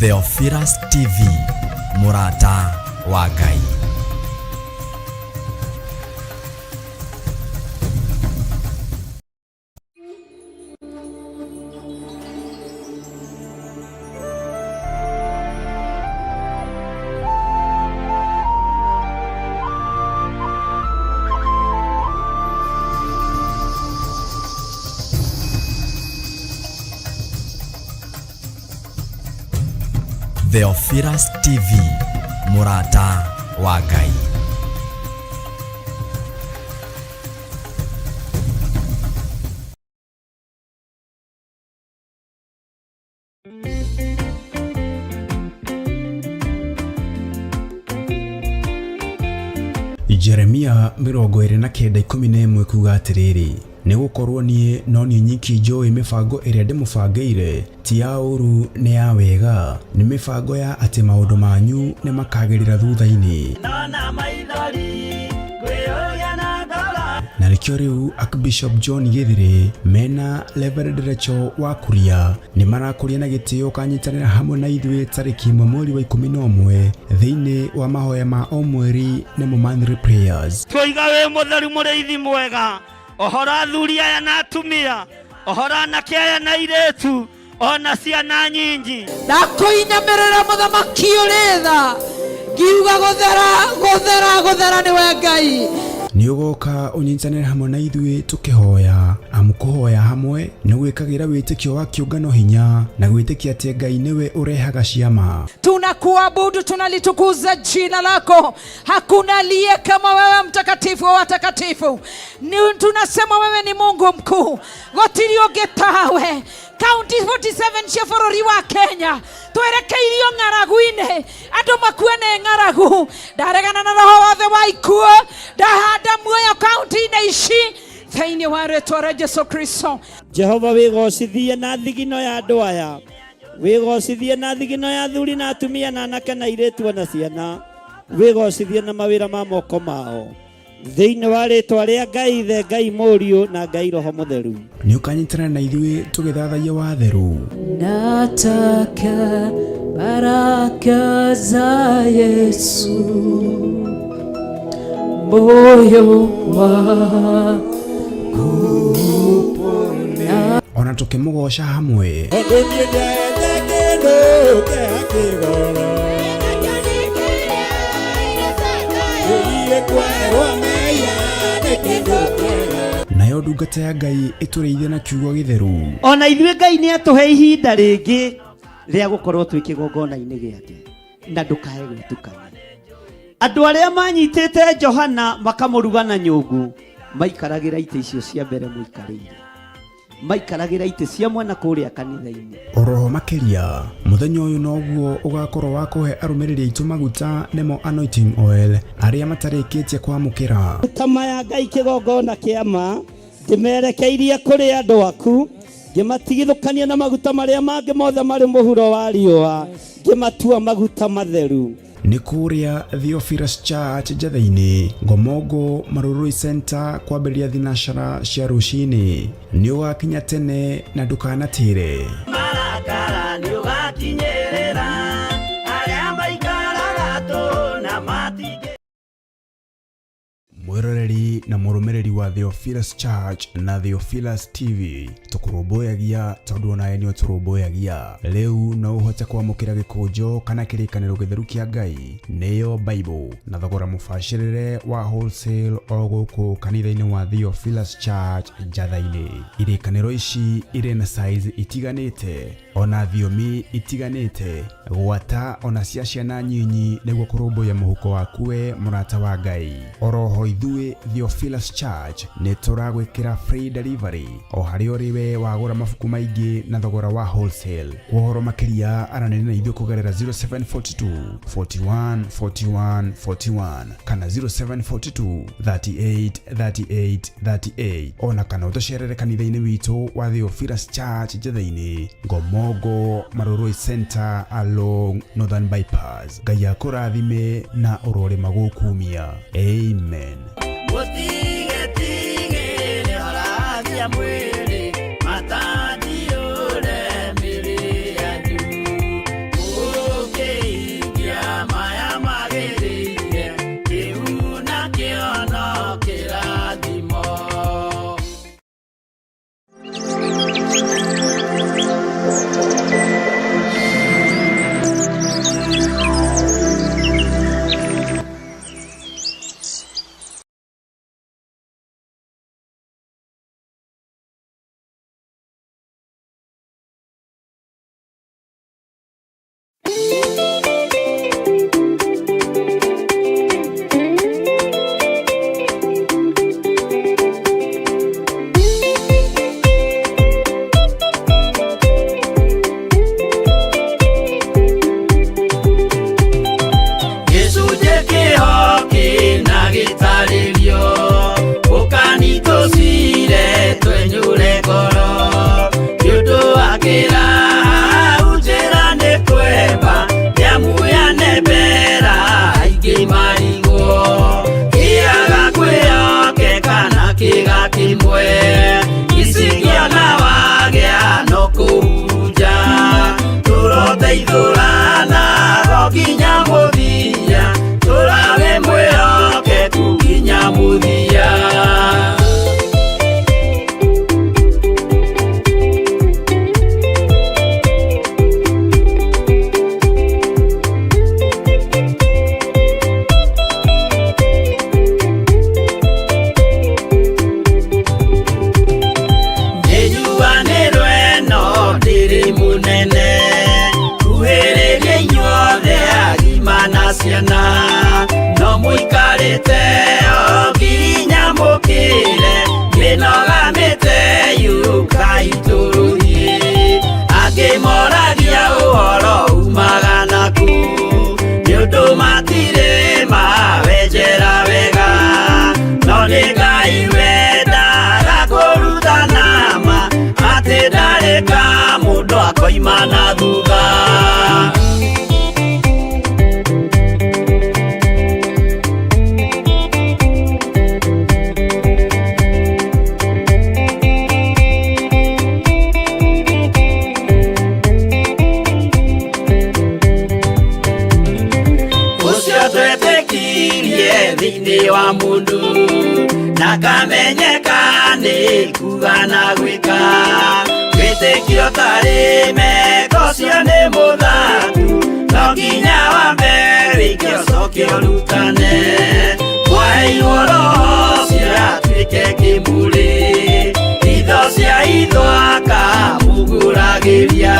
Theophilus TV, Murata wa Ngai. Theophilus TV, Murata wa Ngai. Jeremia 29:11 kuga atiriri nigukorwo nie no nie nyiki njoi mibango iria ndimubangĩire ti ya ũru ni ya wega ni mibango ya ati maundu manyu ni makagirira thutha-ini na nikio riu Archbishop John Githiri mena Reverend Rachel wa Kuria ni marakuria na gitio kanyitanira hamwe na ithuĩ tariki 11 thiini wa mahoya ma o mweri na monthly prayers. Twiga we mutheru muriithi mwega ohora athuri aya na atumia ohora anake aya na iretu ona ciana nyingi ndakuinyamirira muthamaki uri tha ngiuga guthera ni we Ngai ni ugoka unyitanire hamwe na ithuĩ tukihoya amukuhoya hamwe ni gwikagira witikio wa kiungano hinya na gwitikia ati Ngai niwe urehaga ciama. Tunakuabudu, tunalitukuza jina lako. Hakuna aliye kama wewe, mtakatifu wa watakatifu. Tunasema wewe ni Mungu mkuu, gotiri ungitawe. County 47 cia bũrũri wa Kenya twerekeirio ng'aragu-inĩ, andũ makuene ng'aragu. Ndaregana na roho wothe wa ikuũ, ndahanda muoyo kaunti-inĩ ici thĩinĩ wa rĩĩtwa rĩa Jesũ Kristo. Jehova wĩgocithie na thigino ya andũ aya, wĩgocithie na thigino ya athuri na atumia na anake na airĩtu na ciana, wĩgocithie na mawĩra ma moko mao thĩinĩ wa rĩĩtwa rĩa Ngai Ithe, Ngai Mũriũ na Ngai Roho Mũtheru. Nĩ ũkanyitana na ithuĩ tũgĩthathaiya watheru. Nataka baraka za Yesu moyo wangu ona tukimũgoca hamwe. Nayo ndungata ya Ngai ĩtũrĩithia na kiugo gĩtheru. Ona ithuĩ Ngai nĩ atũhe ihinda rĩngĩ rĩa gũkorwo twĩ kĩgongona-inĩ gĩake na ndũkae gwĩtukania. Andũ arĩa manyitĩte Johana makamũruga na nyũngũ maikaragĩra itĩ icio cia mbere mũikarĩire, maikaragĩra itĩ cia mwena kũrĩa kanitha-inĩ. Oroho makĩria mũthenya ũyũ noguo ũgakorwo wa kũhe arũmĩrĩri aitũ maguta nemo anointing oil arĩa matarĩkĩtie kwamũkĩra tama ya Ngai kĩgongona kĩama. Ndĩmerekeirie kũrĩ andũ aku, ngĩmatigithũkania na maguta marĩa mangĩ mothe marĩ mũhuro wa riũa, ngĩmatua maguta matheru. Nĩ kũrĩa Theophilus Church Njatha-inĩ, Ngomongo Marurui Center, kwambĩrĩria thinacara cia rũcinĩ. Nĩ ũgakinya tene na ndũkanatĩre. Marakara nĩ ũgakinyĩrĩra arĩa maikaraga tũ na matige. Mwĩroreri na mũrũmĩrĩri wa Theophilus Church na Theophilus TV tũkũrũmbũyagia tondũ onawe nĩ ũtũrũmbũyagia. Rĩu no ũhote kwamũkĩra gĩkũnjo kana kĩrĩkanĩro gĩtheru kĩa Ngai nĩyo Bible na thogora mũbacĩrĩre wa wholesale o gũkũ kanitha-inĩ wa Theophilus Church Njatha-inĩ. Irĩkanĩro ici irĩ na size itiganĩte ona thiomi itiganĩte, gwata ona cia ciana nyinyi nĩguo kũrũmbũya mũhuko waku we mũrata wa Ngai. Oroho ithuĩ Theophilus Church nĩ tũragwĩkĩra free delivery o harĩa ũrĩ we wagũra mabuku maingĩ na thogora wa wholesale. Ũhoro makĩria aranĩria na ithuĩ kũgerera 0742 41 41 41 kana 0742 38 38 38 ona kana ũtũcerere kanitha-inĩ witũ wa Theophilus Church Njatha-inĩ, Ngomongo Marurui Center along Northern Bypass. Ngai akũrathime na ũrore magũkumia. Amen. nginya muthia turabe mwihokeku nginya muthia. No muikarite o nginya mukire minogamite yuka ituruhi angimoragia uhoro umaga naku niundu matire mawenjera wega no ni Ngai wendaga kurutana ma ati ndareka mundu akoima na thutha. Thini wa mundu na kamenyeka ni kuga na gwika witikio tari meko cio ni muthangu no nginya wambe wikio cokio rutane mwaheirwo roho cio atuike kimuri itho cia ithwaka muguragiria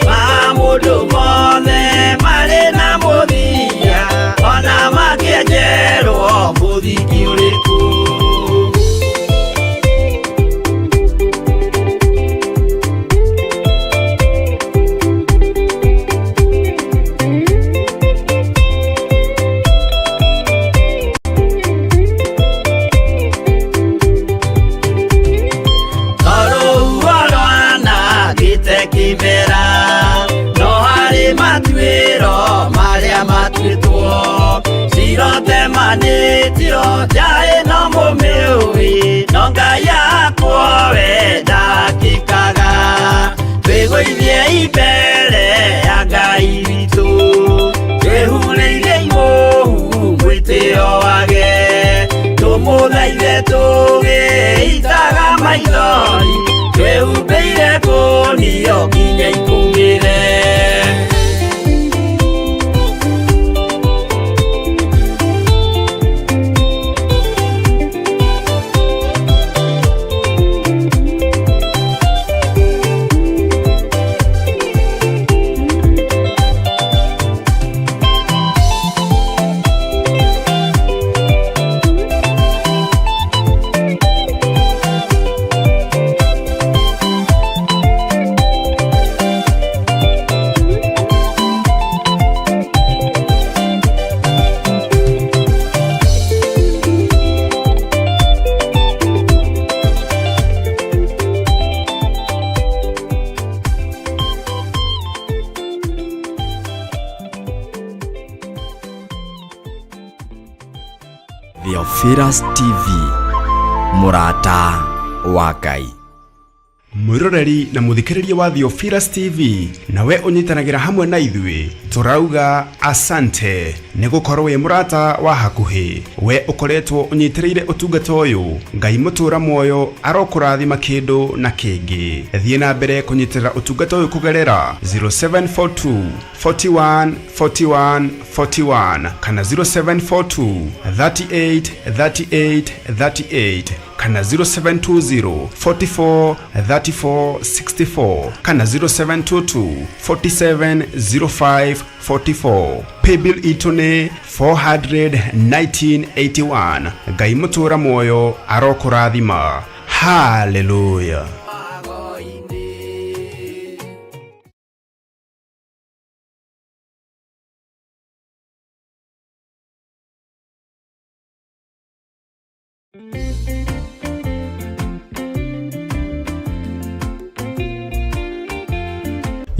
ma mundu mothe mari na muthia ona makienjerwo muthiki uriku. Manitio jae no mumiui no Ngai yakwa wenda kikaga twiguithie ibere ya Ngai witu twehureire imuhu mwitio wage tumuthaithe tugiitaga maithori twehumbeire kunio nginya ikumire. Theophilus TV, Murata wa Ngai. Mwiroreri na muthikiriria wa Theophilus TV nawe unyitanagira hamwe na ithui turauga asante nigukorwo wi murata wa hakuhi we ukoretwo unyitireire utungata uyu Ngai mutura moyo arokurathima kindu na kingi thie na mbere kunyitirira utungata uyu kugerera 0742 41 41 41 kana 0742 38 38 38 kana 0720 44 34 64 kana 0722 47 05 44 paybill itune 41981 Ngai mutura moyo arokurathima. Hallelujah.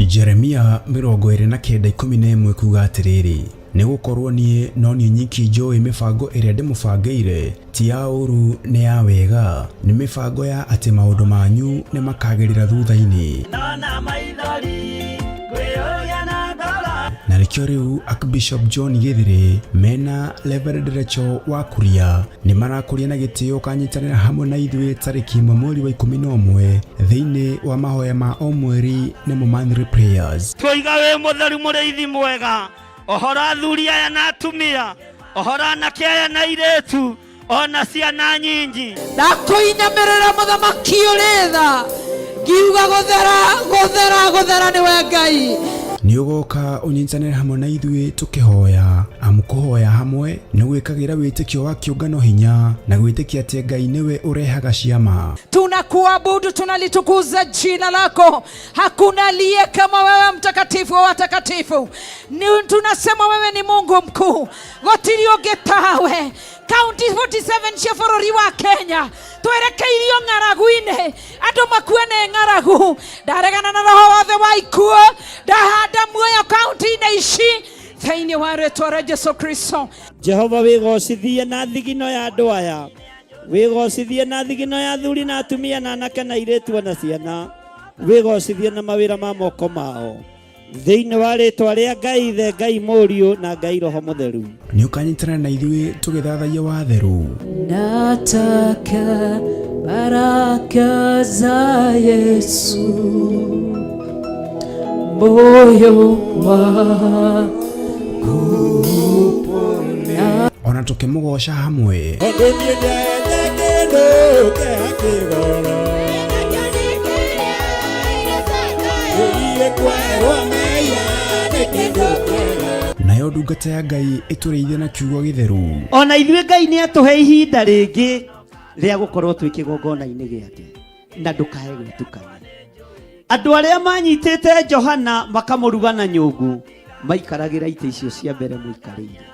Jeremia 29:11 kuga atiriri nigukorwo nie no nie nyiki njoi mifango iria ndimubangire ti ya uru ni ya wega ni mifango ya ati maundu manyu ni makagirira thutha-ini na nikio riu Archbishop John Githiri mena Reverend Rachel Wakuria ni marakuria na gitio kanyitanira hamwe na ithuĩ tariki mweri wa 11 thiini wa mahoya ma o mweri na monthly prayers. Twiga we mutheru muriithi mwega, ohora athuri aya na atumia, ohora anake aya na iretu, ona ciana nyingi ndakuinyamirira muthamaki uritha ngiuga guthera niwe Ngai. Ni ugoka unyitanira hamwe na ithuĩ tukihoya amukuhoya hamwe na gwikagira witikio wa kiungano hinya na gwitikia ati Ngai niwe urehaga ciama. Tunakuabudu, tunalitukuza jina lako. Hakuna aliye kama wewe, mtakatifu wa watakatifu. Tunasema wewe ni Mungu mkuu, gotirio getawe. County 47 cia bũrũri wa Kenya twerekeirio ng'aragu-inĩ, andũ makuene ng'aragu. Ndaregana na roho wothe wa ikuũ, ndahanda muoyo kaunti-inĩ ici thĩinĩ wa rĩĩtwa rĩa Jesũ Kristo. Jehova wĩgocithie na thigino ya andũ aya, wĩgocithie na thigino ya athuri na atumia na anake na airĩtu na ciana, wĩgocithie na mawĩra ma moko mao thĩinĩ wa rĩĩtwa rĩa Ngai Ithe, Ngai Mũriũ na Ngai Roho Mũtheru. Nĩ ũkanyitana na ithuĩ tũgĩthathaia watheru. Nataka baraka za Yesu moyo wangu ona tukĩmũgoca hamwe. Nayo ndungata ya Ngai ĩtũrĩithia na kiugo gĩtheru. Ona ithuĩ Ngai nĩ atũhe ihinda rĩngĩ rĩa gũkorwo twĩ kĩgongona-inĩ gĩake, na ndũkae gwĩtukania. Andũ arĩa manyitĩte Johana makamũruga na nyũngũ maikaragĩra itĩ icio cia mbere mũikarĩire,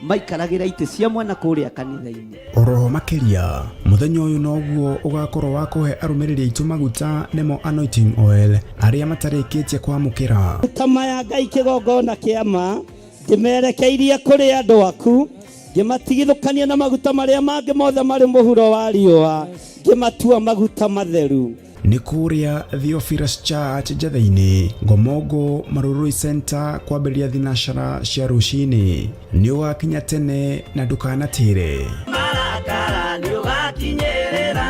maikaragĩra itĩ cia mwena kũrĩa kanitha-inĩ. Oroho makĩria mũthenya ũyũ noguo ũgakorwo wa kũhe arũmĩrĩri aitũ maguta nemo anointing oil arĩa matarĩkĩtie kwamũkĩra. Tama ya Ngai kĩgongona kĩama ngĩmerekeirie kũrĩ andũ aku, ngĩmatigithũkania na maguta marĩa mangĩ mothe marĩ mũhuro wa riũa, ngĩmatua maguta matheru. Nĩ kũrĩa Theophilus Church Njatha-inĩ, Ngomongo Marurui Center kwambĩrĩria thinacara cia rũcinĩ. Nĩ ũgakinya tene na ndũkanatĩre. Marakara nĩ ũgakinyĩrĩra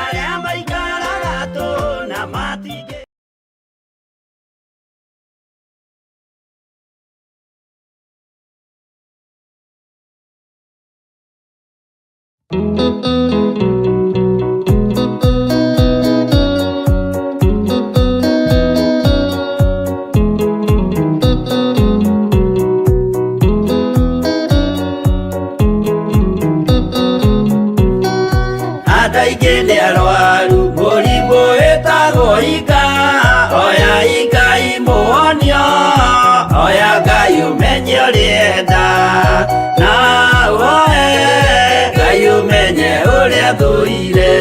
arĩa maikaraga tũ na matigĩ. Nĩ arwaru mũrimũ wĩtagwo ika, oya ika imũhonio, oya Ngai ũmenye ũrĩenda na woe Ngai ũmenye ũrĩa thũire.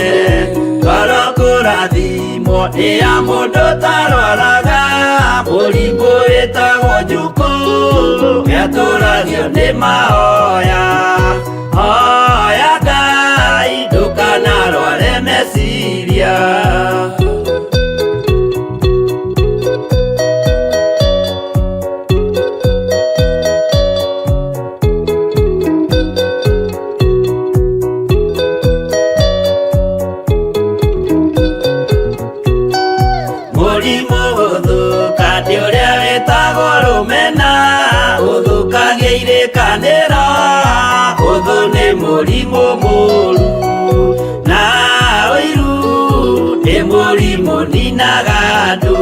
Ngoro kũrathimwo nĩ ya mũndũ tarwaraga mũrimũ wĩtagwo njukũ, gĩatũragio nĩ mahoya. Oya Ngai ndũkanarware meciria. Mũrimũ gũthũka nĩ ũrĩa wĩtagwo rũmena, ũthũkagia irĩkanĩro, ũthũ nĩ mũrimũ mũru na ũiru nĩ mũrimũ ninaga andũ.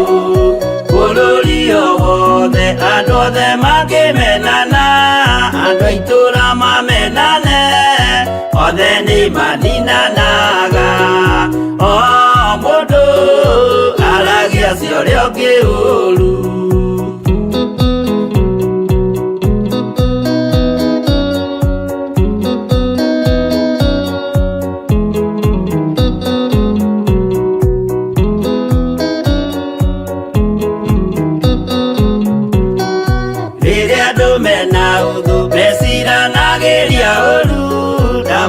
Bũrũri o wothe andũ othe mangĩmenana, andũ a itũũra mamenane, othe nĩ maninanaga. O mũndũ aragia cio ũrĩa ũngĩ ũru.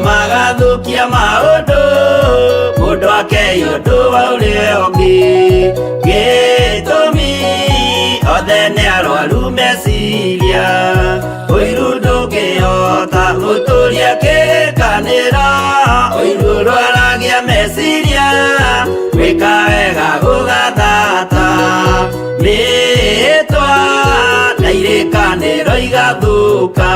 Magathũkia maũndũ mũndũ akeyũndũ wa ũrĩa ũngĩ, gĩtũmi othe nĩ arwaru meciria ũiru ndũngĩhota gũtũria kĩrĩkanĩro ũiru rwaragia meciria gwĩka wega gũgathata mĩĩtwa na irĩkanĩro igathũka.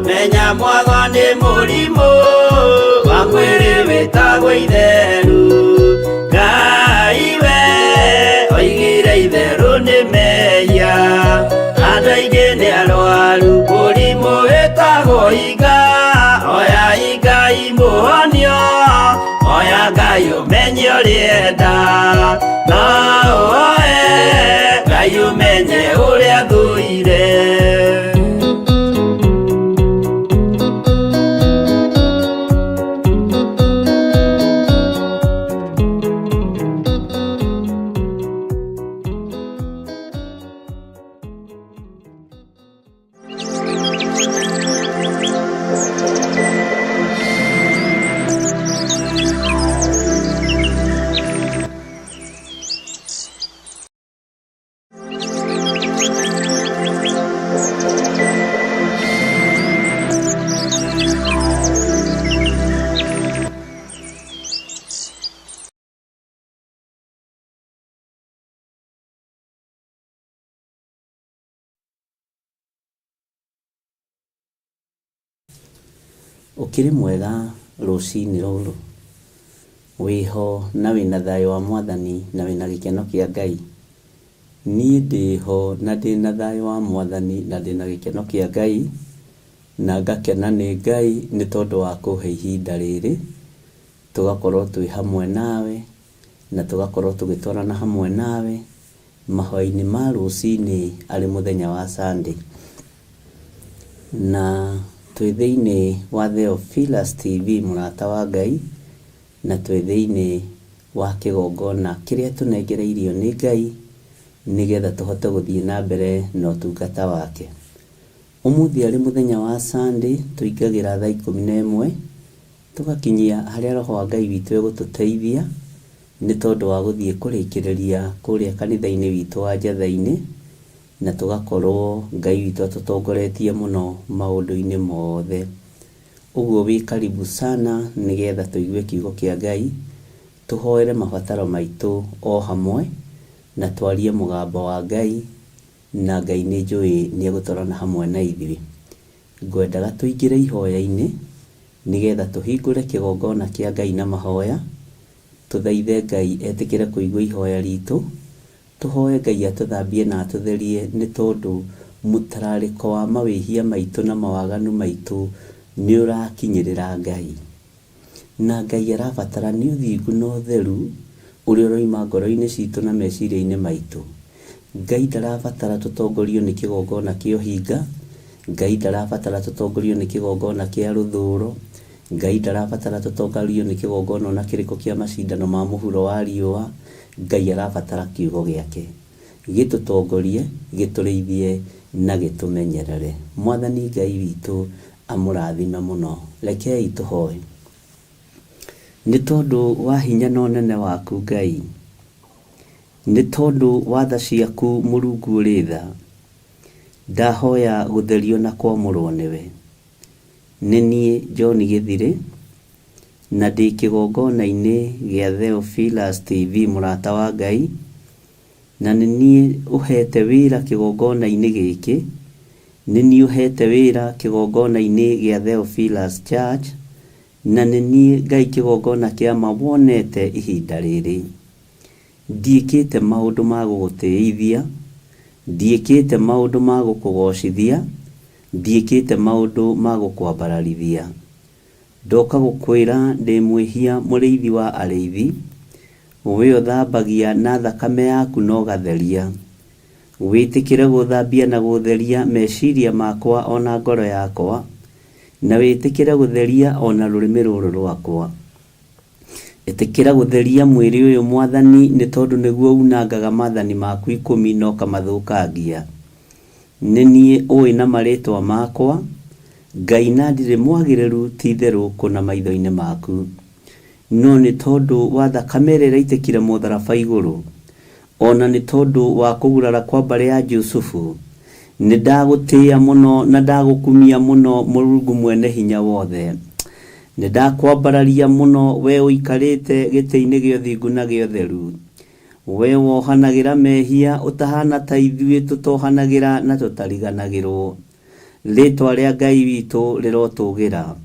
Menya mwago nĩ mũrimũ wa mwĩrĩ wĩtagwo itheru. Ngai we oigire itheru nĩ mehia. Andũ aingĩ nĩ arwaru mũrimũ wĩtagwo inga. Oya Ngai mũhonio, oya Ngai ũmenye ũrĩenda. No oe Ngai ũmenye ũrĩa thũire. Ukiri mwega rũcinĩ rũrũ wiho na wina thayo wa Mwathani na wina gĩkeno kĩa Ngai. Niĩ ndĩho na ndĩna thayo wa Mwathani na ndĩna gĩkeno kĩa Ngai, na ngakena nĩ Ngai nĩ tondũ wa kũhe ihinda rĩrĩ tugakorwo twĩ hamwe nawe na tugakorwo tũgĩtwarana hamwe nawe mahoya-inĩ ma rũcinĩ arĩ mũthenya wa Sunday. Na twĩ thĩinĩ wa Theophilus TV mũrata wa Ngai, na twĩ thĩinĩ wa kĩgongona kĩrĩa tũnengereirio nĩ Ngai nĩgetha tũhote gũthiĩ na mbere na ũtungata wake. Ũmũthĩ arĩ mũthenya wa Sunday tũingagĩra thaa 11 tũgakinyia harĩa roho wa Ngai witũ egũtũteithia nĩ tondũ wa gũthiĩ kũrĩkĩrĩria kũrĩa kanitha-inĩ witũ wa Njatha-inĩ, na tugakorwo Ngai witũ atũtongoretie mũno maũndũ-inĩ mothe. Ũguo wĩ karibu sana nĩgetha tũigue kiugo kĩa Ngai, tũhoere mabataro maitũ o hamwe na twarie mũgambo wa Ngai, na Ngai nĩ njũĩ nĩ egũtwarana hamwe na ithuĩ. Ngwendaga tũingĩre ihoya-inĩ nĩgetha tũhingũre kĩgongona kĩa Ngai na mahoya, tũthaithe Ngai etĩkĩre kũigua ihoya ritũ, tũhoe Ngai atũthambie na atũtherie nĩ tondũ mũtararĩko wa mawĩhia maitũ na mawaganu maitũ nĩ ũrakinyĩrĩra Ngai. Na Ngai arabatara nĩ ũthingu na ũtheru ũrĩa ũroima ngoro-inĩ citũ na meciria-inĩ maitũ. Ngai ndarabatara tũtongorio nĩ kĩgongona kĩa ũhinga, Ngai ndarabatara tũtongorio nĩ kĩgongona kĩa rũthũũro, Ngai ndarabatara tũtongorio nĩ kĩgongona na kĩrĩko kĩa macindano ma mũhuro wa riũa. Ngai arabatara kiugo gĩake gĩtũtongorie, gĩtũrĩithie na gĩtũmenyerere. Mwathani Ngai witũ amũrathime mũno. Rekei tũhoe. Nĩ tondũ wa hinya na ũnene waku Ngai, nĩ tondũ wa tha ciaku Mũrungu ũrĩ tha, ndahoya gũtherio na kwamũrwo nĩwe. Nĩ niĩ John Gĩthirĩ na ndĩ kĩgongona-inĩ gĩa Theophilus TV mũrata wa Ngai, na nĩ niĩ ũhete wĩra kĩgongona-inĩ gĩkĩ, nĩ niĩ ũhete wĩra kĩgongona-inĩ gĩa Theophilus Church, na nĩ niĩ Ngai kĩgongona kĩa mawonete ihinda rĩrĩ. Ndiĩkĩte maũndũ ma gũgũtĩithia, ndiĩkĩte maũndũ ma gũkũgocithia, ndiĩkĩte maũndũ ma gũkwambararithia. Ndoka gũkwĩra ndĩ mwĩhia mũrĩithi wa arĩithi, we ũthambagia na thakame yaku na ũgatheria. Wĩtĩkĩre gũthambia na gũtheria meciria makwa ona ngoro yakwa, na wĩtĩkĩre gũtheria ona rũrĩmĩ rũrũ rwakwa. etekera gutheria mwiri uyu mwathani ni tondu niguo unangaga mathani maku 10 no kamathukangia ni nie oi na maritwa makwa Ngai na ndire mwagiriru ti theru kuna maitho-ini maku no ni tondu wa thakame ĩrĩa ĩraitekire mũtharaba iguru ona ni tondu wa kugurara kwa mbare ya Jusufu ni ndagutia muno na ndagukumia muno Mũrungu mwene hinya wothe ni ndakwambararia muno we uikarite gĩtĩ-inĩ gĩa ũthingu na gĩa ũtheru we wohanagira mehia utahana ta ithuĩ tũtohanagira na tutariganagirwo ritwa rĩa Ngai witũ rirotugira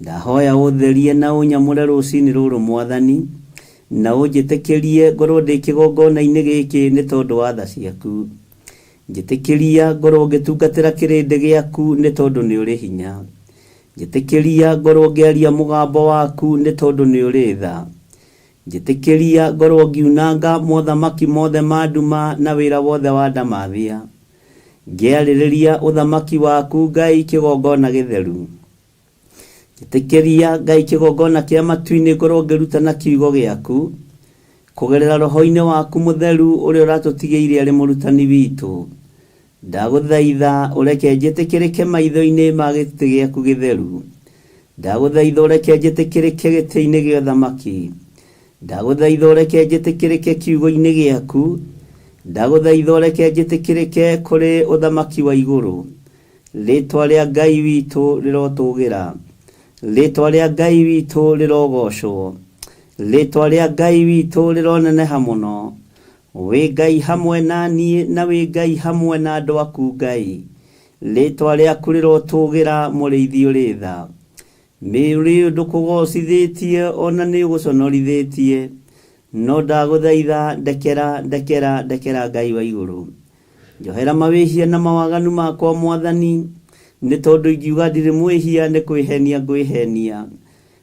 ndahoya utherie na unyamure rucini ruru mwathani na unjĩtĩkĩrie ngorwo ndĩ kĩgongona-inĩ gĩkĩ nĩ tondu wa tha ciaku njĩtĩkĩria ngorwo ngĩtungatĩra kĩrĩndĩ gĩaku nĩ tondu nĩ ũrĩ hinya njĩtĩkĩria ngorwo ngĩaria mũgambo waku nĩ tondu nĩ ũrĩ tha njĩtĩkĩria ngorwo ngiunanga mothamaki mothe ma nduma na wĩra wothe wa ndamathia ngĩarĩrĩria ũthamaki waku Ngai kĩgongona gĩtheru njĩtĩkĩria Ngai kĩgongona kĩa matu-inĩ ngorwo ngĩruta na kiugo gĩaku kugerera roho-inĩ waku mutheru ũrĩa ũratũtigĩire arĩ mũrutani witũ ndagũthaitha ũreke njĩtĩkĩrĩke maitho-inĩ ma gĩtĩ gĩaku gĩtheru ndagũthaitha ũreke njĩtĩkĩrĩke gĩtĩ-inĩ gĩa ũthamaki ndagũthaitha ũreke njĩtĩkĩrĩke kiugo-inĩ gĩaku ndagũthaitha ũreke njĩtĩkĩrĩke kũrĩ ũthamaki wa igũrũ rĩtwa rĩa Ngai witũ rĩrotũgĩra rĩtwa rĩa Ngai witũ rĩrogocwo rĩtwa rĩa Ngai witũ rĩroneneha mũno wĩ Ngai hamwe na niĩ na wĩ Ngai hamwe na andũ aku Ngai rĩtwa rĩaku rĩrotũgĩra mũrĩithi ũrĩ tha mĩrĩ ndũkũgocithĩtie ona nĩ ũgũconorithĩtie no ndagũthaitha ndekera Ngai wa igũrũ njohera mawĩhia na mawaganu makwa mwathani nĩ tondu ingiuga ndirĩ mwĩhia nĩ kwĩhenia ngwĩhenia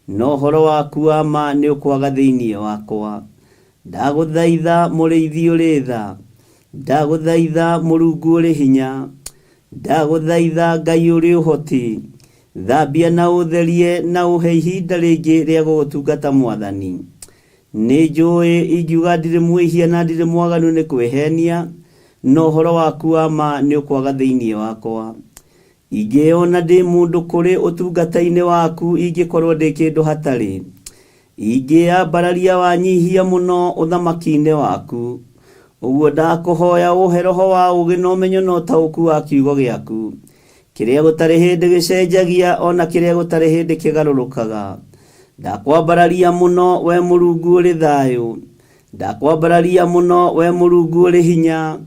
no horo waku wa ma nĩ ũkwaga thĩinĩ wakwa ndagũthaitha mũrĩithi ũrĩ tha ndagũthaitha Mũrungu ũrĩ hinya ndagũthaitha Ngai ũrĩ ũhoti thambia na ũtherie na ũhe ihinda rĩngĩ rĩa gũgũtungata mwathani nĩ njũĩ ingiuga ndirĩ mwĩhia na ndirĩ mwaganu nĩ kwĩhenia no horo waku wa ma nĩ ũkwaga thĩinĩ wakwa ingĩona ndĩ mũndũ kũrĩ ũtungata-inĩ waku ingĩkorwo ndĩ kĩndũ hatarĩ ingĩambararia wanyihia mũno ũthamaki-inĩ waku ũguo ndakũhoya ũhe roho wa ũũgĩ na ũmenyo na ũtaũku wa kiugo gĩaku kĩrĩa gũtarĩ hĩndĩ gĩcenjagia ona kĩrĩa gũtarĩ hĩndĩ kĩgarũrũkaga ndakwambararia mũno we Mũrungu ũrĩ thayũ ndakwambararia mũno we Mũrungu ũrĩ hinya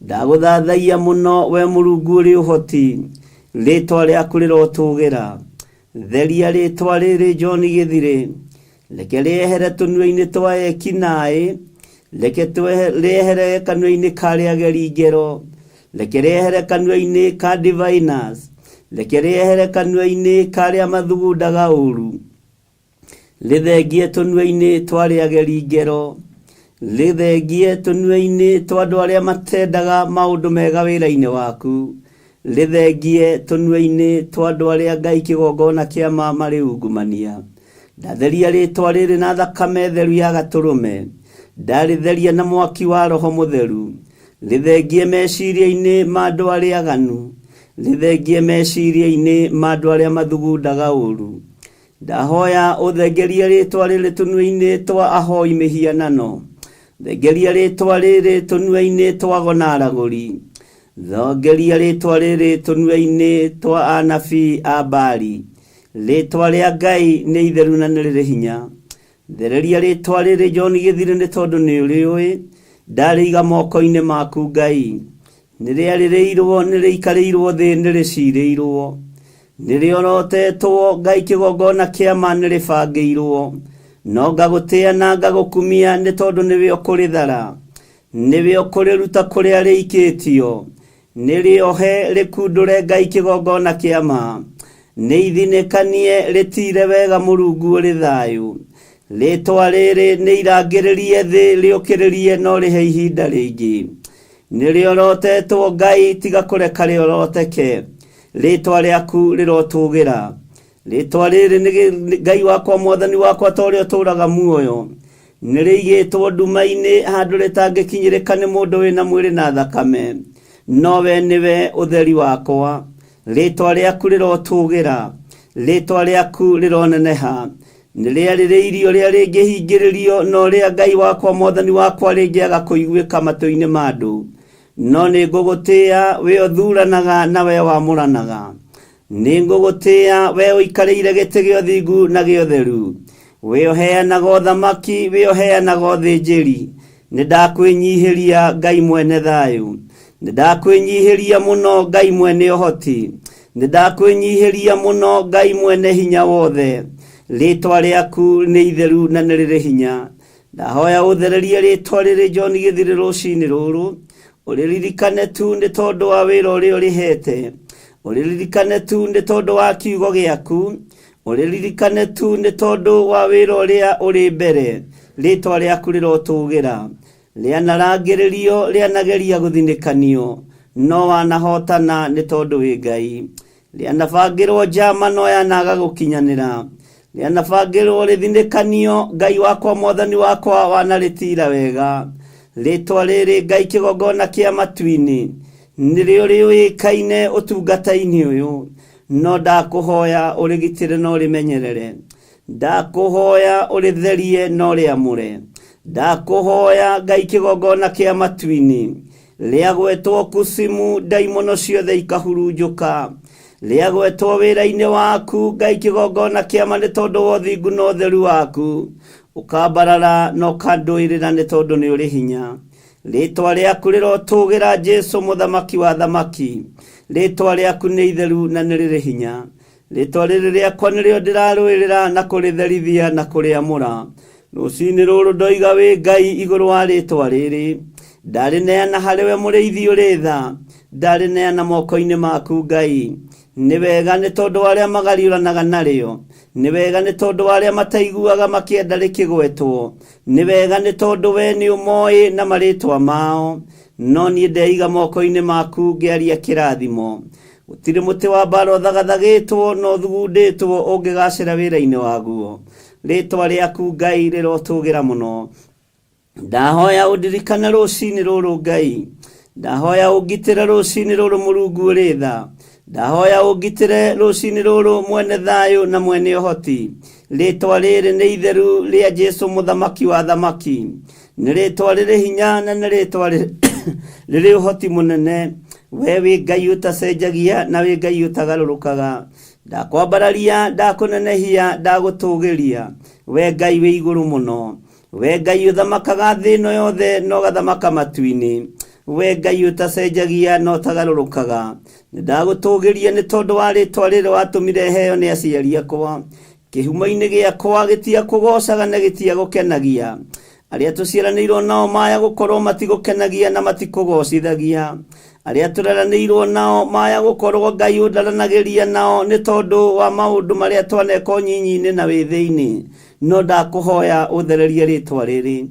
ndagũthathaiya mũno we Mũrungu ũrĩ ũhoti rĩtwa rĩaku rĩrotũgĩra theria rĩtwa rĩrĩ John Gĩthirĩ reke rĩehere tũnua-inĩ twa ekinaĩ reke rĩehere kanua-inĩ karĩa ageri ngero reke rĩehere kanua-inĩ ka diviners reke rĩehere kanua-inĩ karĩa mathugundaga ũru rĩthengie tũnua-inĩ twa arĩa ageri ngero rĩthengie tũnua-inĩ twa andũ arĩa matendaga maũndũ mega wĩra-inĩ waku rĩthengie tũnua-inĩ twa andũ arĩa Ngai kĩgongona kĩa ma marĩ ungumania ndatheria rĩtwa rĩrĩ na thakame theru ya gatũrũme ndarĩtheria na mwaki wa roho mũtheru rĩthengie meciria-inĩ ma andũ arĩa aganu rĩthengie meciria-inĩ ma andũ arĩa mathugundaga ũru ndahoya ũthengerie rĩtwa rĩrĩ tũnua-inĩ twa ahoi mĩhianano thengeria rĩtwa rĩrĩ tũnua-inĩ twa gonaragũri thengeria rĩtwa rĩrĩ tũnua-inĩ twa anabii a Baali rĩtwa rĩa Ngai nĩ itheru na nĩ rĩrĩ hinya thereria rĩtwa rĩrĩ John Gĩthirĩ nĩ tondũ nĩ ũrĩũĩ ndarĩiga moko-inĩ maku Ngai nĩ rĩarĩrĩirwo nĩ rĩikarĩirwo thĩ nĩ rĩcirĩirwo nĩ rĩorotetwo Ngai kĩgongona kĩa ma nĩ rĩbangĩirwo no ngagũtĩa na ngagũkumia nĩ tondũ nĩwe ũkũrĩthara nĩwe ũkũrĩruta kũrĩa rĩikĩtio nĩ rĩohe rĩkundũre Ngai kĩgongona kĩa ma nĩ ithinĩkanie rĩtire wega Mũrungu ũrĩ thayũ rĩtwa rĩrĩ nĩ irangĩrĩrie thĩ rĩũkĩrĩrie no rĩhe ihinda rĩngĩ nĩ rĩorotetwo Ngai tiga kũreka rĩoroteke rĩtwa rĩaku rĩrotũgĩra ritwa riri ni Ngai wakwa mwathani wakwa tore oturaga muoyo nirigitwo nduma-ini handu ritangikinyirika ni mundu wina mwiri na thakame nowe niwe utheri wakwa ritwa riaku rirotugira ritwa riaku rironeneha niria riri irio ria ringihingiririo no ria Ngai wakwa mwathani wakwa ringiaga kuiguika matu-ini ma andu no ni ngugutia we othuranaga na we wamuranaga ni ngugutia we uikarire giti gio thingu na gio theru we oheanaga uthamaki we oheanaga uthinjiri ni ndakwinyihiria Ngai mwene thayu ni ndakwinyihiria muno Ngai mwene uhoti ni ndakwinyihiria muno Ngai mwene hinya wothe ritwa riaku ni itheru na ni riri hinya ndahoya uthererie ritwa riri John Githiri rucini ruru uririkane tu ni tondu wa wira uria urihete uririkane tu ni tondu wa kiugo giaku uririkane tu ni tondu wa wira uria uri mbere ritwa riaku rirotugira rianarangiririo rianageria guthinikanio no wanahotana ni tondu wi Ngai rianabangirwo njama no yanaga gukinyanira rianabangirwo rithinikanio Ngai wakwa mwathani wakwa wanaritira wega ritwa riri Ngai kigongona kia matu-ini nirio riuikaine utungata-ini uyu no ndakuhoya urigitire no rimenyerere ndakuhoya uritherie no riamure ndakuhoya Ngai kigongona kia matu-ini riagwetwo kusimu daimono ciothe ikahurunjuka riagwetwo wira-ini waku Ngai kigongona kia mani tondu wa uthingu no utheru waku ukambarara no kanduirira ni tondu ni uri hinya ritwa riaku rirotugira Jesu muthamaki wa thamaki ritwa riaku ni itheru na ni riri hinya ritwa riri riakwa nirio ndirarwirira na kuritherithia na kuriamura rucini ruru ndoiga wi Ngai iguru wa ritwa riri ndarineana hariwe muriithi uri tha ndarineana moko-ini maku Ngai ni wega ni tondu wa aria magariuranaga nario ni wega ni tondu wa aria mataiguaga makienda rikigwetwo ni wega ni tondu we ni umoi na maritwa mao no ni ndeiga moko-ini maku ngiaria kirathimo gutiri muti wa mbara thagathagitwo no thugunditwo ungigacira wira-ini waguo ritwa riaku Ngai rirotugira muno ndahoya undirikane rucini ruru Ngai ndahoya ungitire rucini ruru Murungu uri tha ndahoya ungitire rucini ruru mwene thayu na mwene uhoti ritwa riri ni itheru ria Jesu muthamaki wa thamaki ni ritwa riri hinya na ni ritwa riri uhoti munene we wi Ngai utacenjagia na wi Ngai utagarurukaga ndakwambararia ndakunenehia ndagutugiria we Ngai wi iguru muno we Ngai uthamakaga thi ino yothe no gathamaka matu-ini we Ngai utacenjagia no tagarurukaga ndagutugiria ni tondu wa ritwa riri watumire heo ni aciari akwa kihuma-ini giakwa gitia kugocaga na gitia gukenagia aria tuciaranirwo nao maya gukorwo matigukenagia na matikugocithagia aria tureranirwo nao maya gukorwo Ngai undaranagiria nao ni tondu wa maundu maria twaneka nyinyi-ini na withi-ini no ndakuhoya uthererie ritwa riri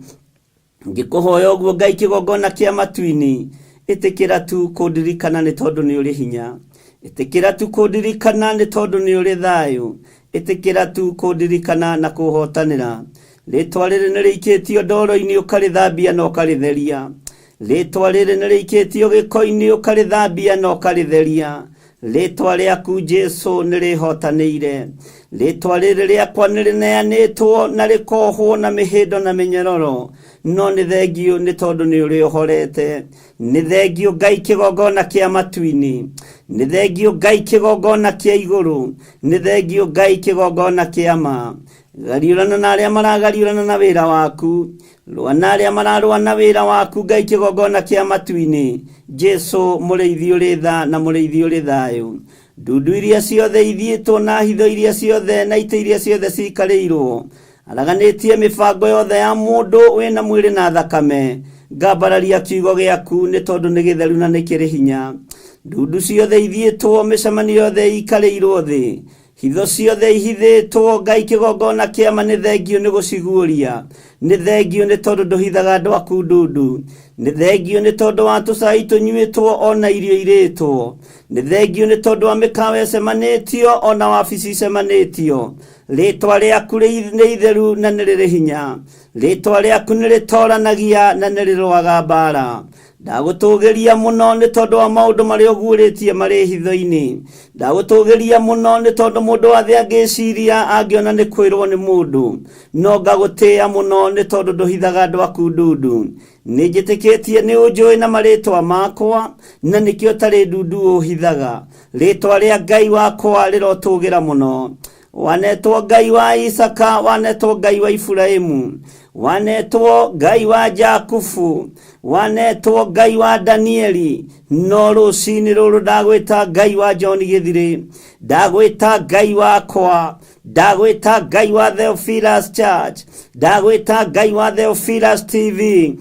ngikuhoya uguo Ngai kigongona kia matu-ini itikira tu kundirikana ni tondu ni uri hinya itikira tu kundirikana ni tondu ni uri thayu itikira tu kundirikana na kuhotanira ritwa riri ni riikitio ndoro-ini ukarithambia na ukaritheria ritwa riri ni riikitio giko-ini ukarithambia na ukaritheria ritwa riaku Jesu ni rihotanire ritwa riri riakwa ni rineanitwo na rikohwo na mihindo na minyororo no ni thengio ni tondu ni uri uhorete ni thengio Ngai kigongona kia matu-ini ni thengio Ngai kigongona kia iguru ni thengio Ngai kigongona kia ma gariurana na aria maragariurana na wira waku rua na aria mararua na wira waku Ngai kigongona kia matu-ini Jesu muriithi uri tha na muriithi uri thayu ndundu iria ciothe ithiĩtwo na hitho iria ciothe na ite iria ciothe cikarĩirwo araganitie mibango yothe ya mundu wina mwiri na thakame ngambararia kiugo giaku ni tondu ni githeru na ni kiri hinya ndundu ciothe ithiĩtwo micemanio yothe ikarĩirwo thi hitho ciothe ihithĩtwo Ngai kĩgongona kĩama nĩ thengio nĩ gũciguũria, nĩ thengio nĩ tondũ ndũhithaga andũ aku ndundu, nĩ thengio nĩ tondũ wa tũcai tũnyuĩtwo ona irio irĩtwo, nĩ thengio nĩ tondũ wa mĩkawa ĩcemanĩtio ona wabici icemanĩtio. Rĩtwa rĩaku nĩ itheru na nĩ rĩrĩ hinya, rĩtwa rĩaku nĩ rĩtoranagia na nĩ rĩrũaga mbara. Ndagũtũgĩria mũno nĩ tondũ wa maũndũ marĩa ũguũrĩtie marĩ hitho-inĩ. Ndagũtũgĩria mũno nĩ tondũ mũndũ wathe angĩciria angĩona nĩ kwĩrwo nĩ mũndũ, no ngagũtĩĩa mũno nĩ tondũ ndũhithaga andũ aku ndundu. Nĩ njĩtĩkĩtie nĩ ũnjũĩ na marĩtwa makwa, na nĩkĩo tarĩ ndundu ũhithaga. Rĩtwa rĩa Ngai wakwa rĩrotũgĩra mũno. Wanetwo Ngai wa Isaka, wanetwo Ngai wa Iburaimu, wanetwo Ngai wa Jakubu, wanetwo Ngai wa Danieli, no rũcinĩ rũrũ ndagwĩta Ngai wa John Gĩthirĩ, ndagwĩta Ngai wakwa, ndagwĩta Ngai wa Theophilus Church, ndagwĩta Ngai wa Theophilus TV,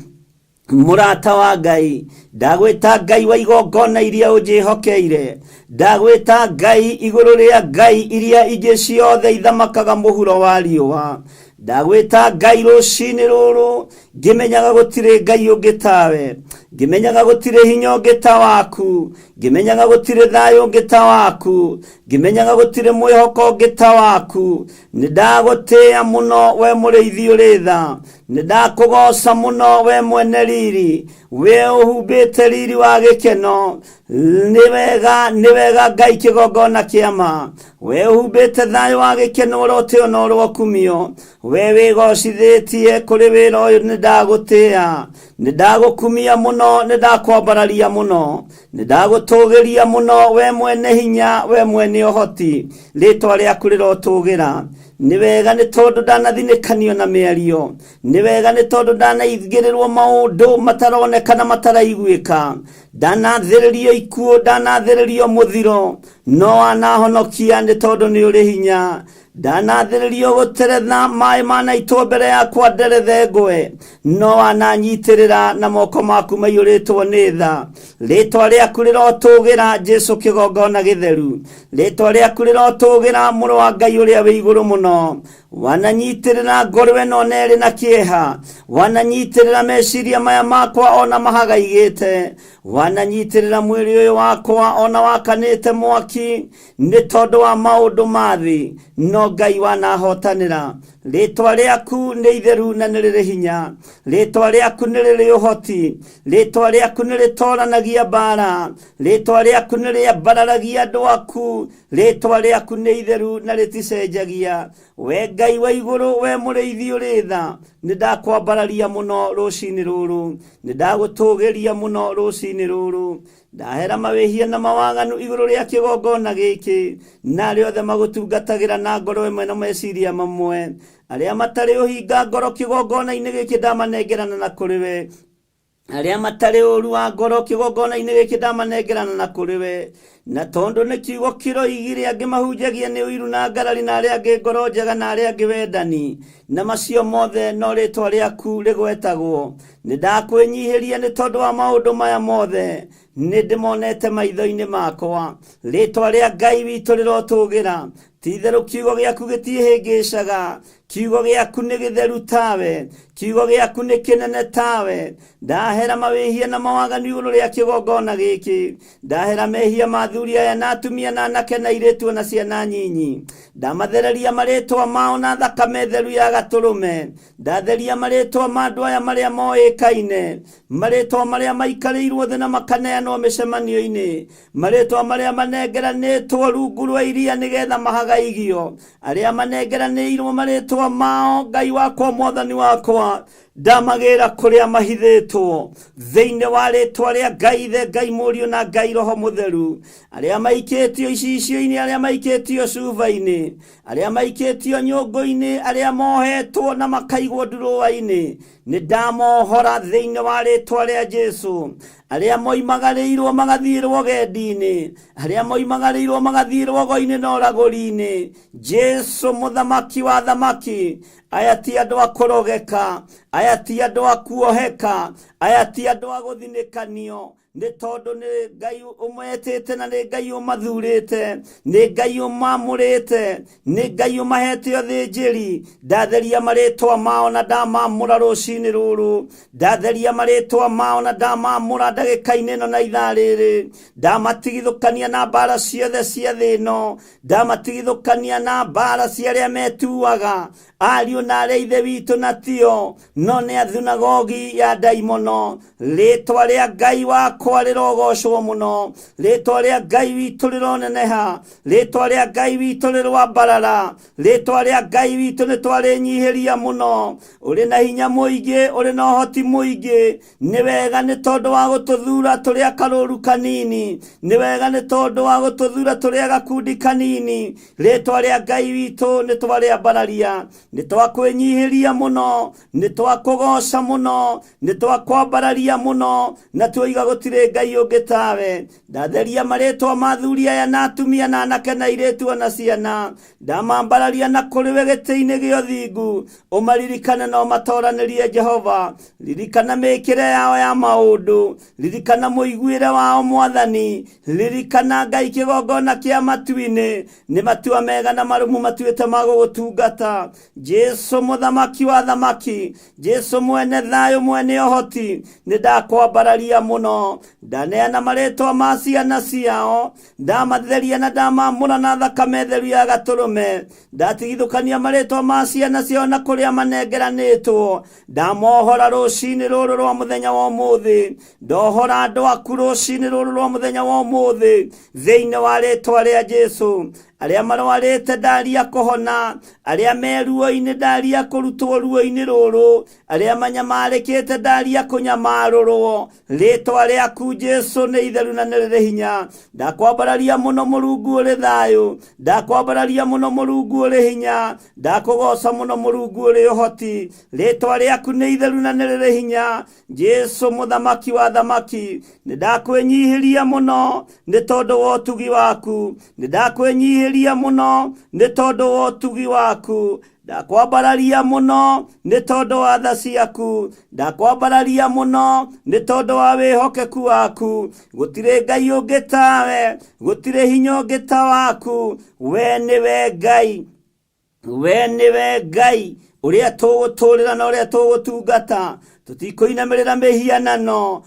mũrata wa Ngai, ndagwĩta Ngai wa igongona iria ũnjĩhokeire, ndagwĩta Ngai igũrũ rĩa Ngai iria ingĩ ciothe ithamakaga mũhuro wa riũa, ndagwĩta Ngai rũcinĩ rũrũ ngĩmenyaga gũtirĩ Ngai ũngĩ tawe, ngĩmenyaga gũtirĩ hinya ũngĩ ta waku, ngĩmenyaga gũtirĩ thayũ ũngĩ ta waku, ngĩmenyaga gũtirĩ mwĩhoko ũngĩ ta waku. Nĩ ndagũtĩĩa mũno we mũrĩithi ũrĩ tha, nĩ ndakũgoca mũno we mwene riri, we ũhumbĩte riri wa gĩkeno. Nĩ wega Ngai kĩgongona kĩama, we ũhumbĩte thayũ wa gĩkeno ũrotĩo na ũrokumio, we wĩgocithĩtie kũrĩ wĩra ũyũ. Nĩ ndagũtĩĩa, nĩ ndagũkumia mũno, nĩ ndakwambararia mũno, nĩ ndagũtũgĩria mũno we mwene hinya, we mwene ũhoti. Rĩtwa rĩaku rĩrotũgĩra. Nĩ wega nĩ tondũ ndanathinĩkanio na mĩario, nĩ wega nĩ tondũ ndanaigĩrĩrwo maũndũ mataronekana mataraiguĩka, ndanathĩrĩrio ikuũ, ndanathĩrĩrio mũthiro, no wanahonokia nĩ tondũ nĩ ũrĩ hinya. Ndanathĩrĩrio gũteretha maĩ manaitwo mbere yakwa nderethe ngwe, no wananyitĩrĩra na moko maku maiyũrĩtwo nĩ tha. Rĩtwa rĩaku rĩrotũgĩra Jesũ kĩgongona gĩtheru, rĩtwa rĩaku rĩrotũgĩra mũrũ wa Ngai ũrĩa wĩ igũrũ mũno. Wananyitĩrĩra ngoro ĩno na ĩrĩ na kĩeha, wananyitĩrĩra meciria maya makwa ona mahagaigĩte, wananyitĩrĩra mwĩrĩ ũyũ wakwa ona wakanĩte mwaki, nĩ tondũ wa maũndũ ma thĩ, no Ngai wanahotanĩra. Rĩtwa rĩaku nĩ itheru na nĩ rĩrĩ hinya, rĩtwa rĩaku nĩ rĩrĩ ũhoti, rĩtwa rĩaku nĩ rĩtoranagia mbara, rĩtwa rĩaku nĩ rĩambararagia andũ aku, rĩtwa rĩaku nĩ itheru na rĩticenjagia. We Ngai wa igũrũ, we mũrĩithi ũrĩ tha, nĩ ndakwambararia mũno rũcinĩ rũrũ, nĩ ndagũtũgĩria mũno rũcinĩ rũrũ. Ndahera mawĩhia na mawaganu igũrũ rĩa kĩgongona gĩkĩ, na arĩa othe magũtungatagĩra na ngoro ĩmwe na meciria mamwe, arĩa matarĩ ũhinga ngoro kĩgongona-inĩ gĩkĩ ndamanengerana na kũrĩ we, arĩa matarĩ ũru wa ngoro kĩgongona-inĩ gĩkĩ ndamanengerana na kũrĩ we. Na tondũ nĩ kiugo kĩroigire angĩ mahunjagia nĩ ũiru na ngarari, na arĩa angĩ ngoro njega, na arĩa angĩ wendani, na macio mothe no rĩtwa rĩaku rĩgwetagwo. Nĩ ndakwĩnyihĩria nĩ tondũ wa maũndũ maya mothe, nĩ ndĩmonete maitho-inĩ makwa. Rĩtwa rĩa Ngai witũ rĩrotũgĩra, ti-itherũ kiugo gĩaku gĩtiĩhĩngĩcaga, kiugo gĩaku nĩ gĩtheru tawe, kiugo gĩaku nĩ kĩnene tawe. Ndahera mawĩhia na mawaganu igũrũ rĩa kĩgongona gĩkĩ, ndahera mehia ma athuri aya na atumia na anake na airĩtu na ciana nyinyi, ndamathereria marĩtwa mao na thakame theru ya gatũrũme, ndatheria marĩtwa ma andũ aya marĩa moĩkaine, marĩtwa marĩa maikarĩirwo thĩ na makaneanwo mĩcemanio-inĩ, marĩtwa marĩa manengeranĩtwo rungu rwa iria nĩgetha mahagaigio, arĩa manengeranĩirwo marĩtwa mao. Ngai wakwa, mwathani wakwa, ndamagĩra kũrĩa mahithĩtwo thĩinĩ wa rĩtwa rĩa Ngai Ithe, Ngai Mũriũ na Ngai Roho Mũtheru, arĩa maikĩtio icicio-inĩ, arĩa maikĩtio cuba-inĩ, arĩa maikĩtio nyũngũ-inĩ, arĩa mohetwo na makaigwo ndurũwa-inĩ, nĩ ndamohora thĩinĩ wa rĩtwa rĩa Jesũ. Arĩa moimagarĩirwo magathiĩrwo gendi-inĩ, arĩa moimagarĩirwo magathiĩrwo go-inĩ na ũragũri-inĩ, Jesũ mũthamaki wa thamaki, aya ti andũ a kũrogeka, aya ti andũ a kuoheka, aya ti andũ a gũthinĩkanio, nĩ tondũ nĩ Ngai ũmetĩte na nĩ Ngai ũmathurĩte, nĩ Ngai ũmamũrĩte, nĩ Ngai ũmahete ũthĩnjĩri. Ndatheria marĩtwa mao na ndamamũra rũcinĩ rũrũ, ndatheria marĩtwa mao na ndamamũra ndagĩka-inĩ ĩno na ithaa rĩrĩ. Ndamatigithũkania na mbara ciothe cia thĩ ĩno, ndamatigithũkania na mbara cia arĩa metuaga ariũ na arĩa ithe witũ na tio, no nĩ athunagogi ya ndaimono. Rĩtwa rĩa Ngai wakwa rĩrogocwo mũno, rĩtwa rĩa Ngai witũ rĩroneneha, rĩtwa rĩa Ngai witũ rĩrwambarara, rĩtwa rĩa Ngai witũ nĩ twarĩnyihĩria mũno. Ũrĩ na hinya mũingĩ, ũrĩ na ũhoti mũingĩ, nĩ wega nĩ tondũ wa gũtũthura tũrĩ akarũru kanini, nĩ wega nĩ tondũ wa gũtũthura tũrĩ agakundi kanini. Rĩtwa rĩa Ngai witũ nĩ twarĩambararia, nĩ twakwĩnyihĩria mũno, nĩ twakũgoca mũno, nĩ twakwambararia mũno, na tuoiga gũtirĩ Ngai ũngĩ tawe. Ndatheria marĩtwa ma athuri aya na atumia na anake na airĩtu ona ciana, ndamambararia na kũrĩ we gĩtĩ-inĩ gĩa ũthingu. Ũmaririkane na ũmatoranĩrie Jehova, ririkana mĩkĩre yao ya maũndũ, ririkana mũiguĩre wao Mwathani, ririkana Ngai kĩgongona kĩa matu-inĩ, nĩ matua mega na marũmu matuĩte ma gũgũtungata. Jesu mũthamaki wa thamaki, Jesu mwene thayũ mwene ũhoti, nĩ ndakwambararia mũno. Ndaneana marĩtwa ma ciana ciao, ndamatheria na ndamamũra na thakame theru ya gatũrũme. Ndatigithũkania marĩtwa ma ciana ciao na kũrĩa manengeranĩtwo, ndamohora rũcinĩ rũrũ rwa mũthenya wa ũmũthĩ, ndohora andũ aku rũcinĩ rũrũ rwa mũthenya wa ũmũthĩ, thĩinĩ wa rĩtwa rĩa Jesu. Arĩa marwarĩte ndaria kũhona, arĩa me ruo-inĩ ndaria kũrutwo ruo-inĩ rũrũ, arĩa manyamarĩkĩte ndaria kũnyamarũrwo. Rĩtwa rĩaku Jesu nĩ itheru na nĩ rĩrĩ hinya. Ndakwambararia mũno Mũrungu ũrĩ thayũ, ndakwambararia mũno Mũrungu ũrĩ hinya, ndakũgoca mũno Mũrungu ũrĩ ũhoti. Rĩtwa rĩaku nĩ itheru na nĩ rĩrĩ hinya. Jesu mũthamaki wa thamaki, nĩ ndakwĩnyihĩria mũno nĩ tondũ wa ũtugi waku, nĩ ndakwĩnyihĩria mũno nĩ tondũ wa ũtugi waku. Ndakwambararia mũno nĩ tondũ wa tha ciaku, ndakwambararia mũno nĩ tondũ wa wĩhokeku waku. Gũtirĩ Ngai ũngĩ tawe, gũtirĩ hinya ũngĩ ta waku. We nĩwe Ngai, we nĩwe Ngai ũrĩa tũgũtũũrĩra na ũrĩa tũgũtungata. Tũtikũinamĩrĩra mĩhianano,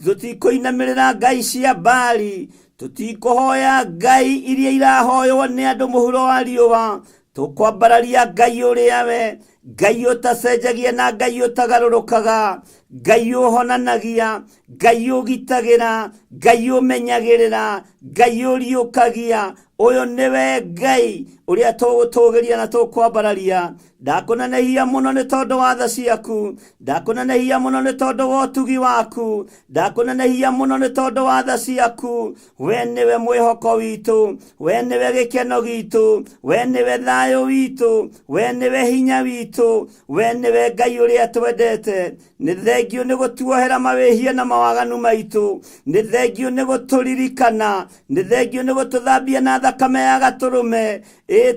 tũtikũinamĩrĩra ngai cia Baali, tũtikũhoya ngai iria irahoywo nĩ andũ mũhuro wa riũa. Tũkwambararia Ngai ũrĩa we, Ngai ũtacenjagia na Ngai ũtagarũrũkaga, Ngai ũhonanagia, Ngai ũgitagĩra, Ngai ũmenyagĩrĩra, Ngai ũriũkagia. Ũyũ nĩwe Ngai ũrĩa tũgũtũũgĩria na tũkwambararia. Ndakũnenehia mũno nĩ tondũ wa tha ciaku, ndakũnenehia mũno nĩ tondũ wa ũtugi waku, ndakũnenehia mũno nĩ tondũ wa tha ciaku. We nĩwe mwĩhoko witũ, we nĩwe gĩkeno gitũ, we nĩwe thayũ witũ, we nĩwe hinya witũ, we nĩwe Ngai ũrĩa twendete. Nĩ thengio nĩ gũtuohera mawĩhia na mawaganu maitũ, nĩ thengio nĩ gũtũririkana, nĩ thengio nĩ gũtũthambia na thakame ya gatũrũme.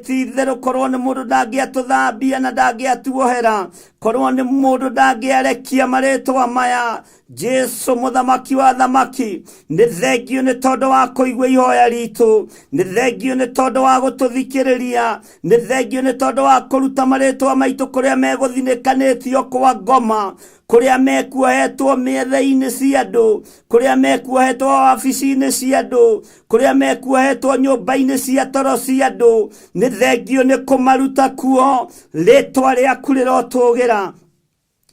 Ti itherũ korwo nĩ mũndũ ndangĩatũthambia na ndangĩatuohera, korwo nĩ mũndũ ndangĩarekia marĩtwa maya. Jesu mũthamaki wa thamaki, nĩ thengio nĩ tondũ wa kũigua ihoya ritũ, nĩ thengio nĩ tondũ wa gũtũthikĩrĩria, nĩ thengio nĩ tondũ wa kũruta marĩtwa maitũ kũrĩa megũthinĩkanĩtio kwa ngoma, kũrĩa mekuohetwo metha-inĩ cia andũ, kũrĩa mekuohetwo wabici-inĩ cia andũ, kũrĩa mekuohetwo nyũmba-inĩ cia toro cia andũ. Nĩ thengio nĩ kũmaruta kuo. Rĩtwa rĩaku rĩrotũgĩra,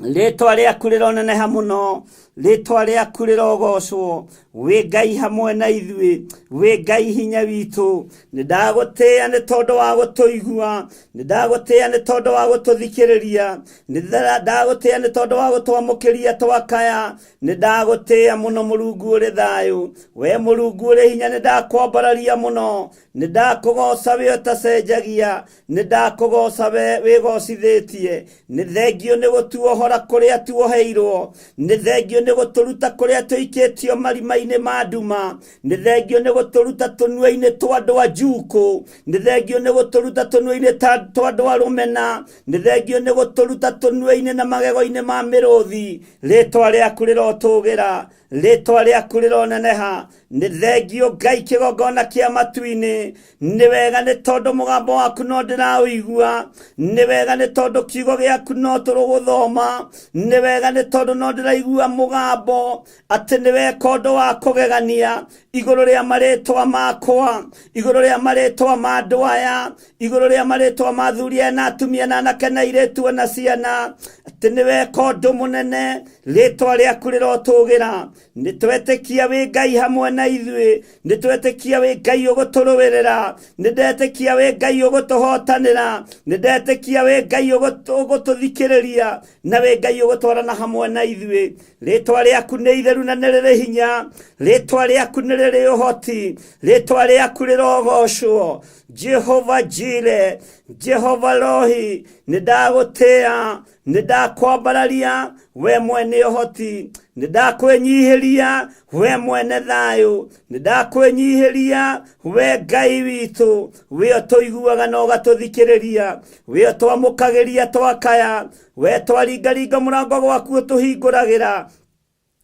rĩtwa rĩaku rĩroneneha mũno, rĩtwa rĩaku rĩrogocwo. Wĩ Ngai hamwe na ithuĩ, wĩ Ngai hinya witũ. Nĩ ndagũtĩĩa nĩ tondũ wa gũtũigua, nĩ ndagũtĩĩa nĩ tondũ wa gũtũthikĩrĩria, nĩ ndagũtĩĩa nĩ tondũ wa gũtwamũkĩria twakaya. Nĩ ndagũtĩĩa mũno Mũrungu ũrĩ thayũ, we Mũrungu ũrĩ hinya, nĩ ndakwambararia mũno, nĩ ndakũgoca we ũtacenjagia, nĩ ndakũgoca we wĩgocithĩtie. Nĩ thengio nĩ gũtuohora kũrĩa tuoheirwo, nĩ thengio nĩ gũtũruta kũrĩa tũikĩtio marima-inĩ mahitha-inĩ ma nduma. Nĩ thengio nĩ gũtũruta tũnua-inĩ twa andũ a njuku. Nĩ thengio nĩ gũtũruta tũnua-inĩ twa andũ a rũmena. Nĩ thengio nĩ gũtũruta tũnua-inĩ na magego-inĩ ma mĩrũthi. Rĩĩtwa rĩaku rĩrotũgĩra, rĩĩtwa rĩaku rĩroneneha. Nĩ thengio Ngai kĩgongona kĩa matu-inĩ. Nĩ wega nĩ tondũ mũgambo waku no ndĩrawĩigua. Nĩ wega nĩ tondũ kiugo gĩaku no tũrũgũthoma. Nĩ wega nĩ tondũ no ndĩraigua mũgambo atĩ nĩ weka ũndũ wa kũgegania igũrũ rĩa marĩtwa makwa, igũrũ rĩa marĩtwa ma andũ aya, igũrũ rĩa marĩtwa ma athuri aya na atumia na anake na airĩtu na ciana, atĩ nĩ weka ũndũ mũnene. Rĩĩtwa rĩaku rĩrotũgĩra. Nĩ twetĩkia wĩ Ngai hamwe na ithuĩ. Nĩ twetĩkia wĩ Ngai ũgũtũrũĩrĩra. Nĩ ndetĩkia wĩ Ngai ũgũtũhotanĩra. Nĩ ndetĩkia wĩ Ngai ũgũtũthikĩrĩria, na wĩ Ngai ũgũtwarana hamwe na ithuĩ. Rĩĩtwa rĩaku nĩ itheru na nĩ rĩrĩ hinya. Rĩĩtwa rĩaku nĩ rĩrĩ ũhoti. Rĩĩtwa rĩaku rĩrogocwo. Jehova Jire, Jehova Rohi, nĩ ndagũtĩĩa, nĩ ndakwambararia we mwene ũhoti. Nĩ ndakwĩnyihĩria we mwene thayũ. Nĩ ndakwĩnyihĩria we Ngai witũ. We tũiguaga na ũgatũthikĩrĩria. We twamũkagĩria twakaya. We twaringaringa mũrango gwaku ũtũhingũragĩra.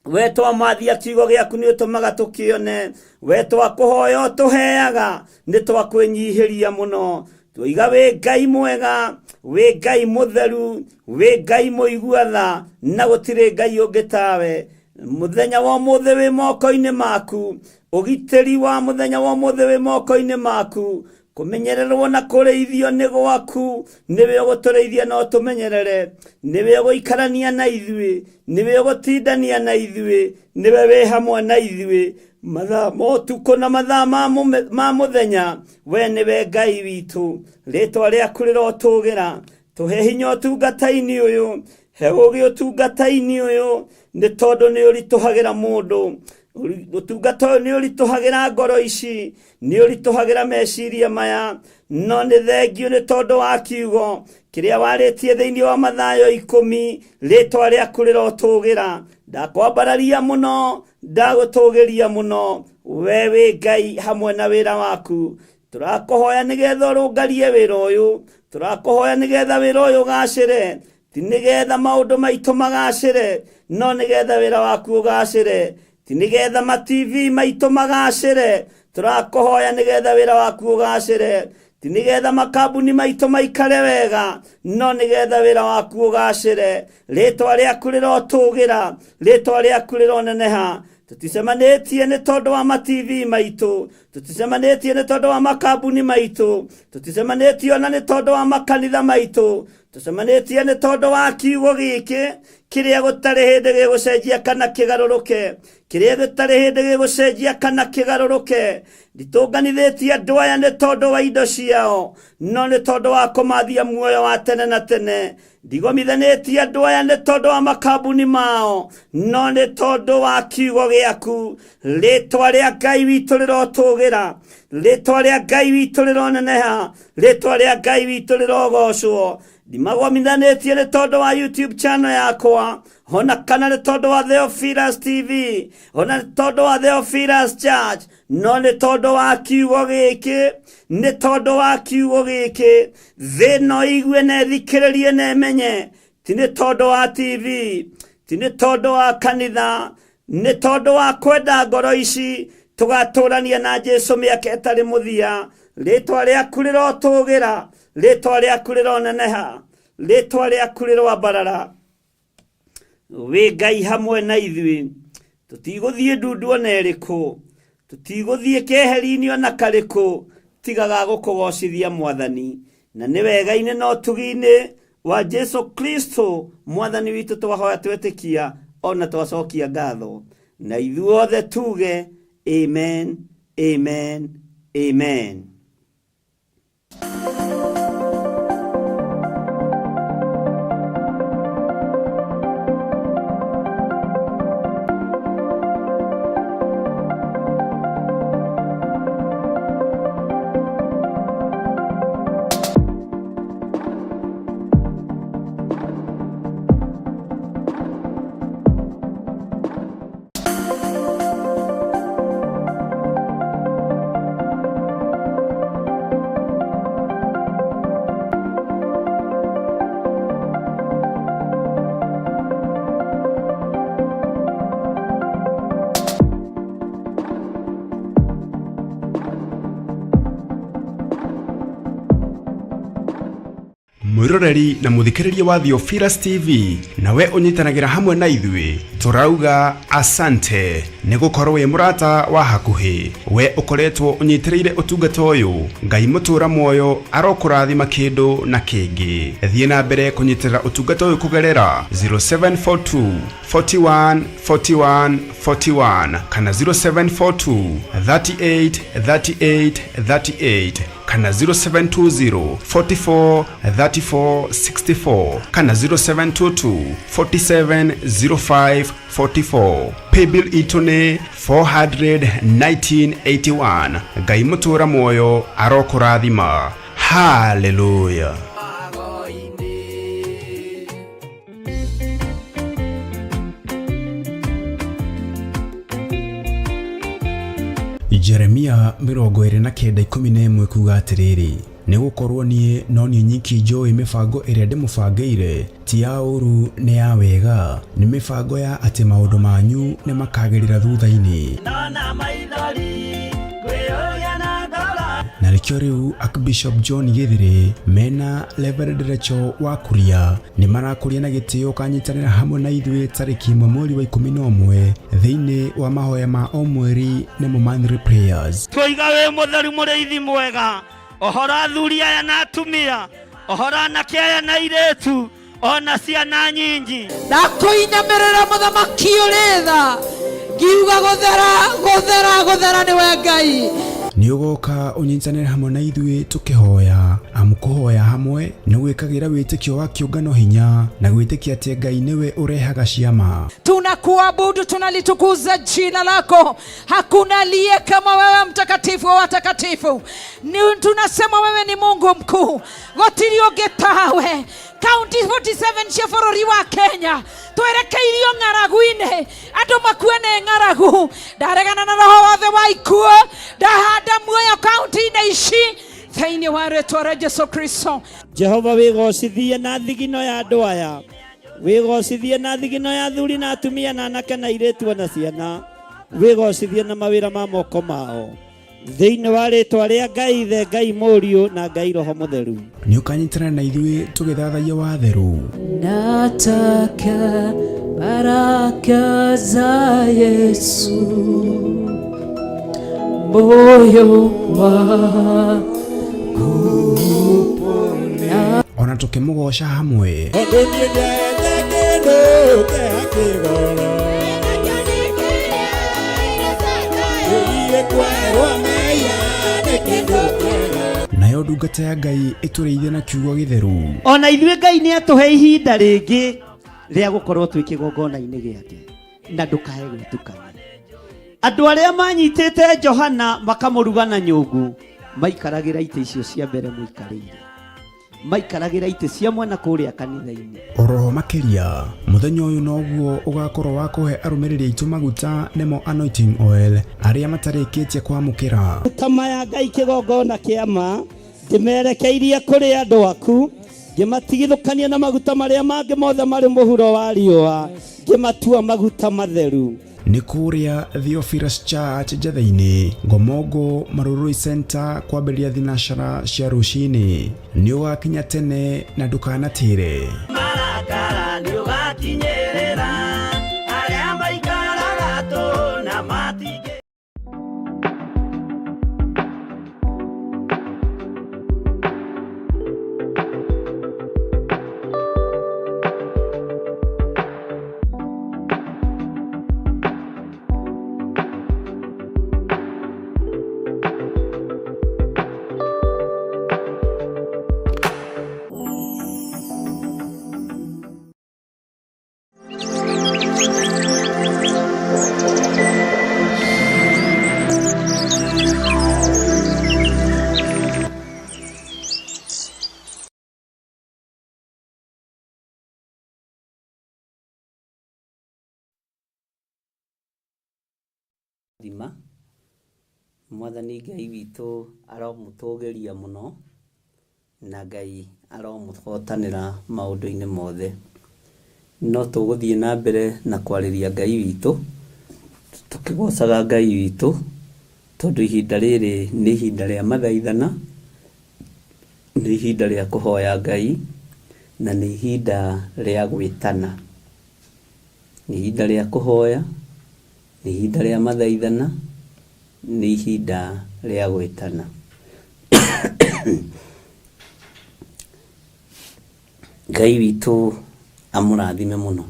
We twamathia kiugo gĩaku nĩ ũtũmaga tũkĩone. We twakũhoya ũtũheaga. Nĩ twakwĩnyihĩria mũno. Twoiga wĩ Ngai mwega, wĩ Ngai mũtheru, wĩ Ngai mũigua tha, na gũtirĩ Ngai ũngĩ tawe. Mũthenya wa ũmũthĩ wĩ moko-inĩ maku. Ũgitĩri wa mũthenya wa ũmũthĩ wĩ moko-inĩ maku. Kũmenyererwo na kũrĩithio nĩ gwaku. Nĩwe ũgũtũrĩithia na ũtũmenyerere. Nĩwe ũgũikarania na ithuĩ. Nĩwe ũgũtindania na ithuĩ. Nĩwe wĩ hamwe na ithuĩ mathaa ma ũtukũ na mathaa ma mũthenya. We nĩwe Ngai witũ. Rĩĩtwa rĩaku rĩrotũgĩra. Tũhe hinya ũtungata-inĩ ũyũ. He ũgĩ ũtungata-inĩ ũyũ, nĩ tondũ nĩ ũritũhagĩra mũndũ. Ũtungata ũyũ nĩ ũritũhagĩra ngoro ici, nĩ ũritũhagĩra meciria maya. No nĩ thengio nĩ tondũ wa kiugo kĩrĩa warĩtie thĩinĩ wa Mathayo 10. Rĩĩtwa rĩaku rĩrotũgĩra. Ndakwambararia mũno, ndagũtũgĩria mũno. We wĩ Ngai hamwe na wĩra waku. Tũrakũhoya nĩgetha ũrũngarie wĩra ũyũ. Tũrakũhoya nĩgetha wĩra ũyũ ũgacĩre. Ti nĩgetha maũndũ maitũ magacĩre, no nĩgetha wĩra waku ũgacĩre. Ti nĩgetha ma-TV maitũ magacĩre. Tũrakũhoya nĩgetha wĩra waku ũgacĩre. Ti nĩgetha makambuni maitũ maikare wega, no nĩgetha wĩra waku ũgacĩre. Rĩĩtwa rĩaku rĩrotũgĩra. Rĩĩtwa rĩaku rĩroneneha. Tũticemanĩtie nĩ tondũ wa ma-TV maitũ. Tũticemanĩtie nĩ tondũ wa makambuni maitũ. Tũticemanĩtie ona nĩ tondũ wa makanitha maitũ. Tũcemanĩtie nĩ tondũ wa kiugo gĩkĩ kĩrĩa gũtarĩ hĩndĩ gĩgũcenjia kana kĩgarũrũke. Kĩrĩa gũtarĩ hĩndĩ gĩgũcenjia kana kĩgarũrũke. Nditũnganithĩtie andũ aya nĩ tondũ wa indo ciao, no nĩ tondũ wa kũmathia muoyo wa tene na tene. Ndigomithanĩtie andũ aya nĩ tondũ wa makambuni mao, no nĩ tondũ wa kiugo gĩaku. Rĩĩtwa rĩa Ngai witũ rĩrotũgĩra. Rĩĩtwa rĩa Ngai witũ rĩroneneha. Rĩĩtwa rĩa Ngai witũ rĩrogocwo. Ndimagomithanĩtie nĩ tondũ wa YouTube channel yakwa, ona kana nĩ tondũ wa Theophilus TV, ona nĩ tondũ wa Theophilus Church, no nĩ tondũ wa kiugo gĩkĩ. Nĩ tondũ wa kiugo gĩkĩ thĩ no igue na ĩthikĩrĩrie na ĩmenye. Ti nĩ tondũ wa TV, ti nĩ tondũ wa kanitha, nĩ tondũ wa kwenda ngoro ici tũgatũrania na Jesũ mĩaka ĩtarĩ mũthia. Rĩĩtwa rĩaku rĩrotũgĩra. Rĩĩtwa rĩaku rĩroneneha. Rĩĩtwa rĩaku rĩroambarara. Wĩ Ngai hamwe na ithuĩ. Tũtigũthiĩ ndundu ona ĩrĩkũ. Tũtigũthiĩ keheri-inĩ ona karĩkũ, tigaga gũkũgocithia Mwathani. Na nĩ wega-inĩ na ũtugi-inĩ wa Jesũ Kristo Mwathani witũ twahoya twetĩkia ona twacokia ngatho. Na ithuothe tuge amen, amen, amen. mwiroreri na muthikiriria wa Theophilus TV nawe unyitanagira hamwe na ithui turauga asante ni gukorwo wi murata wa hakuhi we ukoretwo unyitireire utungata uyu ngai mutura moyo arokurathima kindu na kingi thie na mbere kunyitirira utungata uyu kugerera 0742 41 41 41 kana 0742 38 38 38 kana 0720 44 34 64 kana 0722 47 05 44 paybill itone 41981 ngai mutura moyo arokurathima hallelujah. Jeremia 29:11 kuga atiriri ni gukorwo nie no ni nyiki njoi mibango iria ndimubangĩire ti ya ũru ni ya wega ni mibango ya ati maundu manyu ni makagirira thutha-ini na rĩkĩo rĩu Archbishop John Githiri mena Reverend Rachel wa Kuria ni marakũria na gĩtĩo kanyitanĩra hamwe na ithuĩ tarĩki 1 mweri wa 11 thĩinĩ wa mahoya ma o mweri nĩmo monthly prayers. Tũiga wĩ mũtheru mũrĩithi mwega ohora athuri aya na atumia ohora anake aya na airĩtu ona ciana nyingi ndakwĩinamĩrĩra mũthamaki ũrĩ tha ngiuga gũthera nĩwe Ngai ni ugoka unyitanĩra hamwe na ithuĩ tukihoya amukuhoya hamwe ni gwĩkagĩra wĩtĩkio wa kĩũngano hinya na gwĩtĩkia atĩ Ngai niwe urehaga ciama. Tunakuabudu, tunalitukuza jina lako. Hakuna aliye kama wewe, mtakatifu wa watakatifu. Tunasema wewe ni Mungu mkuu. Gotiri ogetawe County 47 cia bũrũri wa Kenya twerekeirio ng'aragu-inĩ andũ makuene ng'aragu ndaregana na roho wothe wa ikuũ ndahanda muoyo kaunti-inĩ ici thĩinĩ wa rĩĩtwa rĩa Jesũ Kristo. Jehova wĩgocithie na thigino ya andũ aya wĩgocithie na thigino ya athuri na atumia na anake na airĩtu ona ciana wĩgocithie na mawĩra ma moko mao thĩinĩ wa rĩĩtwa rĩa Ngai Ithe, Ngai Mũriũ na Ngai Roho Mũtheru. Nĩ ũkanyitana na ithuĩ tũgĩthathaia watheru. Nataka baraka za Yesu moyo wangu ona tukĩmũgoca hamwe. Nayo ndungata ya Ngai ĩtũrĩithie na kiugo gĩtheru. Ona ithuĩ Ngai nĩ atũhe ihinda rĩngĩ rĩa gũkorwo twĩ kĩgongona-inĩ gĩake na ndũkae gwĩtukania. Andũ arĩa manyitĩte Johana makamũruga na nyũngũ maikaragĩra itĩ icio cia mbere mũikarĩire, maikaragĩra itĩ cia mwena kũrĩa kanitha-inĩ. Oroho makĩria mũthenya ũyũ noguo ũgakorwo wa kũhe arũmĩrĩri aitũ maguta nĩmo anointing oil arĩa matarĩkĩtie kwamũkĩra. Kama ya Ngai kĩgongona kĩama ndĩmerekeirie kũrĩ andũ aku ngĩmatigithũkania na maguta marĩa mangĩ mothe marĩ mũhuro wa riũa ngĩmatua maguta matheru. Nĩ kũrĩa Theophilus Church Njatha-inĩ Ngomongo Marurui Center kwambĩrĩria thinacara cia rũcinĩ. Nĩ ũgakinya tene na ndũkanatĩre. Marakara nĩ ũgakinyĩrĩra arĩa maikaraga tũ na matige. Thima Mwathani Ngai witũ aromũtũgĩria mũno na Ngai aromũhotanĩra maũndũ-inĩ mothe. No tũgũthiĩ na mbere na kwarĩria Ngai witũ tũkĩgocaga Ngai witũ tondũ ihinda rĩrĩ nĩ ihinda rĩa mathaithana, nĩ ihinda rĩa kũhoya Ngai na nĩ ihinda rĩa gwĩtana, nĩ ihinda rĩa kũhoya, nĩ ihinda rĩa mathaithana, nĩ ihinda rĩa gwĩtana. Ngai witũ amũrathime mũno,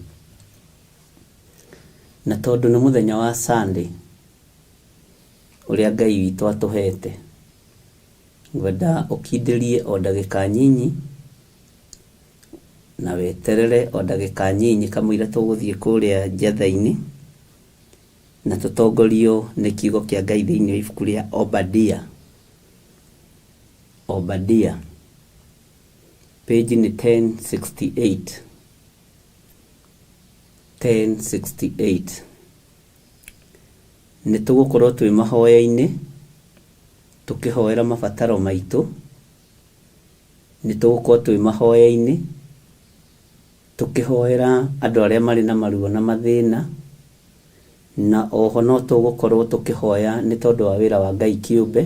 na tondũ nĩ mũthenya wa Sunday ũrĩa Ngai witũ atũhete, ngwenda ũkindĩrie o ndagĩka nyinyi na weterere o ndagĩka nyinyi kamũira tũgũthiĩ kũrĩa njatha-inĩ na tũtongorio nĩ kiugo kĩa Ngai thĩinĩ wa ibuku rĩa Obadia. Obadia page ni 1068. 1068. Nĩ tũgũkorwo twĩ mahoya-inĩ tũkĩhoera mabataro maitũ, nĩ tũgũkorwo twĩ mahoya-inĩ tũkĩhoera andũ arĩa marĩ na maruo na mathĩna, na oho no tũgũkorwo tũkĩhoya nĩ tondũ wa wĩra wa Ngai kĩũmbe,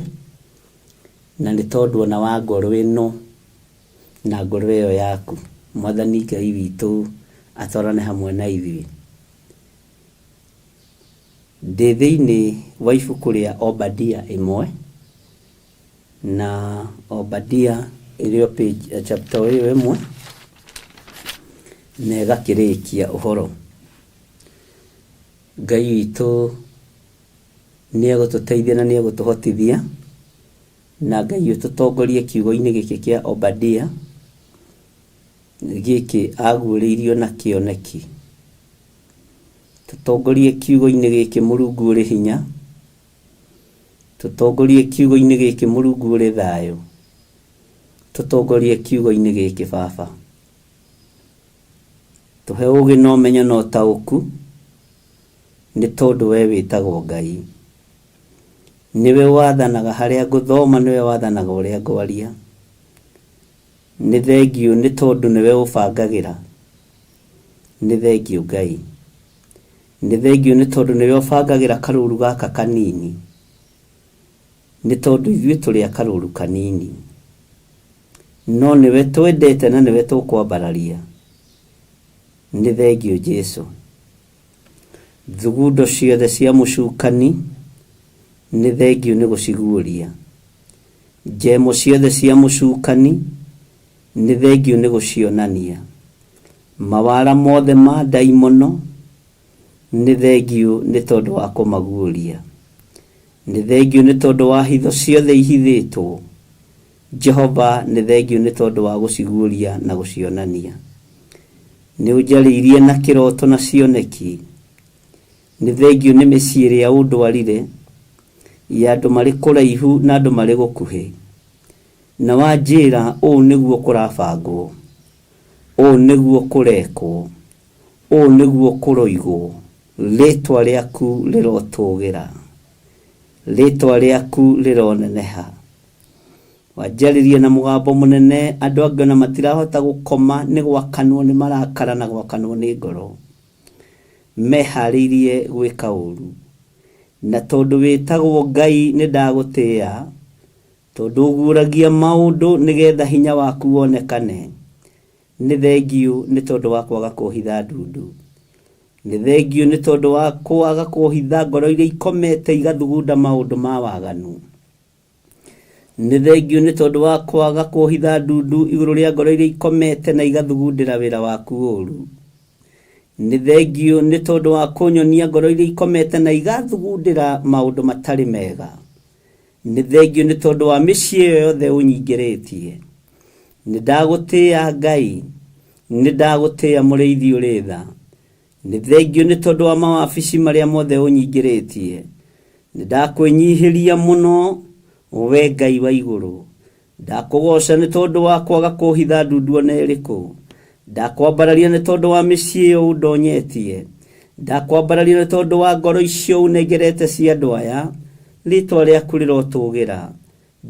na nĩ tondũ ona wa ngoro ĩno na ngoro ĩyo yaku. Mwathani Ngai witũ atwarane hamwe na ithuĩ. Ndĩ thĩinĩ wa ibuku rĩa Obadia 1, na Obadia ĩrĩo page chapter ĩyo 1 na ĩgakĩrĩkia ũhoro. Ngai witũ nĩ egũtũteithia na nĩ egũtũhotithia, na Ngai ũtũtongorie kiugo-inĩ gĩkĩ kĩa Obadia gĩkĩ aguũrĩirio na kĩoneki. Tũtongorie kiugo-inĩ gĩkĩ Mũrungu ũrĩ hinya, tũtongorie kiugo-inĩ gĩkĩ Mũrungu ũrĩ thayũ, tũtongorie kiugo-inĩ gĩkĩ Baba. Tũhe ũũgĩ na ũmenyo na ũtaũku, nĩ tondũ we wĩtagwo Ngai. Nĩwe wathanaga harĩa ngũthoma, nĩwe wathanaga ũrĩa ngwaria. Nĩ thengiũ nĩ tondũ nĩwe ũbangagĩra. Nĩ thengiũ Ngai. Nĩ thengiũ nĩ tondũ nĩwe ũbangagĩra karũru gaka kanini, nĩ tondũ ithuĩ tũrĩ a karũru kanini, no nĩwe twendete na nĩwe tũkwambararia. Nĩ thengiũ Jesũ. Thugundo ciothe cia mũcukani nĩ thengiũ nĩ gũciguũria. Njemo ciothe cia mũcukani nĩ thengiũ nĩ gũcionania. Mawara mothe ma ndaimono nĩ thengiũ nĩ tondũ wa kũmaguũria. Nĩ thengiũ nĩ tondũ wa hitho ciothe ihithĩtwo. Jehova nĩ thengiũ nĩ tondũ wa gũciguũria na gũcionania. Nĩ ũnjarĩirie na kĩroto na cioneki. Nĩ thengiũ nĩ mĩciĩ ĩrĩa ũndwarire ya andũ marĩ kũraihu na andũ marĩ gũkuhĩ, na wanjĩra ũũ nĩguo kũrabangwo, ũũ nĩguo kũrekwo, ũũ nĩguo kũroigwo. Rĩtwa rĩaku rĩrotũgĩra, rĩtwa rĩaku rĩroneneha. Wanjarĩrie na mũgambo mũnene, andũ angĩ ona matirahota gũkoma, nĩ gwakanwo nĩ marakara na gwakanwo nĩ ngoro, meharĩirie gwĩka ũũru. Na tondũ wĩtagwo Ngai nĩ ndagũtĩĩa, tondũ ũguũragia maũndũ nĩgetha hinya waku wonekane. Nĩ thengiũ nĩ tondũ wa kwaga kũhitha ndundu. Nĩ thengiũ nĩ tondũ wa kwaga kũhitha ngoro iria ikomete igathugunda maũndũ ma waganu. Nĩ thengiũ nĩ tondũ wa kwaga kũhitha ndundu igũrũ rĩa ngoro iria ikomete na igathugundĩra wĩra waku ũũru. Nĩ thengiũ nĩ tondũ wa kũnyonia ngoro iria ikomete na igathugundĩra maũndũ matarĩ mega. Nĩ thengiũ nĩ tondũ wa mĩciĩ ĩyo yothe ũnyingĩrĩtie. Nĩ ndagũtĩĩa Ngai, nĩ ndagũtĩĩa mũrĩithi ũrĩ tha. Nĩ thengiũ nĩ tondũ wa mawabici marĩa mothe ũnyingĩrĩtie. Nĩ ndakwĩnyihĩria mũno we Ngai wa igũrũ. Ndakũgoca nĩ tondũ wa kwaga kũhitha ndundu ona ĩrĩkũ. Ndakwambararia nĩ tondũ wa mĩciĩ ĩyo ũndonyetie. Ndakwambararia nĩ tondũ wa ngoro icio ũnengerete cia andũ aya. Rĩtwa rĩaku rĩrotũgĩra.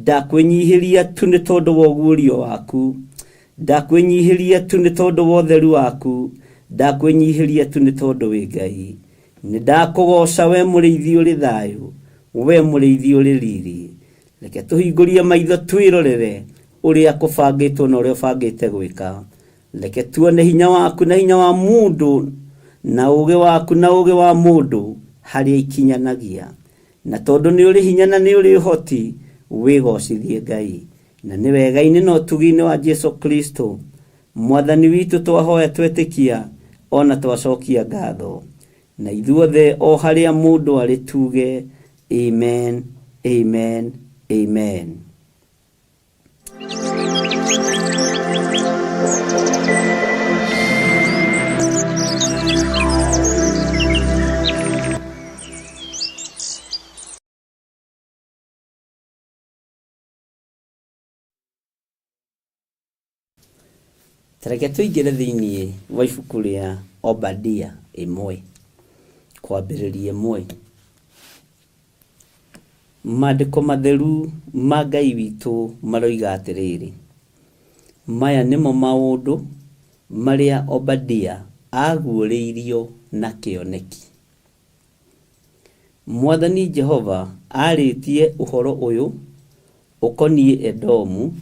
Ndakwĩnyihĩria tu nĩ tondũ wa ũguũrio waku. Ndakwĩnyihĩria tu nĩ tondũ wa ũtheru waku. Ndakwĩnyihĩria tu nĩ tondũ wĩ Ngai. Nĩ ndakũgoca we mũrĩithi ũrĩ thayũ, we mũrĩithi ũrĩ riri. Reke tũhingũrie maitho twĩrorere ũrĩa kũbangĩtwo na ũrĩa ũbangĩte gwĩka. reke tuone hinya waku na hinya wa mundu na uge waku na uge wa mundu haria ikinyanagia na tondu ni uri hinya na ni uri hoti wigocithie Ngai na ni wega-ini no tugi-ini wa Jesu Kristo mwathani witu twahoya twetikia ona twacokia ngatho na ithuothe o haria mundu ari tuge amen amen amen. Tareke tuingire thiini wa ibuku ria Obadia 1 kwambiriria 1. Maandiko matheru ma Ngai witu maroiga atiriri, maya nimo maundu maria Obadia aguũrĩirio na kĩoneki. Mwathani Jehova arĩtie ũhoro ũyũ ũkoniĩ Edomu,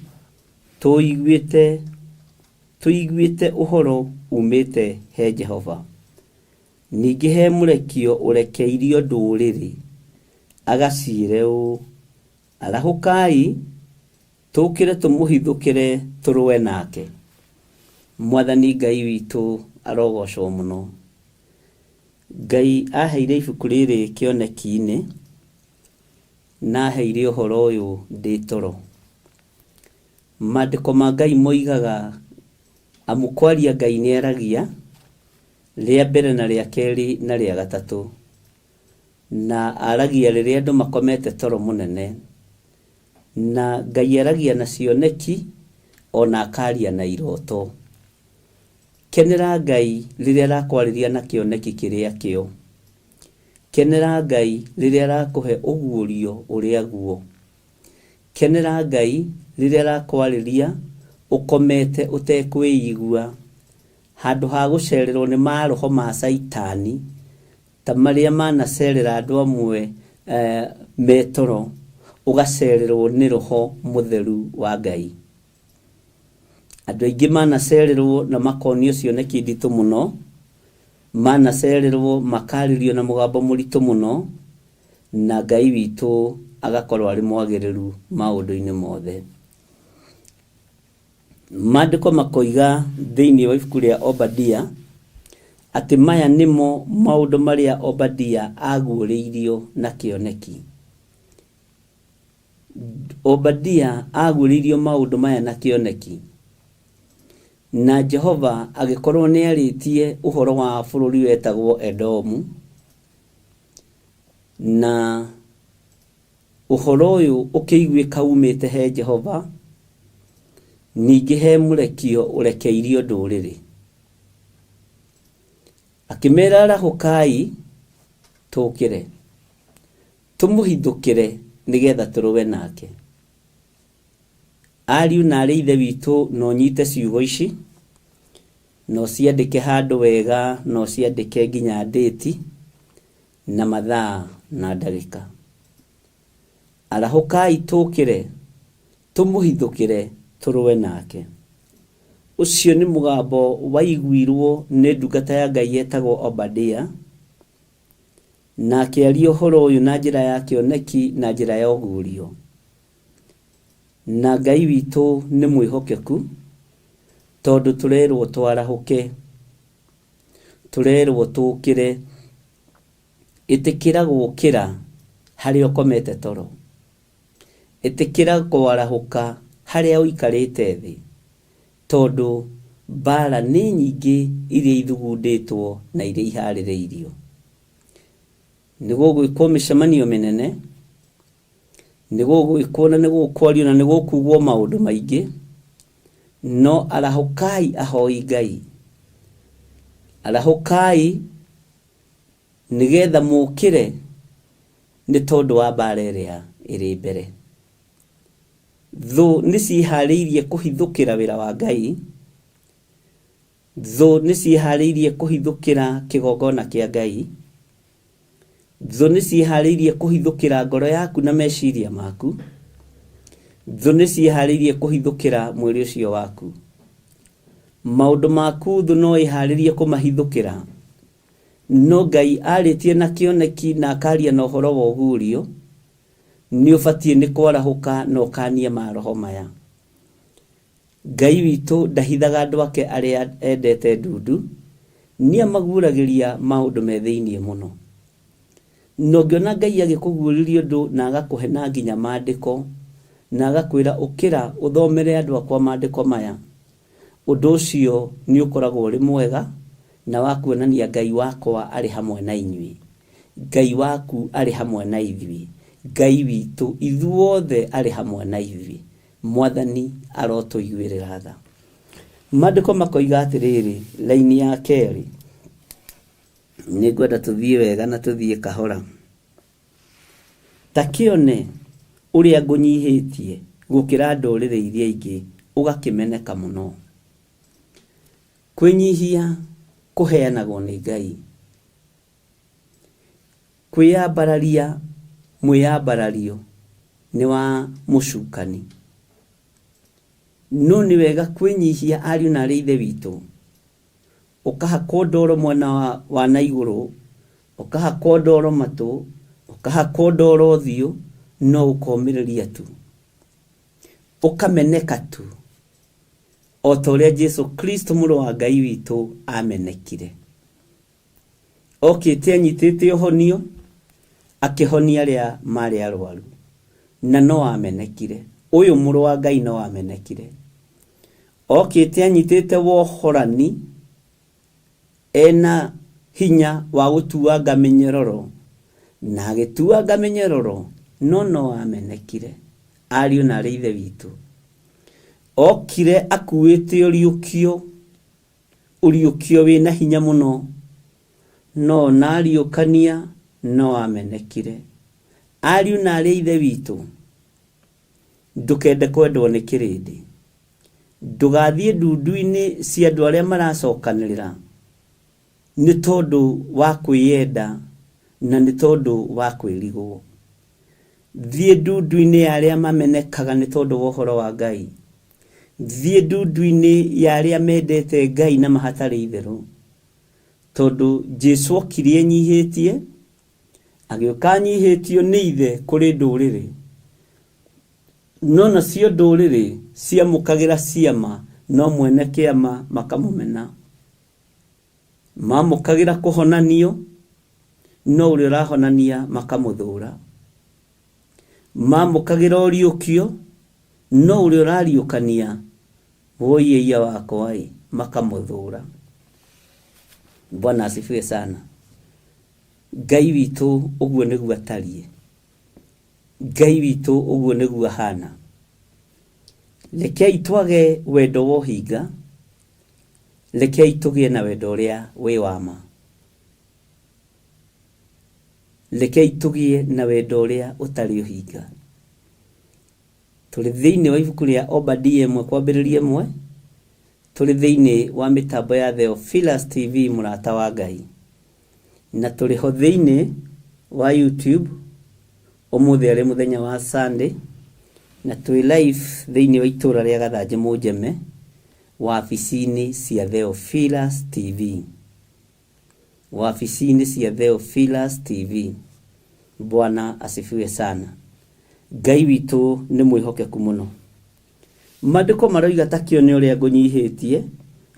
tuiguĩte ũhoro umĩte he Jehova. Ningĩ he mũrekio ũrekeirio ndũrĩrĩ, agaciire ũũ: arahũkai tũkĩre tũmũhithũkĩre tũrũe nake. Mwathani Ngai witũ arogocwo mũno. Ngai aheire ibuku rĩrĩ kĩoneki-inĩ na aheire ũhoro ũyũ ndĩ toro. Maandĩko ma Ngai moigaga amu kwaria Ngai nĩeragia rĩa mbere na rĩa kerĩ na rĩa gatatũ, na aragia rĩrĩa andũ makomete toro mũnene, na Ngai aragia na cioneki ona akaria na iroto. Kenera Ngai rĩrĩa arakwarĩria na kĩoneki kĩrĩa kĩo. Kenera Ngai rĩrĩa arakũhe ũguũrio ũrĩa guo. Kenera Ngai rĩrĩa arakwarĩria ukomete utekwĩigua, handũ ha gũcererwo nĩ maroho ma Saitani ta marĩa manacerera andũ amwe metoro, ugacererwo nĩ Roho Mũtheru wa Ngai. Andũ aingĩ manacererwo na makonio cioneki nditũ mũno, manacererwo makarĩrio na mũgambo mũritũ mũno, na Ngai witũ agakorwo arĩ mwagĩrĩru maũndũ-inĩ mothe. Maandĩko makoiga thĩinĩ wa ibuku rĩa Obadia atĩ maya nĩmo maũndũ marĩa Obadia aguũrĩirio na kĩoneki. Obadia aguũrĩirio maũndũ maya na kĩoneki, na Jehova agĩkorwo nĩarĩtie ũhoro wa bũrũri wetagwo Edomu, na ũhoro ũyũ ũkĩiguĩka umĩte he Jehova. Ningĩ he mũrekio ũrekeirio ndũrĩrĩ, akĩmera arahũkai tũkĩre tũmũhithũkĩre nĩgetha tũrũe nake. Ariũ na arĩ ithe witũ no nyite ciugo ici, no ciandĩke handũ wega, no ciandĩke nginya ndĩti na mathaa na ndagĩka. Arahũkai tũkĩre tũmũhithũkĩre tũrũe nake. Ũcio nĩ mũgambo waiguirwo nĩ ndungata ya Ngai yetagwo Obadia, na akĩaria ũhoro ũyũ na njĩra ya kĩoneki na njĩra ya ũguũrio. Na Ngai witũ nĩ mwĩhokeku, tondũ tũrerwo twarahũke, tũrerwo tũkĩre. Ĩtĩkĩra gũkĩra harĩa ũkomete toro, ĩtĩkĩra kwarahũka harĩa ũikarĩte thĩ, tondũ mbara nĩ nyingĩ iria ithugundĩtwo na iria iharĩrĩirio. Nĩgũgwĩkwo mĩcemanio mĩnene, nĩgũgwĩkwo na nĩgũkwario na nĩgũkugwo maũndũ maingĩ, no arahũkai ahoi Ngai. Arahũkai nĩgetha mũkĩre nĩ tondũ wa mbara ĩrĩa ĩrĩ mbere. Thũ nĩciĩharĩirie kũhithũkĩra wĩra wa Ngai, thũ nĩciĩharĩirie kũhithũkĩra kĩgongona kĩa Ngai, thũ nĩciĩharĩirie kũhithũkĩra ngoro yaku na meciria maku, thũ nĩciĩharĩirie kũhithũkĩra mwĩrĩ ũcio waku. maundu maku thu no iharirie kumahithukira no Ngai aritie na kioneki na akaria na uhoro wa ugurio ni ubatie ni kwarahuka no kania maroho maya. Ngai witu ndahithaga andu ake aria endete ndundu ni amaguragiria maundu me thiini muno. No ngiona Ngai agikuguriria ndu na agakuhe na nginya maandiko na agakwira ukira uthomere andu akwa maandiko maya, undu ucio ni ukoragwo uri mwega na wakuonania Ngai wakwa ari hamwe na inyui. Ngai waku ari hamwe na ithui. Ngai witu ithuothe ari hamwe na ithui. Mwathani arotuiguirira tha. Maandiko makoiga atiriri laini ya keri ni ngwenda tuthie wega na tuthie kahora. Takione uria ngunyihitie gukira ndurire iria ingi ugakimeneka muno. Kwinyihia kuheanagwo ni Ngai. Kwiyambararia mwiyambarario ni wa mucukani. No ni wega kwinyihia ariu na ithe witu. Ukahakwo ndoro mwena wa na iguru, ukahakwo ndoro matu, ukahakwo ndoro thiu, no ukomiriria tu. Ukameneka tu. O ta uria Jesu Kristo muru wa Ngai witu amenekire. Okite anyitite uhonio akihonia aria mari arwaru na no amenekire. Uyu muru wa Ngai no amenekire. Okite anyitite wohorani ena hinya wa gutuanga minyororo na agituanga minyororo no amenekire. Ariu na ithe witu okire akuite uriukio wina hinya muno no nariukania no amenekire. Ariu na ithe witu ndukende kwendwo ni kirindi. Ndugathie ndundu-ini cia andu aria maracokanirira ni tondu wa kwiyenda na ni tondu wa kwirigwo. Thie ndundu-ini aria mamenekaga ni tondu wa uhoro wa Ngai. Thie ndundu-ini ya aria mendete Ngai na mahatari itheru tondu Jesu okire nyihitie agiuka nyihitio ni ithe kuri nduriri. No na cio nduriri ciamukagira ciama no mwene kiama makamumena. Mamukagira kuhonanio no uri urahonania makamuthura. Mamukagira uriukio no uri urariukania woiya wakwa makamuthura. Bwana asifiwe sana. Ngai witu uguo niguo atarie. Ngai witu uguo niguo hana. Rekei twage wendo wo hinga. Rekei tugie na wendo uria wi wama. Rekei tugie na wendo uria utari uhinga. Tuli thiini wa ibuku ria Obadia 1:1 tuli thiini wa mitambo ya Theophilus TV murata wa Ngai. Na tuli ho thiini wa YouTube umuthi ari muthenya wa Sunday na tuli live thiini wa itura ria Gathanje Mujeme waafisini cia Theophilus TV. Waafisini cia Theophilus TV. Bwana asifiwe sana. Ngai witu ni mwihokeku muno. Maandiko maroiga takione uria ngunyihitie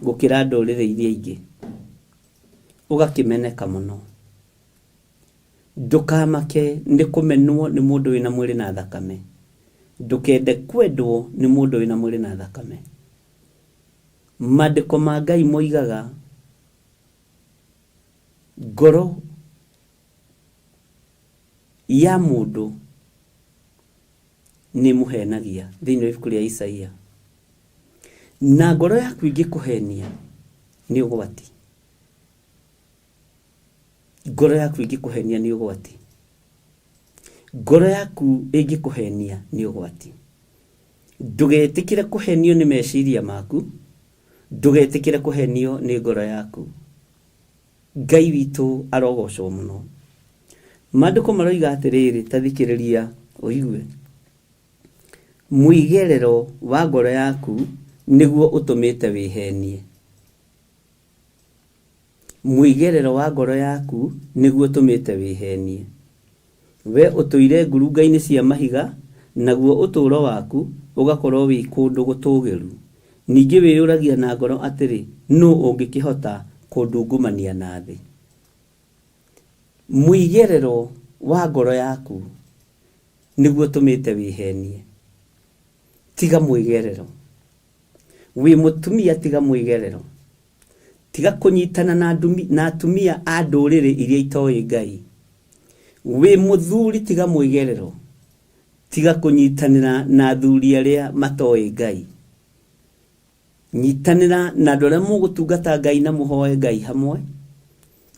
gukira ndurire iria ingi ugakimeneka muno. Ndukamake ndi kumenwo ni mundu wina mwiri na thakame. Ndukende kwendwo ni mundu wina mwiri na thakame. Maandiko ma Ngai moigaga ngoro ya mundu ni muhenagia thiini wa ibuku ria Isaia. Na ngoro yaku ingikuhenia ni ugwati. Ngoro yaku ingikuhenia ni ugwati. Ngoro yaku ingikuhenia ni ugwati. Ndugetikire kuhenio ni meciria maku. Ndugetikire kuhenio ni ngoro yaku. Ngai witu arogocwo muno. Maandiko maroiga atiriri tathikiriria uigue. Muigerero wa ngoro yaku niguo utumite wihenie. Muigerero wa ngoro yaku niguo tumite wihenie. We utuire ngurunga-ini cia mahiga, naguo uturo waku ugakorwo wi kundu gutugiru. Ningi wiyuragia na ngoro atiri no ungikihota kundungumania na thi. Muigerero wa ngoro yaku niguo tumite wihenie. Tiga muigerero. Wi mutumia tiga muigerero. Tiga kunyitana na atumia a ndurire iria itoyi Ngai. We muthuri tiga muigerero. Tiga kunyitanira na athuri aria matoyi Ngai. Nyitanira na andu aria mugutungata Ngai na muhoe Ngai hamwe.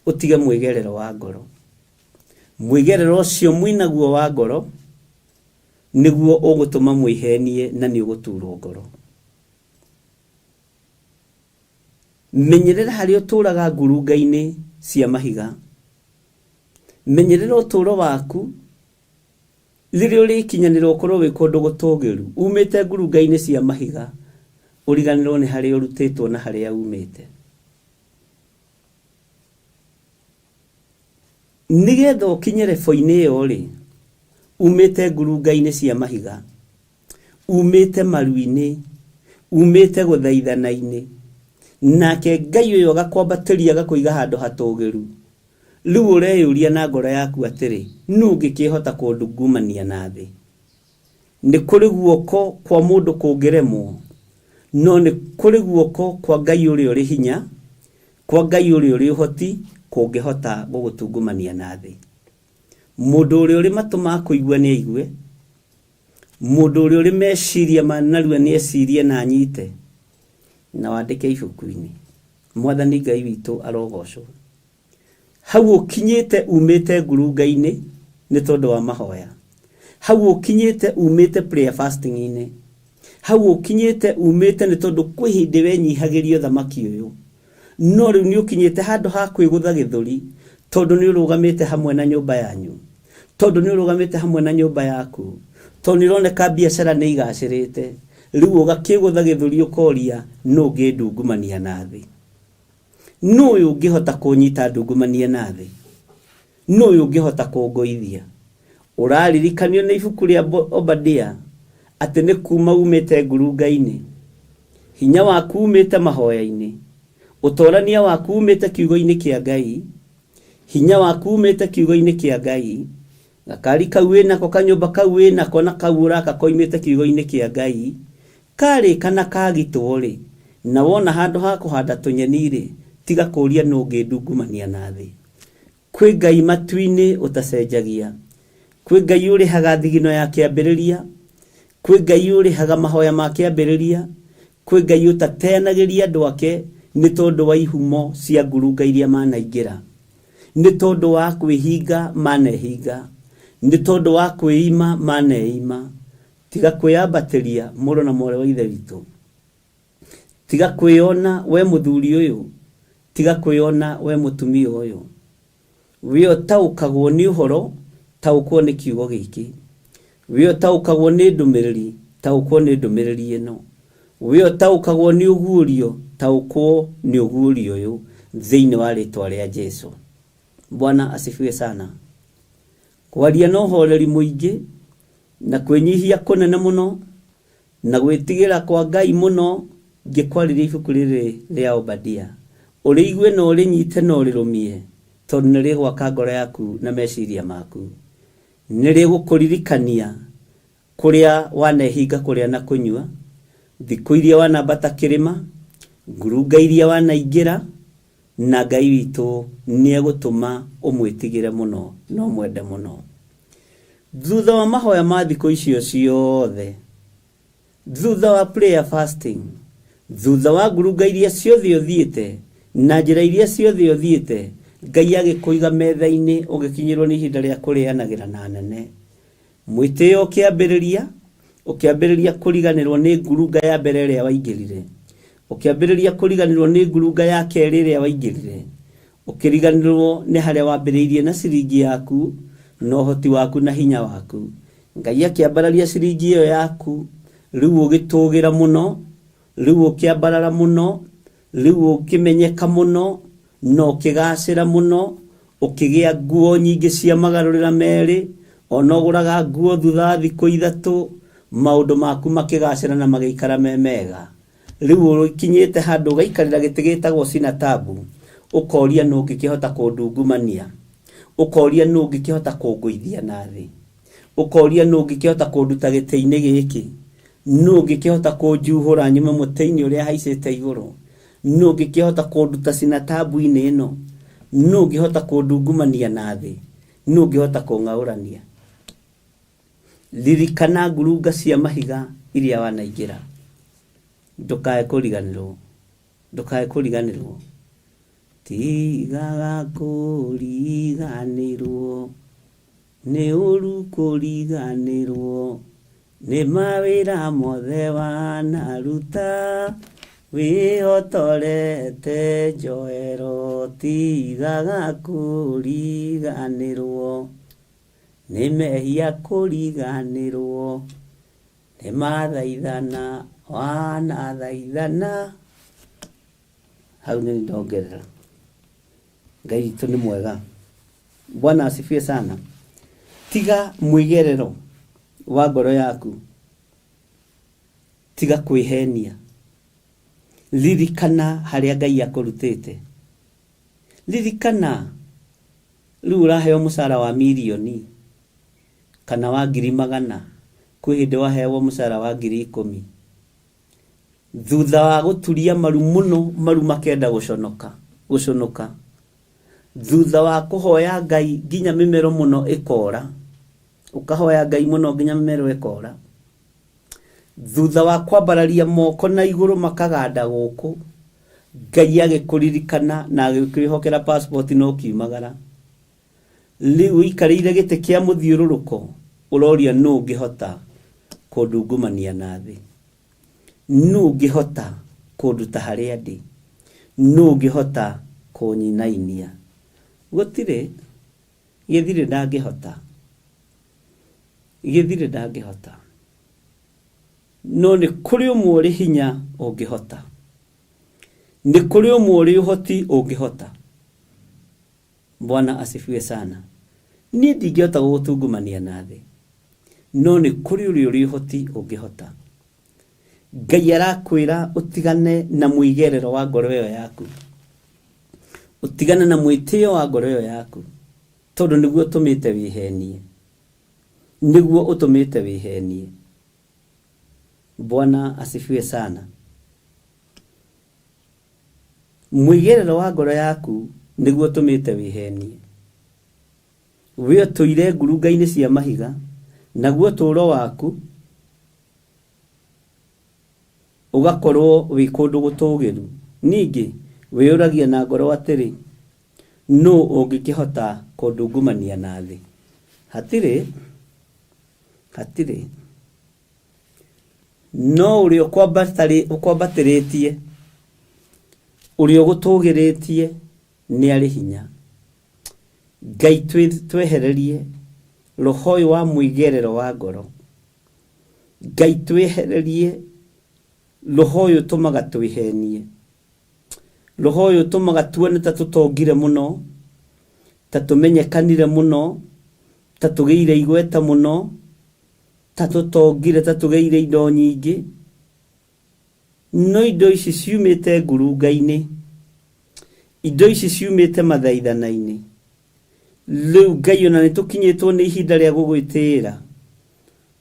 Utige muigerero wa ngoro. Muigerero ucio mwinaguo wa ngoro niguo ugutuma mwihenie na ni uguturwo ngoro. Menyerera hari uturaga ngurunga-ini cia mahiga. Menyerera uturo waku riria urikinyanira ukorwo wi kundu gutugiru. Umite ngurunga-ini cia mahiga, uriganirwo ni hari urutitwo na haria umite. Nigetha ukinyere foine yo ri, umite ngurunga-ini cia mahiga, umite maru-ini, umite guthaithana-ini, nake Ngai uyo gakwambatiria gakuiga handu hatugiru. Riu ureyuria na ngoro yaku atiri nu ngikihota kundungumania na thi. Ni kuri guoko kwa mundu kungiremwo, no ni kuri guoko kwa Ngai uria uri hinya, kwa Ngai uria uri uhoti kungihota gugutungumania na thi. Mundu uria uri matu ma kuigua ni aigue, mundu uria uri meciria manarua ni ecirie na anyite, na wandike ibuku-ini. Mwathani Ngai witu arogocwo. Hau ukinyite umite ngurunga-ini ni tondu wa mahoya. Hau ukinyite umite prayer fasting-ini. Hau ukinyite umite ni tondu kwi hindi wenyihagirio thamaki uyu. No riu ni ukinyite handu ha kwigutha githuri tondu ni urugamite hamwe na nyumba yanyu. Tondu ni urugamite hamwe na nyumba yaku. Tondu ironeka biacara ni igacirite. Riu ugakigutha githuri ukoria no ngindungumania na thi. No uyu ngihota kunyita ndungumania na thi. No uyu ngihota kungoithia. Uraririkanio na ibuku ria Obadia ati ni kuma umite ngurunga-ini. Hinya waku umite mahoya-ini. Utorania waku umite kiugo-ini kia Ngai. Hinya waku umite kiugo-ini kia Ngai. Gakari kau winako, kanyumba kau winako, na kau uraka koimite kiugo-ini kia Ngai. Kari kana kagitwo ri, na wona handu ha kuhanda tunyeni ri, tiga kuria no ngindungumania na thi. Kwi Ngai matu-ini utacenjagia. Kwi Ngai urihaga thigino ya kiambiriria. Kwi Ngai urihaga mahoya ma kiambiriria. Kwi Ngai utateanagiria andu ake ni tondu wa ihumo cia ngurunga iria manaingira. Ni tondu wa kwihinga manehinga. Ni tondu wa kwiima maneima. Tiga kwiyambatiria muro na more wa ithe witu. Tiga kwiyona we muthuri uyu. Tiga kwiyona we mutumia uyu. Wio taukagwo ni uhoro, taukwo ni kiugo giki. Wio taukagwo ni ndumiriri, taukwo ni ndumiriri ino. Wio taukagwo ni ugurio, taukwo ni ugurio uyu thiini wa ritwa ria Jesu. Bwana asifiwe sana. Kwaria no horeri muingi na kwenyihia kunene muno na gwitigira kwa Ngai muno ngikwariria ibuku riri ria Obadia. Uriigue no rinyite no rirumie tondu ni rigwaka ngoro yaku na meciria maku. Ni rigukuririkania kuria wanehinga kuria na kunyua, thiku iria wanambata kirima, ngurunga iria wanaingira, na Ngai witu ni egutuma umwitigire muno no mwende muno. Thutha wa mahoya ma thiku icio ciothe, thutha wa prayer fasting, thutha wa ngurunga iria ciothe uthiite na njira iria ciothe uthiite, Ngai agikuiga metha-ini ugikinyirwo ni ihinda ria kurianagira na anene. Mwitio ukiambiriria kuriganirwo ni ngurunga ya mbere ria waingirire. Ukiambiriria kuriganirwo ni ngurunga ya keri ria waingirire. Ukiriganirwo ni haria wambiriirie na siringi yaku, no hoti waku na hinya waku. Ngai akiambararia siringi iyo yaku, riu ugitugira muno, riu ukiambarara muno, riu ukimenyeka muno, no kigacira muno ukigia nguo nyingi cia magarurira meri ono guraga nguo thutha thikũ ithatu maundu maku makigacira na magikara memega riu ukinyite handu gaikarira giti gitagwo sinatabu ukoria no ngikihota kundungumania ukoria no ngikihota kunguithia nathi ukoria no ngikihota kunduta giti-ini giki no ngikihota kunjuhura nyume muteini uria haicite iguru no ngikihota kunduta sinatabu-ini ino no ngihota kundungumania nathi no ngihota kungaurania lirikana ngurunga cia mahiga iria wanaingira ndukae kuriganirwo tigaga kuriganirwo ni uru kuriganirwo ni mawira mothe wanaruta wihotorete njoero tigaga kuriganirwo ni mehia kuriganirwo ni mathaithana wanathaithana hau ni ndongerera Ngai witũ nĩ mwega. Bwana asifiwe sana. Tiga mwigerero wa ngoro yaku, tiga kwihenia, ririkana harĩa Ngai akũrutĩte. Ririkana rĩu ũraheo mũcara wa milioni kana wa 100,000 kwĩ hĩndĩ waheo mũcara wa 10,000 thutha wa gũturia maru mũno, maru makenda gũconoka thutha wa kũhoya Ngai nginya mĩmero mũno ikora, ukahoya Ngai mũno nginya mĩmero ikora, thutha wa kwambararia moko na igũrũ makaganda gũkũ, Ngai agĩkũririkana na agĩkwĩhokera passport no kiumagara, rĩu ikarĩire gĩtĩ kĩa mũthiũrũrũko ũroria nũ ũngĩhota kũndungumania na thĩ, nũ ũngĩhota kũnduta harĩa ndĩ, nũ ũngĩhota kũnyinainia. Gũtirĩ, gĩthirĩ ndangĩhota, no nĩ kũrĩ ũmwe ũrĩ hinya ũngĩhota, nĩ kũrĩ ũmwe ũrĩ ũhoti ũngĩhota. Bwana asifiwe sana. Niĩ ndingĩhota gũgũtungumania na thĩ, no nĩ kũrĩ ũrĩ ũhoti ũngĩhota. Ngai arakwĩra ũtigane na mwĩgerero wa ngoro ĩyo yaku, utigane na mwĩtĩo wa ngoro ĩyo yaku, tondũ nĩguo ũtũmĩte wĩhenie. Bwana asifiwe sana. Mwĩgerero wa ngoro yaku nĩguo ũtũmĩte wĩhenie. Wĩ ũtũire ngurunga-inĩ cia mahiga, naguo ũtũũro waku ugakorwo wĩ kũndũ gũtũũgĩru. Ningĩ wĩyũragia na ngoro atĩrĩ, nũ ũngĩkĩhota kũndungumania na thĩ? Hatirĩ. No ũrĩa ũkwambatĩrĩtie, ũrĩa ũgũtũũgĩrĩtie nĩ arĩ hinya. Ngai twehererie roho ũyũ wa mwĩgerero wa ngoro. Ngai twehererie roho ũyũ ũtũmaga twĩhenie, roho ũyũ ũtũmaga tuone ta tũtongire mũno, ta tũmenyekanire mũno, ta tũgĩire igweta mũno, ta tũtongire, ta tũgĩire indo nyingĩ. No indo ici ciumĩte ngurunga-inĩ, indo ici ciumĩte mathaithana-inĩ. Rĩu Ngai ona nĩ tũkinyĩtwo nĩ ihinda rĩa gũgwĩtĩĩra,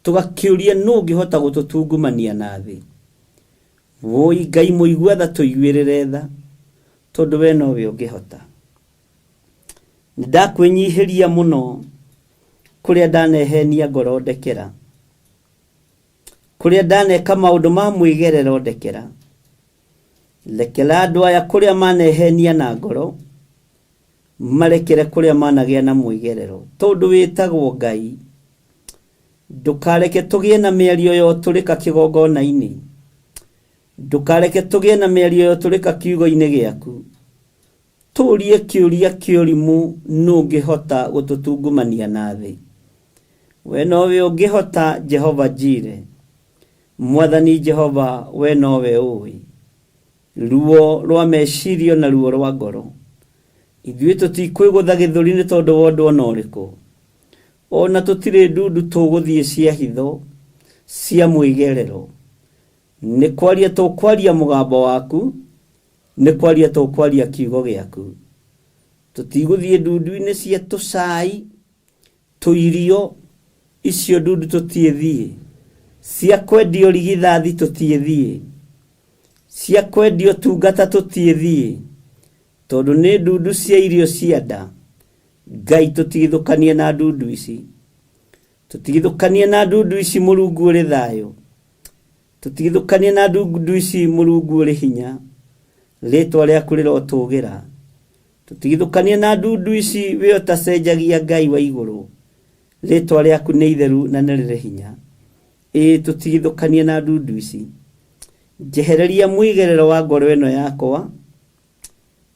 tũgakĩũria nũ ũngĩhota gũtũtungumania na thĩ. Woi Ngai mũigua tha tũiguĩrĩre tha, tondũ we nowe ũngĩhota. Ndakwĩnyihĩria mũno kũrĩa ndanehenia ngoro ndekera, kũrĩa ndaneka maũndũ ma mwĩgerero ndekera. Rekera andũ aya kũrĩa manehenia na ngoro marekere kũrĩa managĩa na mwĩgerero, tondũ wĩtagwo Ngai. Ndũkareke tũgĩe na mĩario yo tũrĩka kĩgongona-inĩ, ndũkareke tũgĩe na mĩario yo tũrĩka kiugo-inĩ gĩaku. Tũrie kĩũria kĩũrimũ, nũ ũngĩhota gũtũtungumania na thĩ? We nowe ũngĩhota, Jehova Jire, Mwathani Jehova, we nowe ũĩ. Ruo rwa mecirio na ruo rwa ngoro ithuĩ tũtikwĩgũtha gĩthũri nĩ tondũ wa ũndũ ona ũrĩkũ. Ona tũtirĩ ndundu tũgũthiĩ cia hitho cia mwĩgerero. Nĩ kwaria tũkwaria mũgambo waku, nĩ kwaria tũkwaria kiugo gĩaku. Tũtigũthiĩ ndundu-inĩ cia tũcai, tũirio, icio ndundu tũtiĩthiĩ. Cia kwendio rigithathi tũtiĩthiĩ. Cia kwendio tungata tũtiĩthiĩ. Tondũ nĩ ndundu cia irio cia nda. Ngai tũtigithũkanie na ndundu ici. Tũtigithũkanie na ndundu ici Mũrungu ũrĩ thayũ. Tũtigithũkanie na ndundu ici Mũrungu ũrĩ hinya. Rĩtwa rĩaku rĩrotũgĩra. Tũtigithũkanie na ndundu ici we ũtacenjagia Ngai wa igũrũ. Rĩtwa rĩaku nĩ itheru na nĩ rĩrĩ hinya. Tũtigithũkanie na ndundu ici. Njehereria mwĩgerero wa ngoro ĩno yakwa.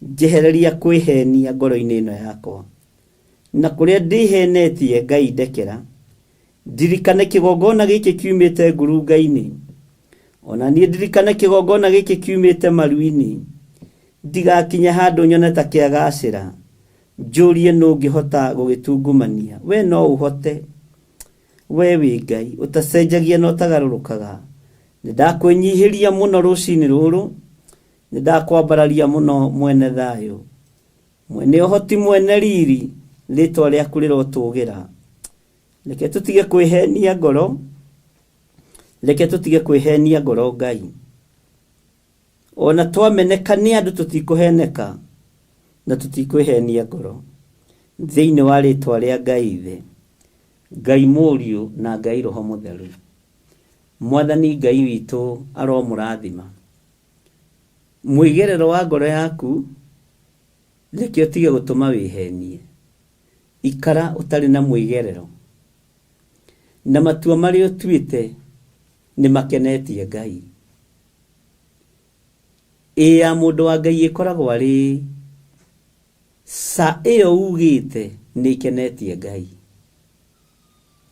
Njehereria kwĩhenia ngoro-inĩ ĩno yakwa. Na kũrĩa ndĩhenetie Ngai ndekera. Ndirikane kĩgongona gĩkĩ kiumĩte ngurunga-inĩ. Ona niĩ ndirikane kĩgongona gĩkĩ kiumĩte maru-inĩ. Ndigakinya handũ nyone ta kĩagacĩra. Njũrie nũ ũngĩhota gũgĩtungumania. We no ũhote. We wĩ Ngai ũtacenjagia na ũtagarũrũkaga. Nĩndakwĩnyihĩria mũno rũcinĩ rũrũ. Nĩndakwambararia mũno mwene thayũ. Mwene ũhoti, mwene riri, rĩtwa rĩaku rĩrotũgĩra. Reke tũtige kwĩhenia ngoro. Reke tũtige kwĩhenia ngoro Ngai. Ona twameneka nĩ andũ tũtikũheneka na tũtikwĩhenia ngoro. Thĩinĩ wa rĩtwa rĩa Ngai Ithe, Ngai Mũriũ na Ngai Roho Mũtheru. Mwathani Ngai witũ aromũrathima. Mwĩgerero wa ngoro yaku reke ũtige gũtũma wĩhenie. Ikara ũtarĩ na mwĩgerero. Na matua marĩa ũtuĩte nĩ makenetie Ngai. Ya mũndũ wa Ngai ĩkoragwo arĩ sa ĩyo ugĩte nĩ ikenetie Ngai.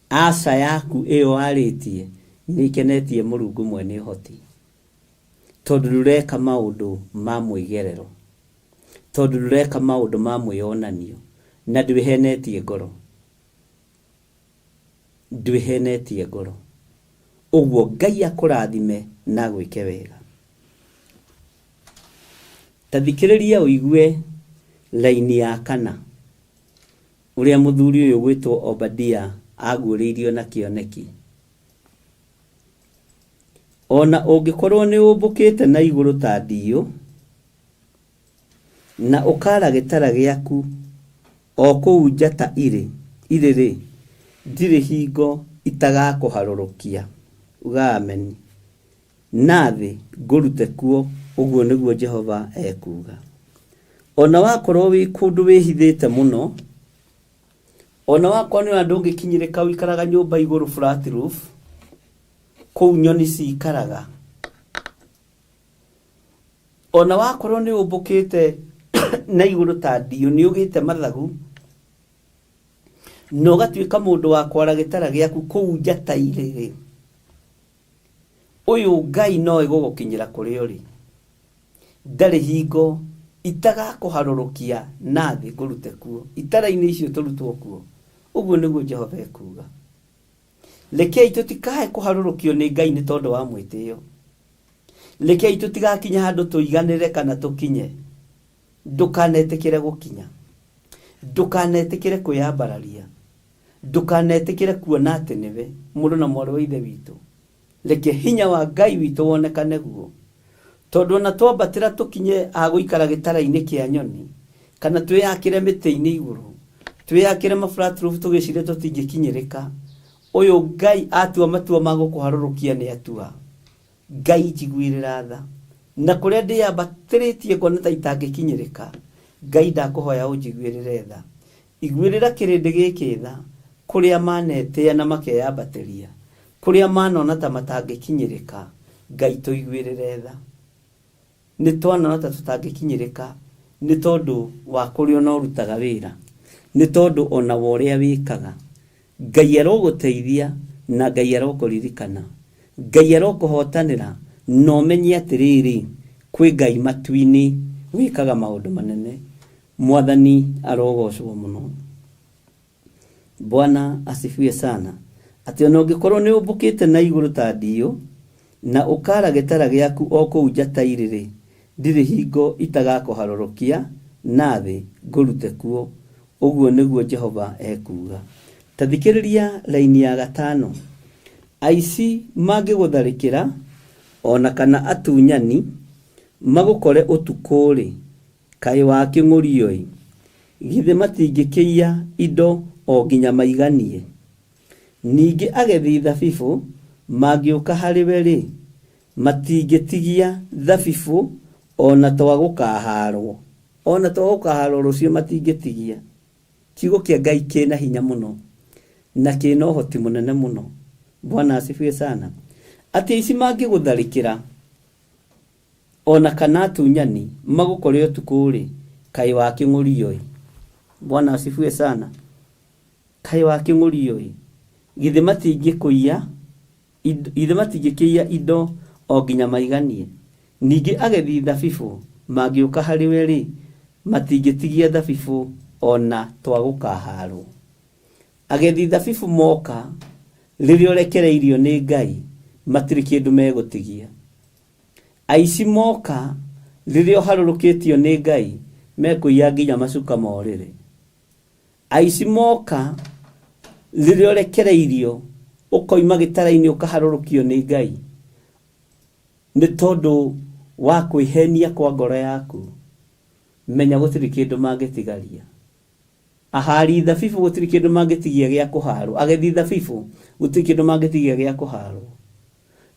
Aca yaku ĩyo arĩtie nĩ ikenetie Mũrungu mwene ũhoti. Tondũ ndũreka maũndũ ma mwĩgerero. Tondũ ndũreka maũndũ ma mwĩonanio. Na ndwĩhenetie ngoro. Ndwĩhenetie ngoro. Ũguo Ngai akũrathime na gwĩke wega. Tathikĩrĩria ũigue laini ya 4. Ũrĩa mũthuri ũyũ gwĩtwo Obadia aguũrĩirio na kĩoneki. Ona ũngĩkorwo nĩ ũmbũkĩte na igũrũ ta ndiũ, na ũkara gĩtara gĩaku o kũu njata irĩ ndirĩ hingo itagakũharũrũkia. Uga amen. Na thĩ ngũrute kuo, ũguo nĩguo Jehova ekuga. Ona wakorwo wĩ kũndũ wĩhithĩte mũno, ona wakorwo nĩ andũ ũngĩkinyĩrĩka wĩikaraga nyũmba igũrũ flat roof, kũu nyoni cikaraga. Ona wakorwo nĩ ũmbũkĩte na igũrũ ta ndiũ, nĩ ũgĩte mathagu, no gatuĩka mũndũ wa kwara gĩtara gĩaku kũu njata irĩ, ũyũ Ngai no egũgũkinyĩra kũrĩa ũrĩ. Ndarĩ hingo itagakũharũrũkia na thĩ ngũrute kuo. Itara-inĩ icio tũrutwo kuo. Ũguo nĩguo Jehova ekuga. Rekei tũtikae kũharũrũkio nĩ Ngai nĩ tondũ wa mwĩtĩo. Rekei tũtigakinya handũ tũiganĩre kana tũkinye. Ndũkanetĩkĩre gũkinya. Ndũkanetĩkĩre kwĩyambararia. Ndũkanetĩkĩre kuona atĩ nĩwe mũndũ na mwarĩ wa ithe witũ. Reke hinya wa Ngai witũ wonekane guo. Tondũ ona twambatĩra tũkinye agũikara gĩtara-inĩ kĩa nyoni, kana twĩyakĩre mĩtĩ-inĩ igũrũ, twĩyakĩre ma-flat roof tũgĩcire tũtingĩkinyĩrĩka, ũyũ Ngai atua matua ma gũkũharũrũkia nĩ atua. Ngai njiguĩrĩra tha. Na kũrĩa ndĩyambatĩrĩtie kuona ta itangĩkinyĩrĩka, Ngai ndakũhoya ũnjiguĩrĩre tha. Iguĩrĩra kĩrĩndĩ gĩkĩ tha, kũrĩa manetĩa na makeyambatĩria, kũrĩa manona ta matangĩkinyĩrĩka, Ngai tũiguĩrĩre tha. Nĩ twanona ta tũtangĩkinyĩrĩka nĩ tondũ wa kũrĩa ona ũrutaga wĩra, nĩ tondũ ona wa ũrĩa wĩkaga. Ngai arogũteithia na Ngai arokũririkana. Ngai arokũhotanĩra na ũmenye atĩrĩrĩ, kwĩ Ngai matu-inĩ wĩkaga maũndũ manene. Mwathani arogocwo muno. Bwana asifiwe sana. Ati ona ungikorwo ni umbukite na iguru ta ndiyo na ukara gitara giaku o kuu njata iriri, ndiri hingo itagakuharorokia na thi ngurute kuo, uguo niguo Jehova ekuga. Tathikiriria laini ya 5. Aici mangigutharikira ona kana atunyani magukore utukuri, kai wa king'urioi githe matingikia indo o nginya maiganie. Ningi agethi thabibu magiuka hariwe ri, matingitigia thabibu ona twagukaharwo, ona twagukaharwo rucio matingitigia. Kiugo kia Ngai kina hinya muno na kina uhoti munene muno. Bwana asifiwe sana. Ati ici mangigutharikira ona kana atunyani magukore utukuri, kai wa king'urioi. Bwana asifiwe sana. Kai wa king'urioi githe matingikuia ithe matingikia indo o nginya maiganie. Ningi agethi thabibu magiuka hariwe ri, matingitigia thabibu ona twagukaharwo. Agethi thabibu moka ririo rekereirio ni Ngai, matiri kindu megutigia. Aici moka ririo harurukitio ni Ngai, mekuia nginya macuka morire. Aici moka ririo rekereirio ukoima gitara-ini ukaharurukio ni Ngai, ni tondu wa kwihenia kwa ngoro yaku. Menya gutiri kindu mangitigaria. Ahari thabibu gutiri kindu mangitigia gia kuharwo. Agethi thabibu gutiri kindu mangitigia gia kuharwo.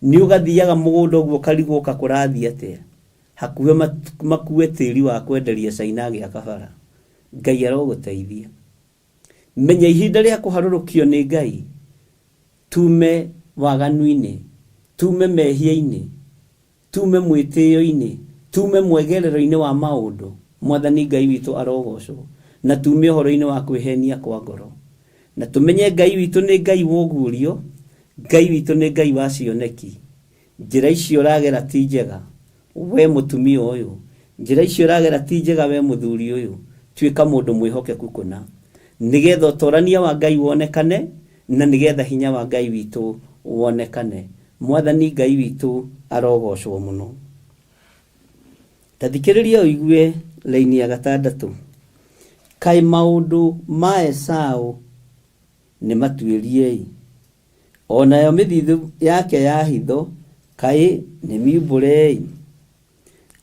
Ni ugathiaga mugunda uguo karigwo kakurathi atia, hakuhe makue tiri wa kwenderia Caina gia kabara. Ngai aroguteithia. Menya ihinda ria kuharurukio ni Ngai, tume waganu-ini, tume mehia-ini, tume mwitio-ini, tume mwegerero-ini wa maundu. Mwathani Ngai witu arogocwo, na tume uhoro-ini wa kwihenia kwa ngoro. Na tumenye Ngai witu ni Ngai wogurio, Ngai witu ni Ngai wa cioneki. Njira icio uragera ti njega we mutumia uyu, njira icio uragera ti njega we muthuri uyu. Tuika mundu mwihokeku kuna, nigetha utorania wa Ngai wonekane, na nigetha hinya wa Ngai witu wonekane. Mwathani Ngai witu arogocwo muno. Tathikiriria uigue laini ya 6. Kai maundu ma Esau ni matuiriei, ona yo mithithu yake ya hitho kai ni miumburei.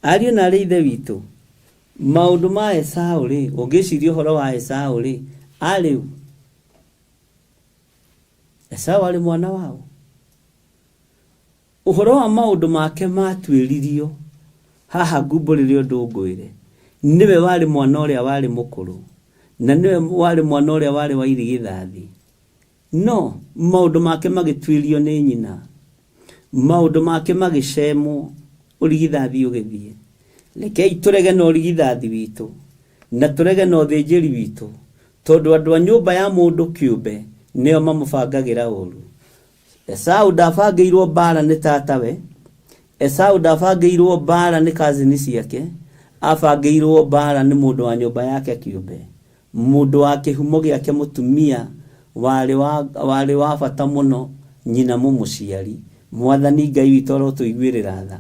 Ariu na ri ithe witu, maundu ma Esau ri, ungiciria uhoro wa Esau ri, ariu Esau ari mwana wao. Uhoro wa maundu make matuiririo haha ngumburire ndungwire, niwe wari mwana uria wari mukuru, na niwe wari mwana uria wari wa irigithathi. No maundu make magituirio ni nyina, maundu make magicemwo urigithathi ugithie. Rekei turege no urigithathi witu na turege no thinjiri witu, tondu andu a nyumba ya mundu kiumbe nio mamubangagira uru. Esau ndabangeirwo bara ni tatawe, Esau ndabangeirwo bara ni kazini ciake, abangeirwo bara ni mundu wa nyumba yake kiumbe, mundu wa kihumo giake mutumia wari wa bata muno, nyina mumuciari. Mwathani Ngai witu arotuiguirira tha.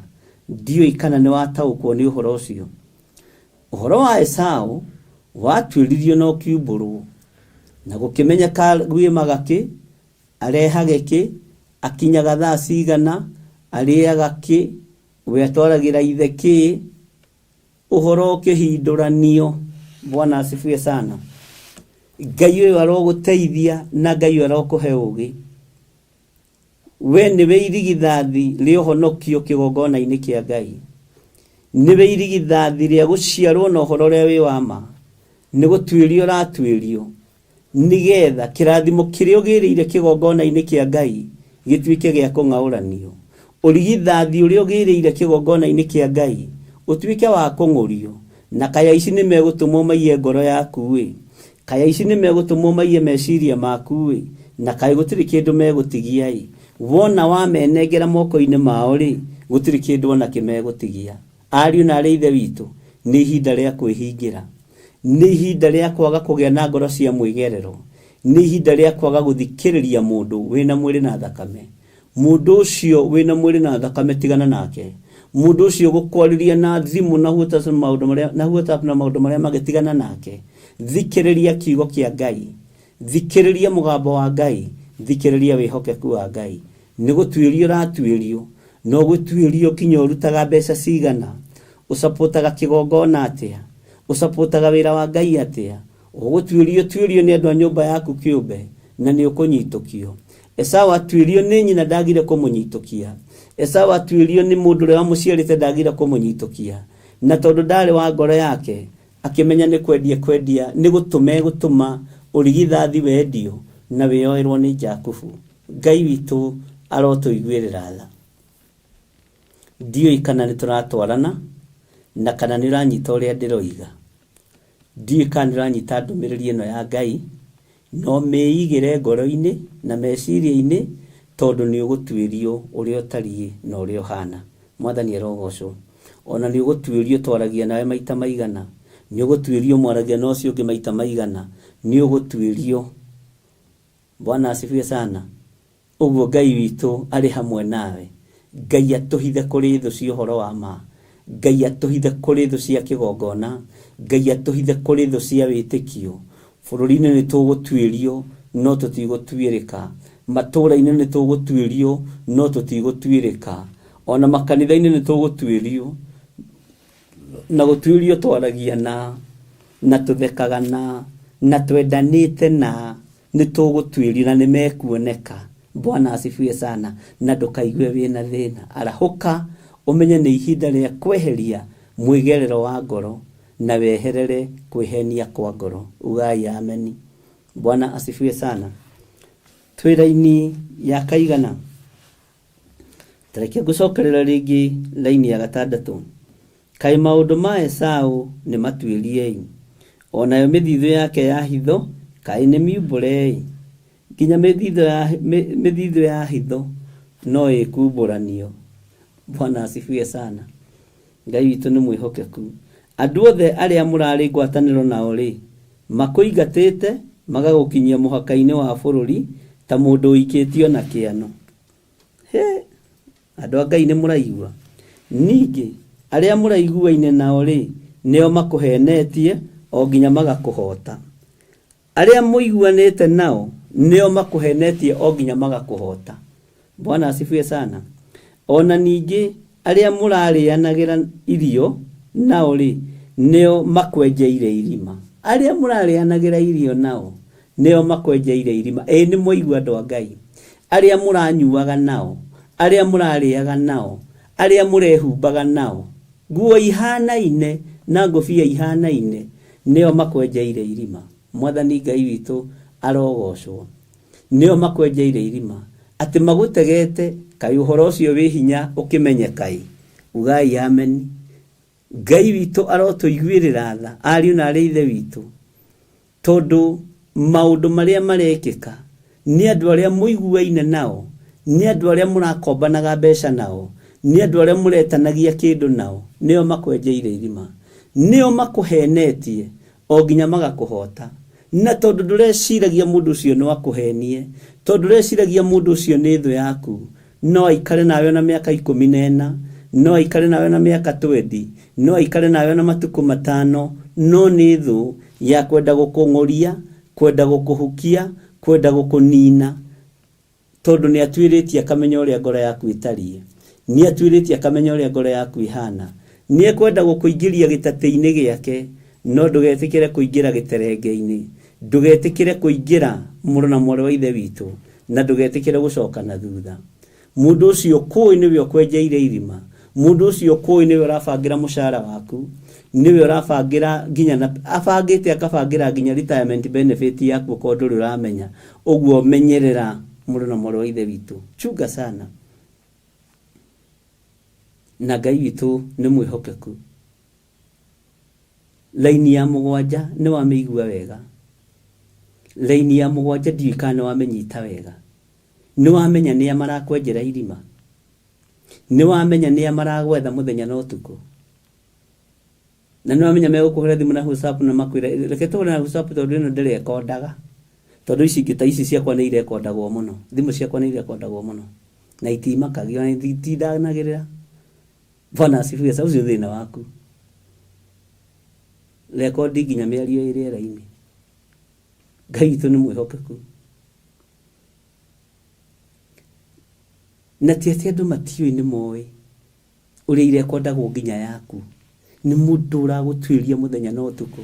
Ndioi kana ni wataukwo ni uhoro ucio. Uhoro wa Esau watuiririo no kiumburwo, na gukimenyeka gwimaga ki, arehage ki, akinyaga thaa cigana, ariaga ki, we atwaragira ithe ki, uhoro ukihinduranio. Bwana asifiwe sana. Ngai uyu aroguteithia na Ngai arokuhe ugi. We niwe irigithathi ria uhonokio kigongona-ini kia Ngai, niwe irigithathi ria guciarwo na uhoro ria wi wa ma, ni gutuirio ratuirio, nigetha kirathimo kiria ugiriire kigongona-ini kia Ngai gituike gia kung'auranio. Urigithathi uria ugiriire kigongona-ini kia Ngai utuike wa kung'urio, na kaya ici ni megutumwo maiye ngoro yaku wi, kaya ici ni megutumwo maiye meciria maku wi, na kaya gutiri kindu megutigia i. Wona wamenengera moko-ini mao ri, gutiri kindu ona kimegutigia. Ariu na ri ithe witu, ni ihinda ria kwihingira. nĩ ihinda rĩa kwaga kũgĩa na ngoro cia mwĩgerero, nĩ ihinda rĩa kwaga gũthikĩrĩria mũndũ wĩna mwĩrĩ na thakame. Mũndũ ũcio wĩna mwĩrĩ na thakame tigana nake. Mũndũ ũcio gũkwarĩria na thimũ na WhatsApp na maũndũ marĩa magĩtigana nake. Thikĩrĩria kiugo kĩa Ngai, thikĩrĩria mũgambo wa Ngai, thikĩrĩria wĩhokeku wa Ngai. Nĩ gũtuĩrio ũratuĩrio, no gũtuĩrio kinya ũrutaga mbeca cigana, ũsapotaga kĩgongona atĩa, ũsapotaga wĩra wa Ngai atĩa, ũgũtuĩrio tuĩrio nĩ andũ a nyũmba yaku kĩũmbe na nĩ ũkũnyitũkio. Esau atuĩrio nĩ nyina ndagire kũmũnyitũkia. Esau atuĩrio nĩ mũndũ ũrĩa wamũciarĩte ndagire kũmũnyitũkia, na tondũ ndarĩ wa ngoro yake akĩmenya nĩ kwendia nĩ gũtũma ũrigithathi wendio na wĩyoerwo nĩ Jakubu. Ngai witũ arotũiguĩrĩra tha. Ndiũĩ kana nĩ tũratwarana na kana nĩ ũranyita ũrĩa ndĩroiga. Ndiũĩ kana nĩ ũranyita ndũmĩrĩri ĩno ya Ngai, no mĩigĩre ngoro-inĩ na meciria-inĩ tondũ nĩ ũgũtuĩrio ũrĩa ũtariĩ na ũrĩa ũhana. Mwathani arogocwo. Ona nĩ ũgũtuĩrio twaragia nawe maita maigana, nĩ ũgũtuĩrio mwaragia na ũcio ũngĩ maita maigana, nĩ ũgũtuĩrio. Bwana asifiwe sana. Ũguo Ngai witũ arĩ hamwe nawe. Ngai atũhithe kũrĩ thũ cia ũhoro wa ma. Ngai atũhithe kũrĩ thũ cia kĩgongona. Ngai atũhithe kũrĩ thũ cia wĩtĩkio. Bũrũri-inĩ nĩ tũgũtuĩrio no tũtigũtuĩrĩka. Matũũra-inĩ nĩ tũgũtuĩrio no tũtigũtuĩrĩka. Ona makanitha-inĩ nĩ tũgũtuĩrio na gũtuĩrio twaragia na tũthekaga na twendanĩte na nĩ tũgũtuĩrio na nĩ mekuoneka. Bwana asifiwe sana. Na ndũkaigue wĩna thĩna. Arahũka ũmenye nĩ ihinda rĩa kweheria mwĩgerero wa ngoro na weherere kwĩhenia kwa ngoro. Ugai ameni. Bwana asifiwe sana. Twĩra-inĩ ya kaigana, tareke gũcokerera rĩngĩ laini ya 6. Kaĩ maũndũ ma Esau nĩ matuĩriei, onayo mĩthithũ yake ya hitho kaĩ nĩ miumbũrei. Nginya mĩthithũ ya hitho no ĩkumbũranio. Bwana asifiwe sana. Ngai witũ nĩ mwĩhokeku. Andũ othe arĩa mũrarĩ ngwatanĩro nao rĩ, makũingatĩte magagũkinyia mũhaka-inĩ wa bũrũri ta mũndũ ũikĩtio na kĩano. Andũ a Ngai nĩ mũraigua. Ningĩ arĩa mũraiguaine nao rĩ, nĩo makũhenetie o nginya magakũhota. Arĩa mũiguanĩte nao nĩo makũhenetie o nginya magakũhota. Bwana asifiwe sana. Ona ningĩ arĩa mũrarĩanagĩra irio nao rĩ, nĩo makwenjeire irima. Arĩa mũrarĩanagĩra irio nao nĩo makwenjeire irima. Nĩ mũigua andũ a Ngai. Arĩa mũranyuaga nao, arĩa mũrarĩaga nao, arĩa mũrehumbaga nao, nguo ihanaine na ngũbia ihanaine, nĩo makwenjeire irima. Mwathani Ngai witũ arogocwo. Nĩo makwenjeire irima. Atĩ magũtegete, kaĩ ũhoro ũcio wĩ hinya ũkĩmenyekai. Ugai ameni. Ngai witũ arotũiguĩrĩra tha, ariũ na arĩ ithe witũ, tondũ maũndũ marĩa marekĩka nĩ andũ arĩa mũiguaine nao, nĩ andũ arĩa mũrakombanaga mbeca nao, nĩ andũ arĩa mũretanagia kĩndũ nao, nĩo makwenjeire irima. Nĩo makũhenetie o nginya magakũhota. Na tondũ ndũreciragia mũndũ ũcio no akũhenie, tondũ ndũreciragia mũndũ ũcio nĩ thũ yaku, no aikare nawe na mĩaka 14, no aikare nawe na mĩaka 20, no aikare nawe na matukũ 5, no nĩ thũ ya kwenda gũkũng'ũria, kwenda gũkũhukia, kwenda gũkũnina, tondũ nĩ atuĩrĩtie akamenya ũrĩa ngoro yaku ĩtariĩ, nĩ atuĩrĩtie akamenya ũrĩa ngoro yaku ihana, nĩ ekwenda gũkũingĩria gĩtatĩ-inĩ gĩake, no ndũgetĩkĩre kũingĩra gĩterenge-inĩ, ndũgetĩkĩre kũingĩra mũrũ na mwarĩ wa ithe witũ, na ndũgetĩkĩre gũcoka na thutha. Mũndũ ũcio kũĩ nĩwe ũkwenjeire irima, mũndũ ũcio kũĩ nĩwe ũrabangĩra mũcara waku, nĩwe ũrabangĩra nginya abangĩte akabangĩra nginya retirement benefit yaku kwa ndũrĩ ũramenya. Ũguo menyerera mũrũ na mwarĩ wa ithe witũ, chunga sana. Na Ngai witũ nĩ mwĩhokeku. Laini ya 7 nĩ wamĩigua wega. Laini ya 7 ndiũĩ kana nĩ wamĩnyita wega. Nĩ wamenya nĩa marakwenjera irima. Nĩ wamenya nĩa maragwetha mũthenya na ũtukũ. na no amenya megũkũhũra thimũ na WhatsApp na makwĩra reke tũhũre na WhatsApp tondũ ĩno ndĩrekondaga, tondũ ici ingĩ ta ici ciakwa nĩ irekondagwo mũno, thimũ ciakwa nĩ irekondagwo mũno na itimakagio na itidanagĩrĩra. Bwana asifiwe. Sasa ucio thĩna waku, rekondi nginya mĩario ĩrĩ rĩera-inĩ. Ngai witũ nĩ mwĩhokeku, na ti atĩ andũ matiũĩ, nĩ moĩ ũrĩa irekondagwo nginya yaku. Nĩ mũndũ ũragũtuĩria mũthenya na ũtukũ,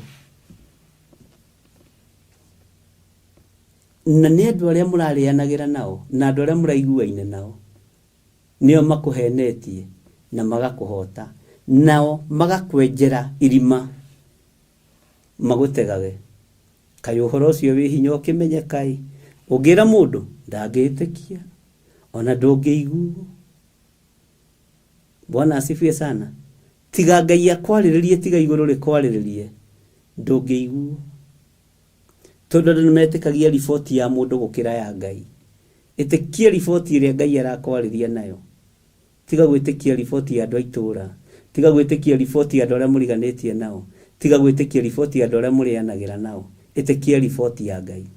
na nĩ andũ arĩa mũrarĩanagĩra nao na andũ arĩa mũraiguaine nao nĩo makũhenetie na magakũhota, nao magakwenjera irima magũtegage. Kaĩ ũhoro ũcio wĩ hinya ũkĩmenyeka, ũngĩra mũndũ ndangĩtĩkia ona ndũngĩiguo. Bwana asifiwe sana. Tiga Ngai akwarĩrĩrie, tiga igũrũ rĩkwarĩrĩrie, ndũngĩiguo. Tondũ andũ nĩmetĩkagia riboti ya mũndũ gũkĩra ya Ngai. Ĩtĩkia riboti ĩrĩa Ngai arakwarĩria nayo, tiga gwĩtĩkia riboti ya andũ a itũũra, tiga gwĩtĩkia riboti ya andũ arĩa mũriganĩtie nao, tiga gwĩtĩkia riboti ya andũ arĩa mũrĩanagĩra nao. Ĩtĩkia riboti ya Ngai.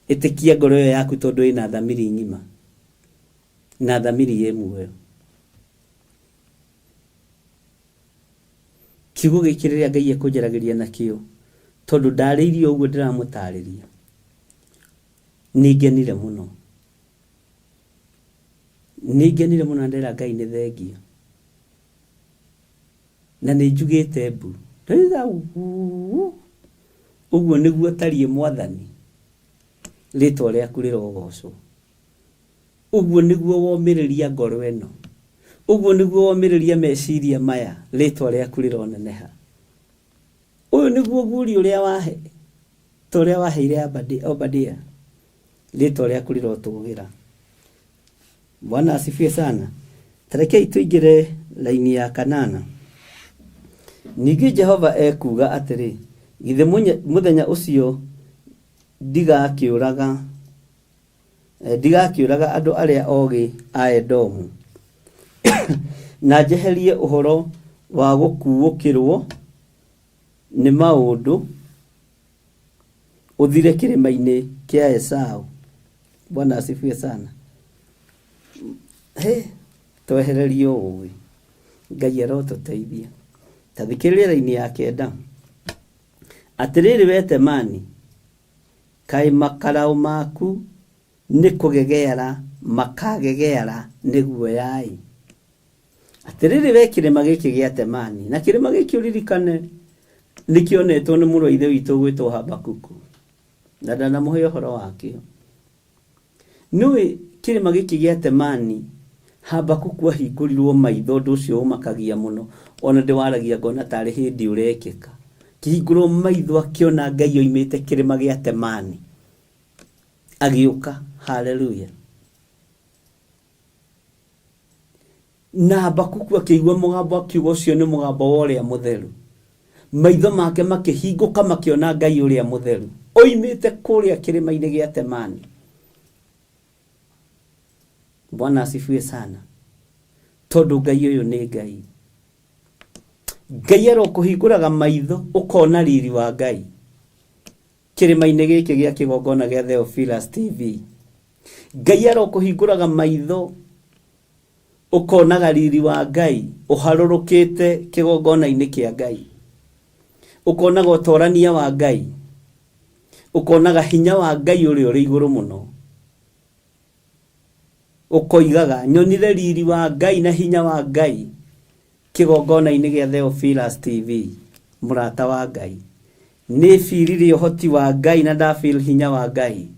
Ĩtĩkia ngoro ĩyo yaku tondũ ĩna thamiri ng'ima na thamiri ĩ muoyo. Kiugo gĩkĩ rĩrĩa Ngai ekũnjaragĩria nakĩo, tondũ ndarĩirie ũguo ndĩramũtarĩria, nĩngenire mũno, nĩngenire mũno, ndĩra Ngai nĩ thengio, na nĩnjugĩte mbu ũguo nĩguo tariĩ Mwathani, rĩtwa rĩaku rĩrogocwo. Ũguo nĩguo womĩrĩria ngoro ĩno, ũguo nĩguo womĩrĩria meciria maya, rĩtwa rĩaku rĩroneneha. Ũyũ nĩguo guũri ũrĩa wahe, ta ũrĩa waheire Obadia, rĩtwa rĩaku rĩrotũgĩra. Bwana asifiwe sana. Tarekei tũingĩre laini ya 8. Ningĩ Jehova ekuga atĩrĩ, githĩ mũthenya ũcio ndigakĩũraga andũ arĩa ogĩ a Edomu na njeherie ũhoro wa gũkuũkĩrwo nĩ maũndũ ũthire kĩrĩma-inĩ kĩa Esau. Bwana asifiwe sana. Twehererio ũĩ, Ngai arotũteithia. Tathikĩrĩria raini ya 9. Atĩrĩrĩ we Temani, kaĩ makaraũ maku nĩ kũgegeara makagegeara nĩ guoya. Atĩrĩrĩ we kĩrĩma gĩkĩ gĩa Temani, na kĩrĩma gĩkĩ ũririkane nĩkĩonetwo nĩ mũrũ wa ithe witũ gwĩtwo Habakuku, na ndanamũhe ũhoro wakĩo. Nĩũĩ kĩrĩma gĩkĩ gĩa Temani, Habakuku ahingũrirwo maitho, ũndũ ũcio ũmakagia mũno, ona ndĩwaragia ngona tarĩ hĩndĩ ũrekĩka. Kĩhingũrwo maitho akĩona Ngai oimĩte kĩrĩma gĩa Temani agĩũka. Haleluya. Na Habakuku akĩigua mũgambo, akiuga ũcio nĩ mũgambo wa ũrĩa mũtheru. Maitho make makĩhingũka makĩona Ngai ũrĩa mũtheru oimĩte kũrĩa kĩrĩma-inĩ gĩa Temani. Bwana asifiwe sana. Tondũ Ngai ũyũ nĩ Ngai. Ngai arokũhingũraga maitho ũkona riri wa Ngai kĩrĩma-inĩ gĩkĩ gĩa kĩgongona gĩa Theophilus TV. Ngai arokũhingũraga maitho ũkonaga riri wa Ngai ũharũrũkĩte kĩgongona-inĩ kĩa Ngai, ũkonaga ũtorania wa Ngai, ũkonaga hinya wa Ngai ũrĩa ũrĩ igũrũ mũno. Ũkoigaga nyonire riri wa Ngai na hinya wa Ngai kĩgongona-inĩ gĩa Theophilus TV. Mũrata wa Ngai, nĩ firire ũhoti wa Ngai na ndafeel hinya wa Ngai,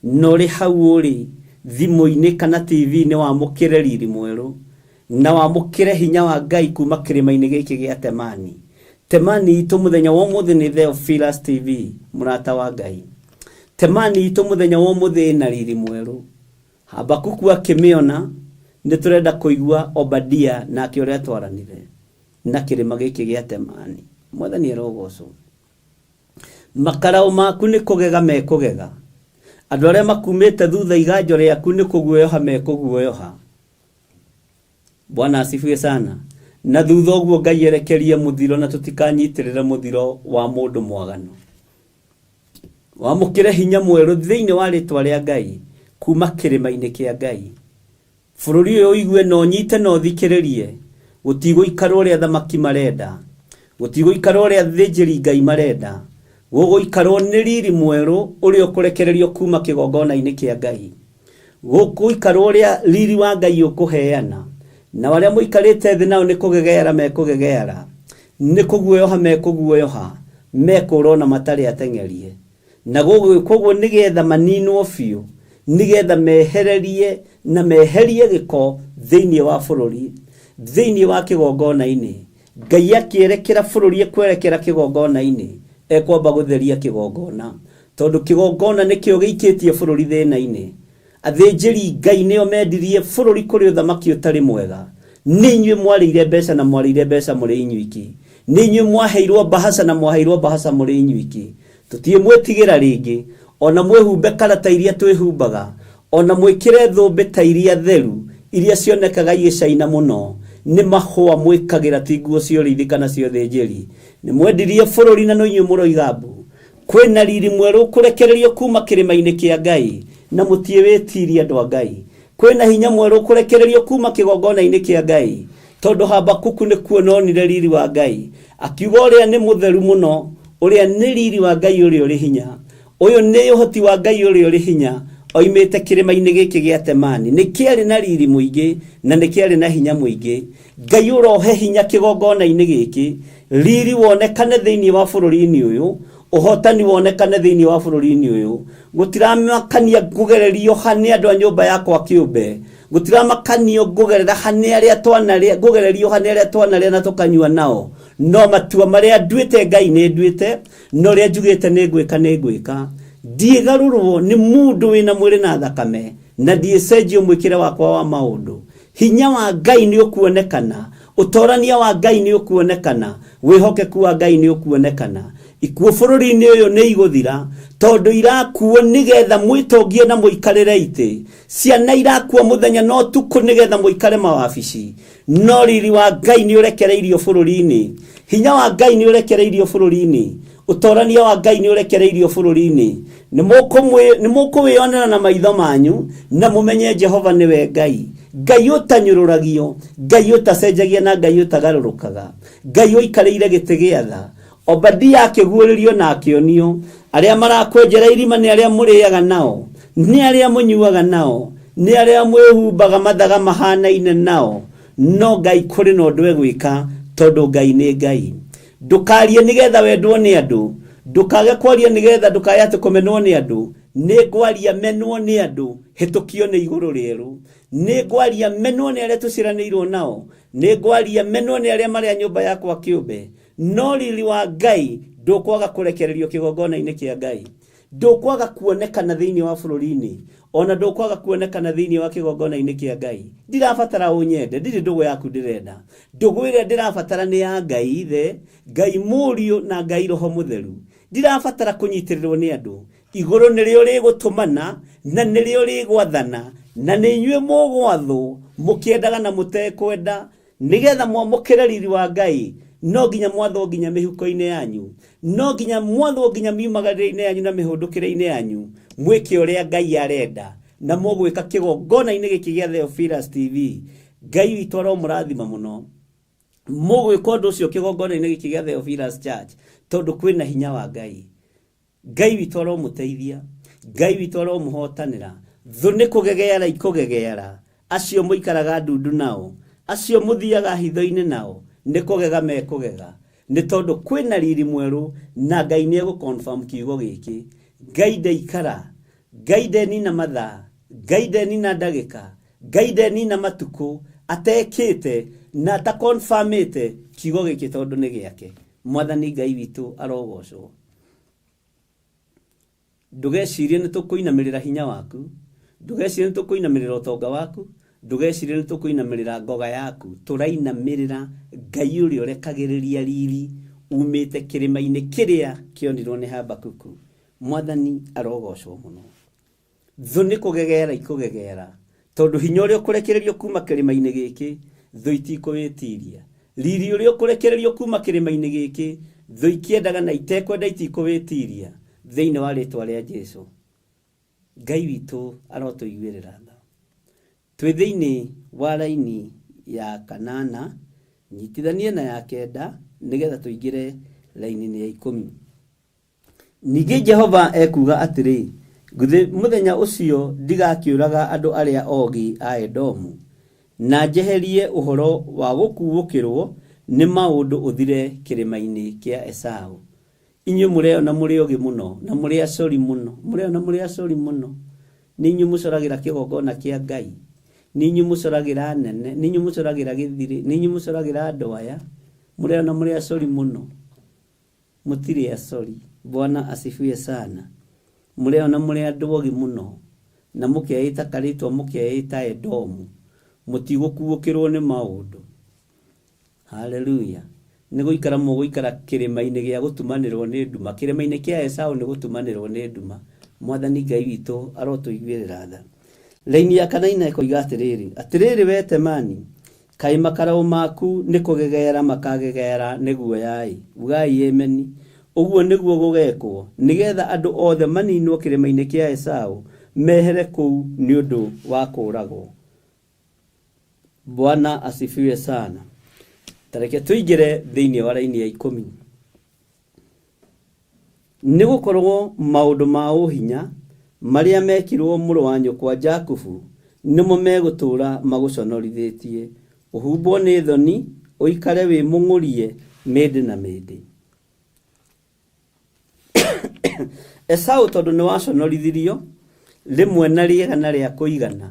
no rĩ hau ũrĩ thimũ-inĩ kana TV-inĩ wamũkĩre riri mwerũ na wamũkĩre hinya wa Ngai kuma kĩrĩma-inĩ gĩkĩ gĩa Temani. Temani itũ mũthenya wa ũmũthĩ nĩ Theophilus TV. Mũrata wa Ngai, Temani itũ mũthenya wa ũmũthĩ na riri mwerũ. Habakuku akĩmĩona, nĩ tũrenda kũigua Obadia nake ũrĩa twaranire na kĩrĩma gĩkĩ gĩa Temani. Mwathani arogocwo. Makaraũ maku nĩ kũgega mekũgega, andũ arĩa makumĩte thutha iganjo rĩaku nĩ kũguoyoha mekũguoyoha. Bwana asifiwe sana. na thutha ũguo Ngai erekerie mũthiro na tũtikanyitirĩre mũthiro wa mũndũ mwaganu. Wamũkĩre hinya mwerũ thĩinĩ wa rĩtwa rĩa Ngai kuma kĩrĩma-inĩ kĩa Ngai. Bũrũri ũyũ ũigue na ũnyite na ũthikĩrĩrie. Gũtigũikara ũrĩa athamaki marenda, gũtigũikara ũrĩa athĩnjĩri Ngai marenda, gũgũikarwo nĩ riri mwerũ ũrĩa ũkũrekererio kuma kĩgongona-inĩ kĩa Ngai, gũgũikarwo ũrĩa riri wa Ngai ũkũheana, na arĩa mũikarĩte thĩ nao nĩ kũgegeara mekũgegeara, nĩ kũguoyoha mekũguoyoha, mekũrwo na matarĩ ateng'erie, na gũgwĩkwo nĩgetha maninwo biũ, nĩgetha mehererie na meherie gĩko thĩinĩ wa bũrũri, thĩinĩ wa kĩgongona-inĩ. Ngai akĩerekera bũrũri ekwerekera kĩgongona-inĩ, ekwamba gũtheria kĩgongona, tondũ kĩgongona nĩkĩo gĩikĩtie bũrũri thĩna-inĩ. Athĩnjĩri Ngai nĩo mendirie bũrũri kũrĩ ũthamaki ũtarĩ mwega. Nĩ inyuĩ mwarĩire mbeca na mwarĩire mbeca mũrĩ inyuiki, nĩ inyuĩ mwaheirwo bahaca na mwaheirwo bahaca mũrĩ inyuiki. Tũtiĩ mwĩtigĩra rĩngĩ, ona mwĩhumbe karata iria twĩhumbaga, ona mwĩkĩre thũmbĩ ta iria theru iria cionekaga igĩcaina mũno, nĩ mahũa mwĩkagĩra ti nguo cia ũrĩithi kana cia ũthĩnjĩri. Nĩ mwendirie bũrũri na no inyuĩ mũroiga mbu. Kwĩna riri mwerũ kũrekererio kuma kĩrĩma-inĩ kĩa Ngai, na mũtiĩwĩtirie andũ a Ngai. Kwĩna hinya mwerũ kũrekererio kuma kĩgongona-inĩ kĩa Ngai, tondũ Habakuku nĩ kuona onire riri wa Ngai, akiuga ũrĩa nĩ mũtheru mũno, ũrĩa nĩ riri wa Ngai ũrĩa ũrĩ hinya, ũyũ nĩ ũhoti wa Ngai ũrĩa ũrĩ hinya, oimĩte kĩrĩma-inĩ gĩkĩ gĩa Temani. Nĩ kĩarĩ na riri mũingĩ na nĩ kĩarĩ na hinya mũingĩ. Ngai ũrohe hinya kĩgongona-inĩ gĩkĩ, riri wonekane thĩinĩ wa bũrũri-inĩ ũyũ, ũhotani wonekane thĩinĩ wa bũrũri-inĩ ũyũ. Gũtiramakania ngũgererio hanĩ andũ a nyũmba yakwa kĩũmbe, gũtiramakanio ngũgererio hanĩ arĩa twanarĩa na tũkanyua nao, no matua marĩa nduĩte Ngai nĩ nduĩte, no ũrĩa njugĩte nĩ ngwĩka. Ndiĩgarũrwo nĩ mũndũ wĩna mwĩrĩ na thakame, na ndiĩcenjio mwĩkĩre wakwa wa maũndũ. Hinya wa Ngai nĩ ũkuonekana, ũtorania wa Ngai nĩ ũkuonekana, wĩhokeku wa Ngai nĩ ũkuonekana. Ikuũ bũrũri-inĩ ũyũ nĩ igũthira, tondũ irakuo nĩgetha mwĩtongie na mũikarĩre itĩ. Ciana irakuo mũthenya no ũtukũ nĩgetha mũikare mawabici, no riri wa Ngai nĩ ũrekereirio bũrũri-inĩ, hinya wa Ngai nĩ ũrekereirio bũrũri-inĩ, ũtorania wa Ngai nĩ ũrekereirio bũrũri-inĩ. Nĩ mũkũwĩonera na maitho manyu na mũmenye Jehova nĩwe Ngai, Ngai ũtanyũrũragio, Ngai ũtacenjagia na Ngai ũtagarũrũkaga, Ngai ũikarĩire gĩtĩ gĩa tha. Obadia akĩguũrĩrio na akĩonio, arĩa marakwenjera irima nĩ arĩa mũrĩaga nao, nĩ arĩa mũnyuaga nao, nĩ arĩa mwĩhumbaga mathaga mahanaine nao, no Ngai kũrĩ na ũndũ egwĩka, tondũ Ngai nĩ Ngai. Ndũkarie nĩgetha wendwo nĩ andũ, ndũkage kwaria nĩgetha ndũkaye atĩ kũmenwo nĩ andũ. Nĩ ngwaria menwo nĩ andũ, hĩtũkio nĩ igũrũ rĩerũ. Nĩ ngwaria menwo nĩ arĩa tũciranĩirwo nao, nĩ ngwaria menwo nĩ arĩa marĩ a nyũmba yakwa kĩũmbe. No riri wa Ngai ndũkwaga kũrekererio kĩgongona-inĩ kĩa Ngai, ndũkwaga kuonekana thĩinĩ wa bũrũri-inĩ, ona ndũkwaga kuonekana thĩinĩ wa kĩgongona-inĩ kĩa Ngai. Ndirabatara ũnyende, ndirĩ ndũgũ yaku ndĩrenda. Ndũgũ ĩrĩa ndĩrabatara nĩ ya Ngai Ithe, Ngai Mũriũ na Ngai Roho Mũtheru. Ndirabatara kũnyitĩrĩrwo nĩ andũ. Igũrũ nĩrĩo rĩgũtũmana na nĩrĩo rĩgwathana, na nĩ inyuĩ mũgwathwo mũkĩendaga na mũtekwenda, nĩgetha mwamũkĩre riri wa Ngai. No nginya mwathwo nginya mĩhuko-inĩ yanyu, no nginya mwathwo nginya miumagarĩre-inĩ yanyu na mĩhũndũkĩre-inĩ yanyu, mwĩke ũrĩa Ngai arenda, na mũgwĩka kĩgongona-inĩ gĩkĩ gĩa Theophilus TV. Ngai witũ aromũrathima mũno, mũgwĩka ũndũ ũcio kĩgongona-inĩ gĩkĩ gĩa Theophilus Church, tondũ kwĩna hinya wa Ngai. Ngai witũ aromũteithia, Ngai witũ aromũhotanĩra. Thũ nĩ kũgegeara ikũgegeara, acio mũikaraga ndundu nao, acio mũthiaga hitho-inĩ nao, nĩ kũgega mekũgega, nĩ tondũ kwĩna riri mwerũ na Ngai nĩ egũconfirm kiugo gĩkĩ. Ngai ndeikara, Ngai ndenina mathaa, Ngai ndenina ndagĩka, Ngai ndenina matukũ atekĩte na ataconfirmĩte kiugo gĩkĩ tondũ nĩ gĩake. Mwathani Ngai witũ arogocwo. Ndũgecirie nĩ tũkũinamĩrĩra hinya waku, ndũgecirie nĩ tũkũinamĩrĩra ũtonga waku, ndũgecirie nĩ tũkũinamĩrĩra ngoga yaku. Tũrainamĩrĩra Ngai ũrĩa ũrekagĩrĩria riri umĩte kĩrĩma-inĩ kĩrĩa kĩonirwo nĩ Habakuku. Mwathani arogocwo mũno. Thũ nĩ kũgegeara ikũgegeara, tondũ hinya ũrĩa ũkũrekererio kuma kĩrĩma-inĩ gĩkĩ, thũ itikũwĩtiria. riri uria ukurekererio kuma kirima-ini giki thu ikiendaga na itekwenda itikũwĩtiria thĩinĩ wa rĩtwa rĩa Jesu. Ngai witũ arotũiguĩrĩra tha. Twĩ thĩinĩ wa raini ya 8 nyitithanie na ya 9 nĩgetha tũingĩre raini-inĩ ya 10. Ningĩ Jehova ekuga atĩrĩ, mũthenya ũcio ndigakĩũraga andũ arĩa ogi a Edomu, na njeherie ũhoro wa gũkuũkĩrwo nĩ maũndũ ũthire kĩrĩma-inĩ kĩa Esau. Inyuĩ mũreo na mũrĩ ogi mũno na mũrĩ acori mũno, mũreo na mũrĩ acori mũno. Nĩ inyuĩ mũcoragĩra kĩgongona kĩa Ngai, nĩ inyuĩ mũcoragĩra nene, nĩ inyuĩ mũcoragĩra gĩthirĩ, nĩ inyuĩ mũcoragĩra andũ aya, mũreo na mũrĩ acori mũno. Mũtirĩ acori. Bwana asifiwe sana. Mũreo na mũrĩ andũ ogi mũno na mũkeĩta karĩtwa mũkeĩta Edomu, mũtigũkuũkĩrwo nĩ maũndũ. Haleluya. Nĩ gũikara mũgũikara kĩrĩma-inĩ gĩa gũtumanĩrwo nĩ nduma. Kĩrĩma-inĩ kĩa Esau nĩ gũtumanĩrwo nĩ nduma. Mwathani Ngai witũ arotũiguĩrĩra tha. Raini ya 4 ĩkoiga atĩrĩrĩ we Temani, kaĩ makarau maku nĩ kũgegeera makagegeera nĩ guoya-ĩ. Ugai ameni. Ũguo nĩguo gũgekwo nĩgetha andũ othe maninwo kĩrĩma-inĩ kĩa Esau mehere kũu nĩ ũndũ wa kũũragwo. Bwana asifiwe sana. Tareke tuingĩre thĩinĩ wa raini ya 10. Nĩ gũkorwo maũndũ ma ũhinya marĩa mekirwo mũrũ wa nyũkwa Jakubu nĩmo megũtũũra magũconorithĩtie. Ũhumbwo nĩ thoni, ũikare wĩ mũng'ũrie mĩndĩ na mĩndĩ. Esau tondũ nĩ waconorithirio rĩmwe na rĩegana rĩa kũigana,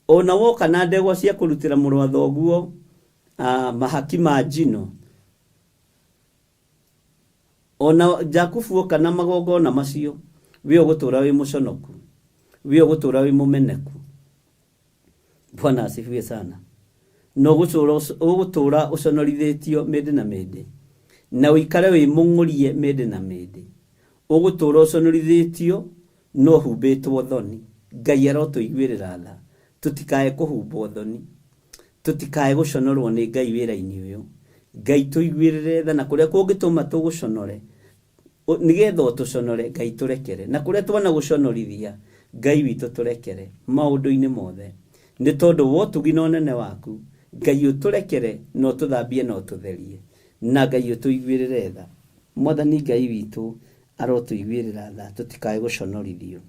ona woka na ndegwa cia kũrutĩra mũrũ wa thoguo mahaki ma njino, ona Jakubu oka na magongona macio, we ũgũtũũra wĩ mũconoku, we ũgũtũũra wĩ mũmeneku. Bwana asifiwe sana. No ũgũtũũra ũconorithĩtio mĩndĩ na mĩndĩ, na ũikare wĩ mũng'ũrie mĩndĩ na mĩndĩ. Ũgũtũũra ũconorithĩtio no humbĩtwo thoni. Ngai arotũiguĩrĩra tha. Tũtikae kũhumbwo thoni, tũtikae gũconorwo nĩ Ngai wĩra-inĩ ũyũ. Ngai tũiguĩrĩre tha, na kũrĩa kũngĩtũma tũgũconore nĩgetha ũtũconore, Ngai tũrekere. Na kũrĩa twana gũconorithia, Ngai witũ tũrekere maũndũ-inĩ mothe. Nĩ tondũ wotugi na ũnene waku, Ngai ũtũrekere na ũtũthambie na ũtũtherie, na Ngai ũtũiguĩrĩre tha. Mwathani Ngai witũ arotũiguĩrĩra tha, tũtikae gũconorithio.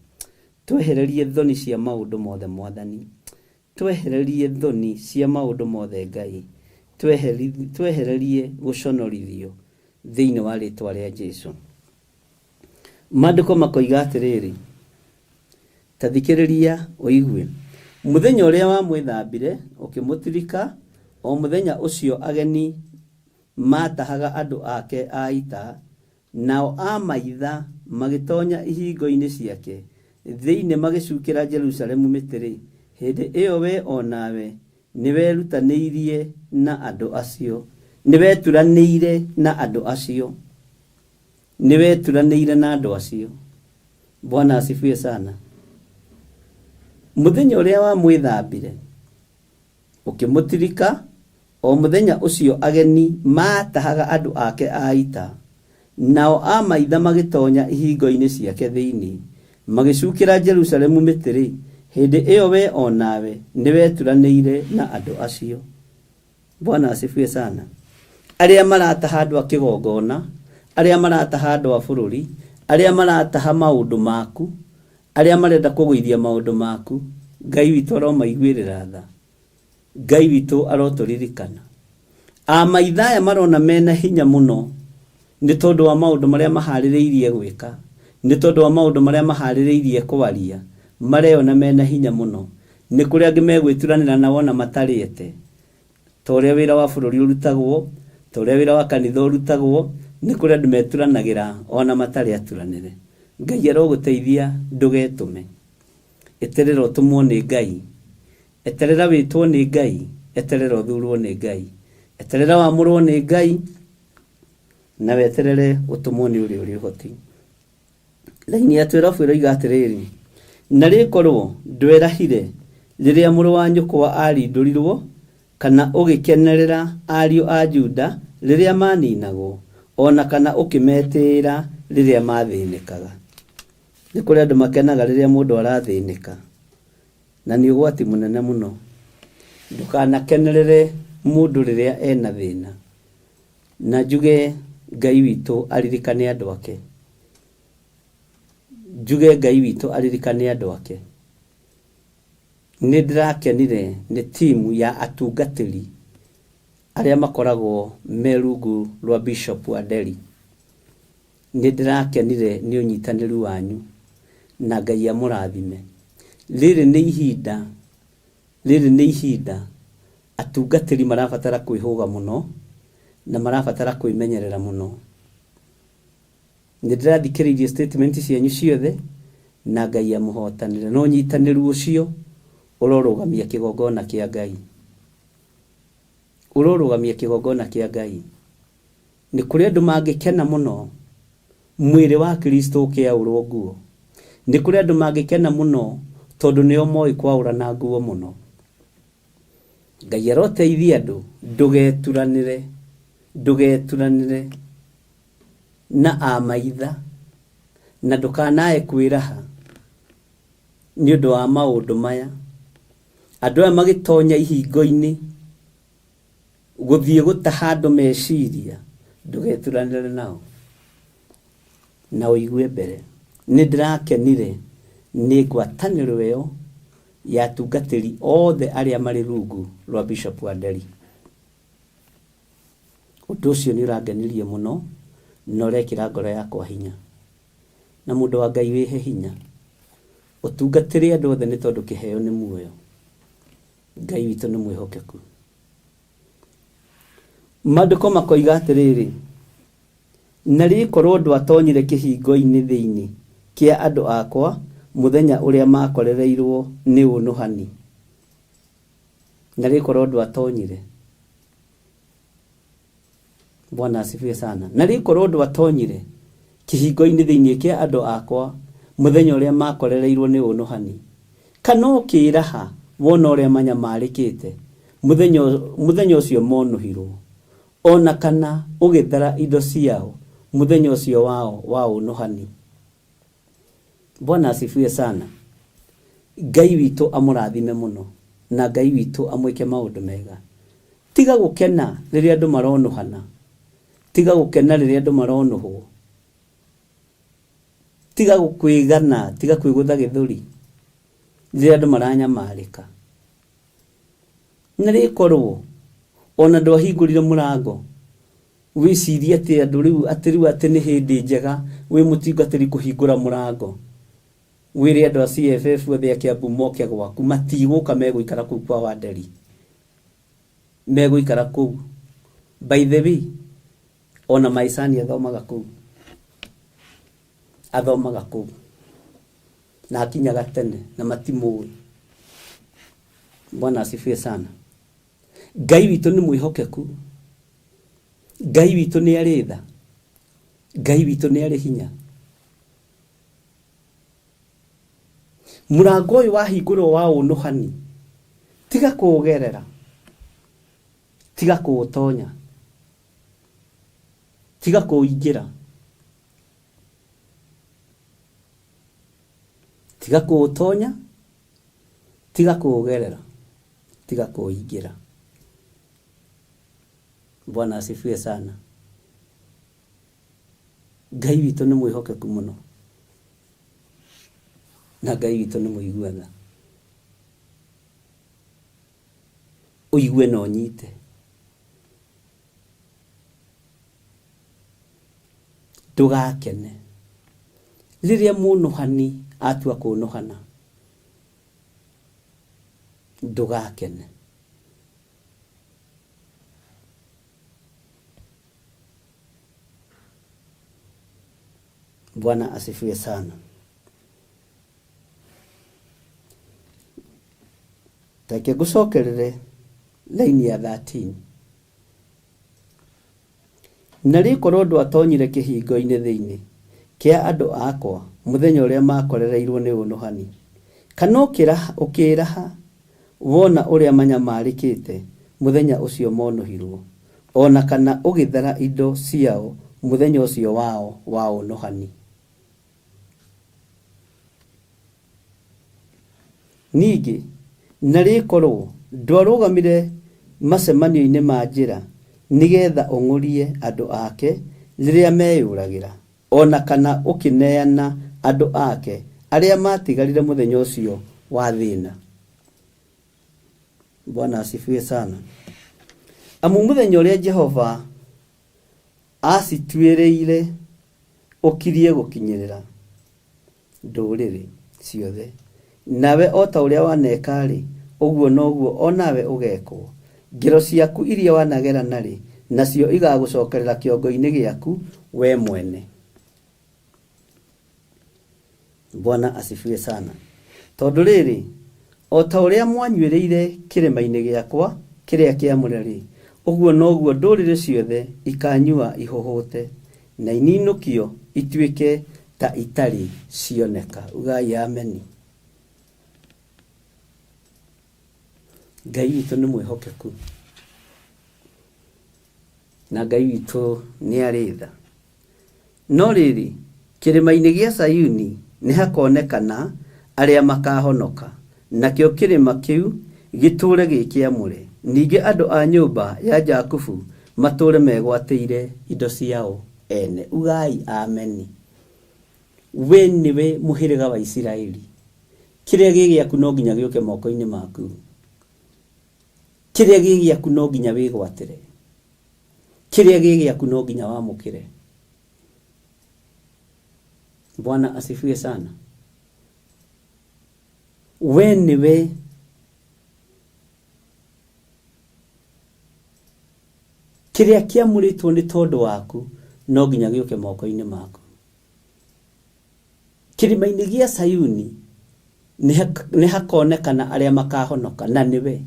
Twehererie thoni cia maũndũ mothe Mwathani, twehererie thoni cia maũndũ mothe Ngai, twehererie gũconorithio thĩinĩ wa rĩtwa rĩa Jesu. Maandĩko makoiga atĩrĩrĩ, ta thikĩrĩria ũigue. Mũthenya ũrĩa wamwĩthambire ũkĩmũtirika, o mũthenya ũcio ageni matahaga andũ ake a ita, nao a maitha magĩtonya ihingo-inĩ ciake thĩinĩ magĩcukĩra Jerusalemu mĩtĩ-rĩ, hĩndĩ ĩyo we onawe nĩwerutanĩirie na andũ acio, nĩweturanĩire na andũ acio, nĩweturanĩire na andũ acio. Bwana asifiwe sana. Mũthenya ũrĩa wamwĩthambire ũkĩmũtirika, o mũthenya ũcio ageni matahaga andũ ake a ita, nao a maitha magĩtonya ihingo-inĩ ciake thĩinĩ magĩcukĩra Jerusalemu mĩtĩ-rĩ, hĩndĩ ĩyo we onawe nĩweturanĩire na andũ acio. Bwana asifiwe sana. Arĩa marataha andũ a kĩgongona, arĩa marataha andũ a bũrũri, arĩa marataha maũndũ maku, arĩa marenda kũgũithia maũndũ maku, Ngai witũ aromaiguĩrĩra tha. Ngai witũ arotũririkana. A maitha aya marona mena hinya mũno nĩ tondũ wa maũndũ marĩa maharĩrĩirie gwĩka, nĩ tondũ wa maũndũ marĩa maharĩrĩirie kwaria, mareyona mena hinya mũno. Nĩ kũrĩ angĩ megwĩturanĩra na wona matarĩete, ta ũrĩa wĩra wa bũrũri ũrutagwo, ta ũrĩa wĩra wa kanitha ũrutagwo, nĩ kũrĩ andũ meturanagĩra ona matarĩ aturanĩre. Ngai arogũteithia ndũgetũme. Eterera ũtũmwo nĩ Ngai, eterera wĩtwo nĩ Ngai, eterera ũthurwo nĩ Ngai, eterera wamũrwo nĩ Ngai, na weterere ũtũmwo nĩ ũrĩa ũrĩ ũhoti. Raini ya 12 ĩroiga atĩrĩrĩ, na rĩkorwo ndwerahire rĩrĩa mũrũ wa nyũkwa arindũrirwo, kana ũgĩkenerera ariũ a Juda rĩrĩa maninagwo, ona kana ũkĩmetĩĩra rĩrĩa mathĩnĩkaga. Nĩ kũrĩ andũ makenaga rĩrĩa mũndũ arathĩnĩka, na nĩ ũgwati mũnene mũno. Ndũkanakenerere mũndũ rĩrĩa ena thĩna. Na njuge Ngai witũ aririkane andũ ake. Njuge Ngai witũ aririkane andũ ake. Nĩ ndĩrakenire nĩ timu ya atungatĩri arĩa makoragwo me rungu rwa Bishop Waderi. Nĩ ndĩrakenire nĩ ũnyitanĩru wanyu, na Ngai amũrathime. Rĩrĩ nĩ ihinda atungatĩri marabatara kwĩhũga mũno na marabatara kwĩmenyerera mũno. Nĩ ndĩrathikĩrĩirie statement cianyu ciothe, na Ngai amũhotanĩre. No ũnyitanĩru ũcio ũrorũgamia kĩgongona kĩa Ngai. Ũrorũgamia kĩgongona kĩa Ngai. Nĩ kũrĩ andũ mangĩkena mũno mwĩrĩ wa Kristo ũkĩaũrwo nguo. Nĩ kũrĩ andũ mangĩkena mũno tondũ nĩo moĩ kwaũra na nguo mũno. Ngai aroteithia andũ, ndũgeturanĩre na amaitha, na ndũkanae kwĩraha nĩ ũndũ wa maũndũ maya. Andũ aya magĩtonya ihingo-inĩ gũthiĩ gũtaha andũ meciria, ndũgeturanĩre nao na ũigue mbere. Nĩ ndĩrakenire nĩ ngwatanĩro ĩyo ya atungatĩri othe arĩa marĩ rungu rwa Bishop Waderi. Ũndũ ũcio nĩ ũrangenirie mũno na ũrekĩra ngoro yakwa hinya. Na mũndũ wa Ngai wĩhe hinya, ũtungatĩre andũ othe nĩ tondũ kĩheo nĩ muoyo. Ngai witũ nĩ mwĩhokeku. Maandĩko makoiga atĩrĩrĩ, na rĩkorwo ndwatonyire kĩhingo-inĩ thĩinĩ kĩa andũ akwa mũthenya ũrĩa makorereirwo nĩ ũnũhani. Na rĩkorwo ndwatonyire. Bwana asifiwe sana. Na rĩkorwo ndwatonyire kĩhingo-inĩ thĩinĩ kĩa andũ akwa mũthenya ũrĩa makorereirwo nĩ ũnũhani, kana ũkĩraha wona ũrĩa manyamarĩkĩte mũthenya ũcio monũhirwo, ona kana ũgĩthara indo ciao mũthenya ũcio wao wa ũnũhani. Bwana asifiwe sana. Ngai witũ amũrathime mũno, na Ngai witũ amwĩke maũndũ mega. Tiga gũkena rĩrĩa andũ maronũhana, tiga gũkena rĩrĩa andũ maronũhwo, tiga kwĩgana, tiga kwĩgũtha gĩthũri rĩrĩa andũ maranyamarĩka. Na rĩkorwo ona ndwahingũrire mũrango wĩcirie atĩ andũ rĩu atĩ nĩ hĩndĩ njega wĩ mũtungatĩri kũhingũra mũrango, wĩre andũ a CFF othe a Kiambu moke gwaku, matigũka megũikara kũu kwa Waderi, megũikara kũu. By the way, ona Maisani athomaga kũu na akinyaga tene na matimũĩ. Bwana asifiwe sana. Ngai witũ nĩ mwĩhokeku. Ngai witũ nĩ arĩ tha. Ngai witũ nĩ arĩ hinya. Mũrango ũyũ wahingũrwo wa ũnũhani, tiga kũũgerera, tiga kũũtonya, tiga kũũingĩra, tiga kũũtonya, tiga kũũgerera, tiga kũũingĩra. Bwana asifiwe sana. Ngai witũ nĩ mwĩhokeku mũno, na Ngai witũ nĩ mũiguana. Ũigue na ũnyite. Ndũgakene rĩrĩa mũnũhani atua kũnũhana. Ndũgakene. Bwana asifiwe sana. Take gucokerere laini ya 13. Na rĩkorwo ndwatonyire kĩhingo-inĩ thĩinĩ kĩa andũ akwa mũthenya ũrĩa makorereirwo nĩ ũnũhani, kana ũkĩraha wona ũrĩa manyamarĩkĩte muthenya ucio monuhirwo ona kana ugithera indo ciao muthenya ucio wao wa unohani. Ningĩ narĩkorwo ndwarũgamire macemanio-inĩ ma njĩra nĩgetha ũng'ũrie andũ ake rĩrĩa meyũragĩra ona kana ũkĩneana andũ ake arĩa matigarire mũthenya ũcio wa thĩna. Bwana asifiwe sana. Amu mũthenya ũrĩa Jehova acituĩrĩire ũkirie gũkinyĩrĩra ndũrĩrĩ ciothe, nawe o ta ũrĩa waneka-rĩ, ũguo noguo o nawe ũgekwo. Ngero ciaku iria wanagerana-rĩ, nacio igagũcokerera kĩongo-inĩ gĩaku we mwene. Bwana asifiwe sana. Tondũ rĩrĩ, o ta ũrĩa mwanyuĩrĩire kĩrĩma-inĩ gĩakwa kĩrĩa kĩamũre-rĩ, ũguo noguo ndũrĩrĩ ciothe ikanyua ihũhũte na ininũkio ituĩke ta itarĩ cioneka. Ugai ameni. Ngai witũ nĩ mwĩhokeku na Ngai witũ nĩ arĩ tha. No rĩrĩ, kĩrĩma-inĩ gĩa Sayuni nĩ hakonekana arĩa makahonoka, nakĩo kĩrĩma kĩu gĩtũũre gĩkĩamũre. Ningĩ andũ a nyũmba ya Jakubu matũũre megwatĩire indo ciao ene. Ugai ameni. We nĩwe mũhĩrĩga wa Isiraeli. Kĩrĩa gĩ gĩaku no nginya gĩũke moko-inĩ maku. Kĩrĩa gĩ gĩaku no nginya wĩgwatĩre. Kĩrĩa gĩ gĩaku no nginya wamũkĩre. Bwana asifiwe sana. We nĩwe kĩrĩa kĩamũrĩtwo nĩ tondũ waku no nginya gĩũke moko-inĩ maku. Kĩrĩma-inĩ gĩa Sayuni nĩ hakonekana arĩa makahonoka, na nĩwe.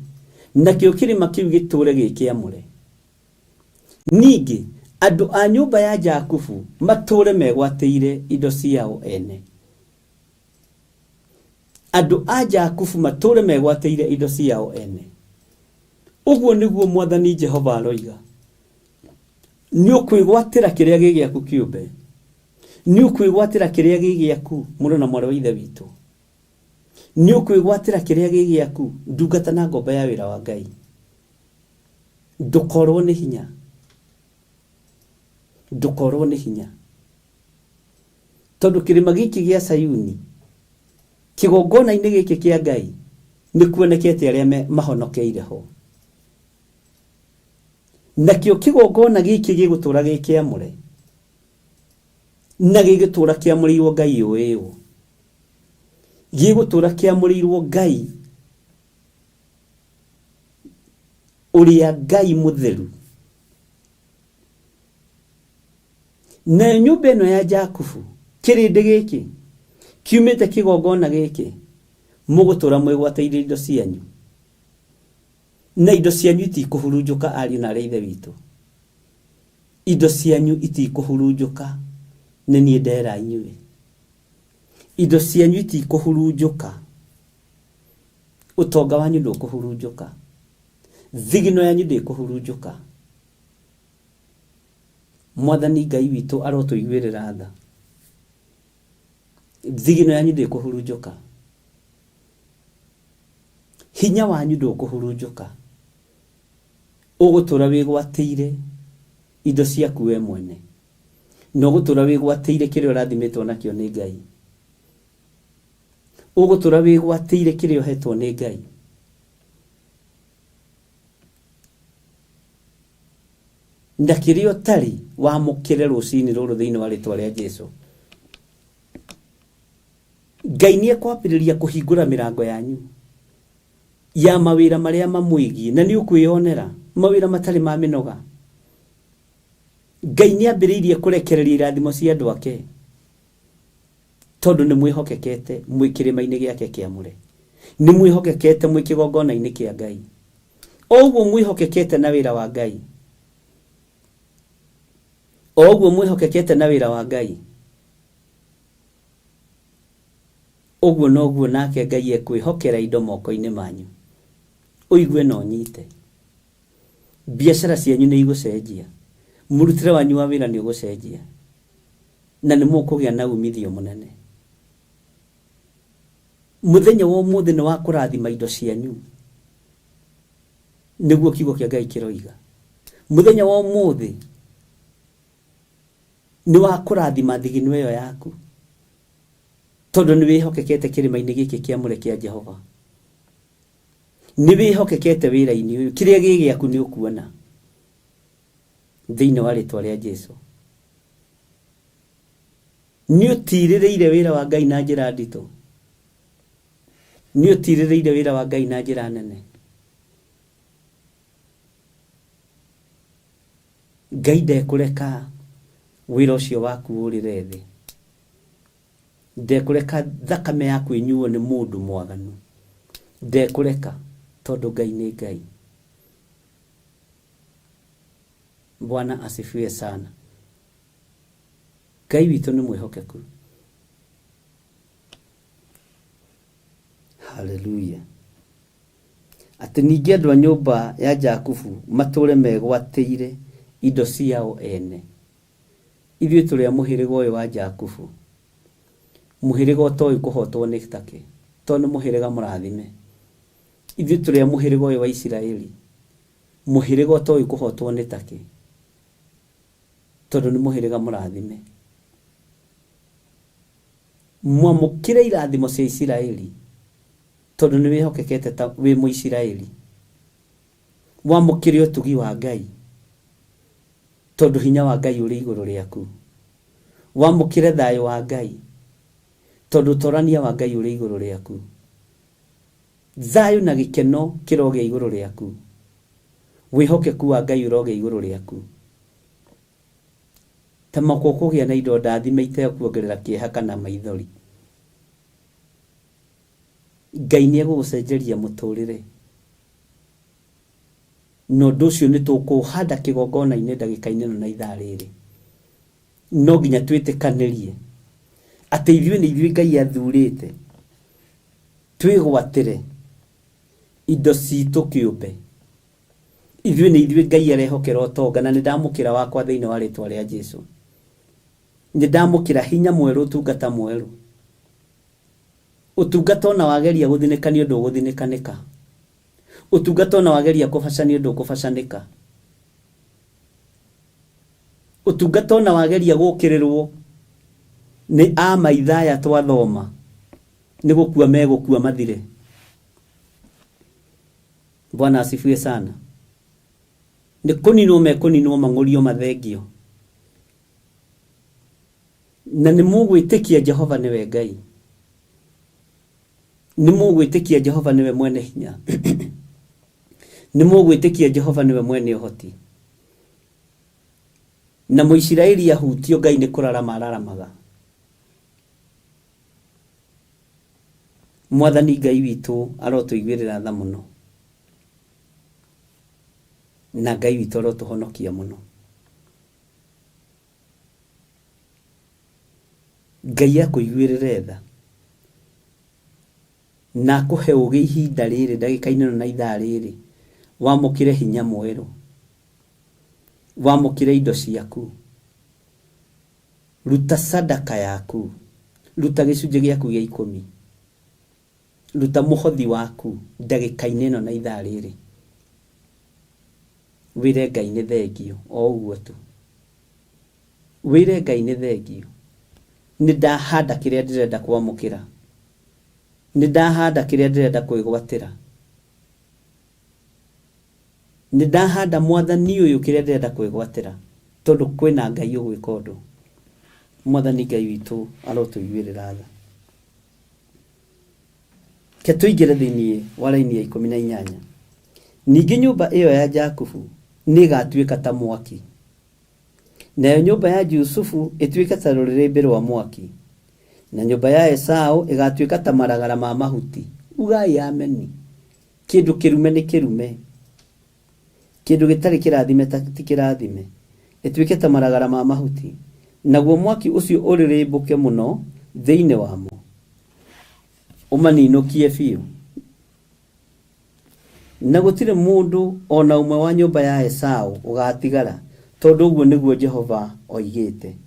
Nakĩo kĩrĩma kĩu gĩtũũre gĩkĩamũre. Ningĩ andũ a nyũmba ya Jakubu matũũre megwatĩire indo ciao ene. Andũ a Jakubu matũũre megwatĩire indo ciao ene. Ũguo nĩguo Mwathani Jehova aroiga. Nĩ ũkwĩgwatĩra kĩrĩa gĩ gĩaku kĩũmbe. Nĩ ũkwĩgwatĩra kĩrĩa gĩ gĩaku mũrũ na mwarĩ wa ithe witũ. Nĩ ũkwĩgwatĩra kĩrĩa gĩ gĩaku ndungata na ngombo ya wĩra wa Ngai. Ndũkorwo nĩ hinya. Ndũkorwo nĩ hinya. Tondũ kĩrĩma gĩkĩ gĩa Sayuni, kĩgongona-inĩ gĩkĩ kĩa Ngai, nĩ kuonekete arĩa mahonokeire ho. Nakĩo kĩgongona gĩkĩ gĩgũtũũra gĩkĩamũre, na gĩgũtũũra kĩamũrĩirwo Ngai ũyũ. Gĩgũtũũra kĩamũrĩirwo Ngai ũrĩa Ngai mũtheru. Na nyũmba ĩno ya Jakubu, kĩrĩndĩ gĩkĩ kiumĩte kĩgongona gĩkĩ, mũgũtũũra mwĩgwatĩire indo cianyu, na indo cianyu itikũhurunjũka ariũ na arĩa ithe witũ. Indo cianyu itikũhurunjũka, nĩ niĩ ndera inyuĩ. Indo cianyu itikũhurunjũka. Ũtonga wanyu ndũkũhurunjũka. Thigino yanyu ndĩkũhurunjũka. Mwathani Ngai witũ arotũiguĩrĩra tha. Thigino yanyu ndĩkũhurunjũka. Hinya wanyu ndũkũhurunjũka. Ũgũtũũra wĩgwatĩire indo ciaku we mwene. Na ũgũtũũra wĩgwatĩire kĩrĩa ũrathimĩtwo nakĩo nĩ Ngai. Ũgũtũũra wĩgwatĩire kĩrĩa ũhetwo nĩ Ngai. Na kĩrĩa ũtarĩ wamũkĩre rũcinĩ rũrũ thĩinĩ wa rĩtwa rĩa Jesũ. Ngai nĩ ekwambĩrĩria kũhingũra mĩrango yanyu ya mawĩra marĩa mamwĩgiĩ, na nĩ ũkwĩonera mawĩra matarĩ ma mĩnoga. Ngai nĩ ambĩrĩirie kũrekereria irathimo cia andũ ake, tondũ nĩ mwĩhokekete mwĩ kĩrĩma-inĩ gĩake kĩamũre. Nĩ mwĩhokekete mwĩ kĩgongona-inĩ kĩa Ngai. O ũguo mwĩhokekete na wĩra wa Ngai, o ũguo mwĩhokekete na wĩra wa Ngai, ũguo noguo nake Ngai ekwĩhokera indo moko-inĩ manyu. Ũigue na ũnyite. biacara cianyu nĩ igũcenjia, mũrutĩre wanyu wa wĩra nĩ ũgũcenjia, na nĩ mũkũgĩa na umithio mũnene. Mũthenya wa ũmũthĩ nĩ wa kũrathima indo cianyu, nĩguo kiugo kĩa Ngai kĩroiga. Mũthenya wa ũmũthĩ nĩ wa kũrathima thigino ĩyo yaku, tondũ nĩ wĩhokekete kĩrĩma-inĩ gĩkĩ kĩamũre kĩa Jehova. Nĩ wĩhokekete wĩra-inĩ ũyũ, kĩrĩa gĩ gĩaku nĩ ũkuona thĩinĩ wa rĩtwa rĩa Jesũ. Nĩ ũtirĩrĩire wĩra wa Ngai na njĩra nditũ, nĩ ũtirĩrĩire wĩra wa Ngai na njĩra nene. Ngai ndekũreka wĩra ũcio waku ũrĩre thĩ, ndekũreka thakame yaku ĩnyuo nĩ mũndũ mwaganu, ndekũreka, tondũ Ngai nĩ Ngai. Bwana asifiwe sana. Ngai witũ nĩ mwĩhokeku. Hallelujah. Atĩ ningĩ andũ a nyũmba ya Jakubu matũre megwatĩire indo ciao ene. Ithuĩ tũrĩ a mũhĩrĩga ũyũ wa Jakubu, mũhĩrĩga ũtoĩ kũhotwo nĩ take, tondũ nĩ mũhĩrĩga mũrathime. Ithuĩ tũrĩ a mũhĩrĩga ũyũ wa Isiraeli, mũhĩrĩga ũtoĩ kũhotwo nĩ take, tondũ nĩ mũhĩrĩga mũrathime. Mwamũkĩre irathimo cia Isiraeli, tondũ nĩ wĩhokekete ta wĩ Mũisiraeli. Wamũkĩre ũtugi wa Ngai, tondũ hinya wa Ngai ũrĩ igũrũ rĩaku. Wamũkĩre thayũ wa Ngai, tondũ ũtorania wa Ngai ũrĩ igũrũ rĩaku. Thayũ na gĩkeno kĩrogĩa igũrũ rĩaku. Wĩhokeku wa Ngai ũrogĩa igũrũ rĩaku. Ta mako kũgĩa na indo ndathime itegũkuongerera kĩeha kana maithori. Ngai nĩ egũgũcenjeria mũtũrĩre. No ũndũ ũcio nĩ tũkũhanda kĩgongona-inĩ ndagĩka-inĩ ĩno na ithaa rĩrĩ. No nginya twĩtĩkanĩrie atĩ ithuĩ nĩ ithuĩ Ngai athurĩte twĩgwatĩre indo citũ kĩũmbe. Ithuĩ nĩ ithuĩ Ngai arehokera ũtonga, na nĩ ndamũkĩra wakwa thĩinĩ wa rĩtwa rĩa Jesũ. Nĩ ndamũkĩra hinya mwerũ, ũtungata mwerũ. Ũtungata ona wageria gũthinĩkanio ndũgũthinĩkanĩka. Ũtungata ona wageria kũbacanio ndũkũbacanĩka. Ũtungata ona wageria gũkĩrĩrwo nĩ amaithaya twathoma nĩ gũkua megũkua mathire. Bwana asifiwe sana. Nĩ kũninwo mekũninwo mang'ũrio mathengio. Na nĩ mũgwĩtĩkia Jehova nĩwe Ngai. Nĩ mũgwĩtĩkia Jehova nĩwe mwene hinya. Nĩ mũgwĩtĩkia Jehova nĩwe mwene ũhoti. Na Mũisiraeli ahutio Ngai nĩ kũrarama araramaga. Mwathani Ngai witũ arotũiguĩrĩra tha mũno. Na Ngai witũ arotũhonokia mũno. Ngai akũiguĩrĩre tha na akũhe ũgĩ ihinda rĩrĩ, ndagĩka-inĩ ĩno na ithaa rĩrĩ. Wamũkĩre hinya mwerũ, wamũkĩre indo ciaku, ruta sadaka yaku, ruta gĩcunjĩ gĩaku gĩa 10, ruta mũhothi waku ndagĩka-inĩ ĩno na ithaa rĩrĩ. Wĩre Ngai nĩ thengio o ũguo tu. Wĩre Ngai nĩ thengio. Nĩ ndahanda kĩrĩa ndĩrenda kwamũkĩra. Nĩ ndahanda kĩrĩa ndĩrenda kwĩgwatĩra. Nĩ ndahanda Mwathani ũyũ kĩrĩa ndĩrenda kwĩgwatĩra, tondũ kwĩna Ngai ũgwĩka ũndũ. Mwathani Ngai witũ arotũiguĩrĩra tha. Ke tũingĩre thĩinĩ wa raini ya 18. Ningĩ nyũmba ĩyo ya Jakubu nĩ ĩgatuĩka ta mwaki, nayo nyũmba ya Jusufu ĩtuĩke ta rũrĩrĩmbĩ rwa mwaki, na nyũmba ya Esau ĩgatuĩka ta maragara ma mahuti. Ugai ameni. Kĩndũ kĩrume nĩ kĩrume, kĩndũ gĩtarĩ kĩrathime ti kĩrathime. Ĩtuĩke ta maragara ma mahuti, naguo mwaki ũcio ũrĩrĩmbũke mũno thĩinĩ wamo, ũmaninũkie biũ. na gutire mundu ona umwe wa nyumba ya Esau ugatigara tondu uguo niguo Jehova oigite.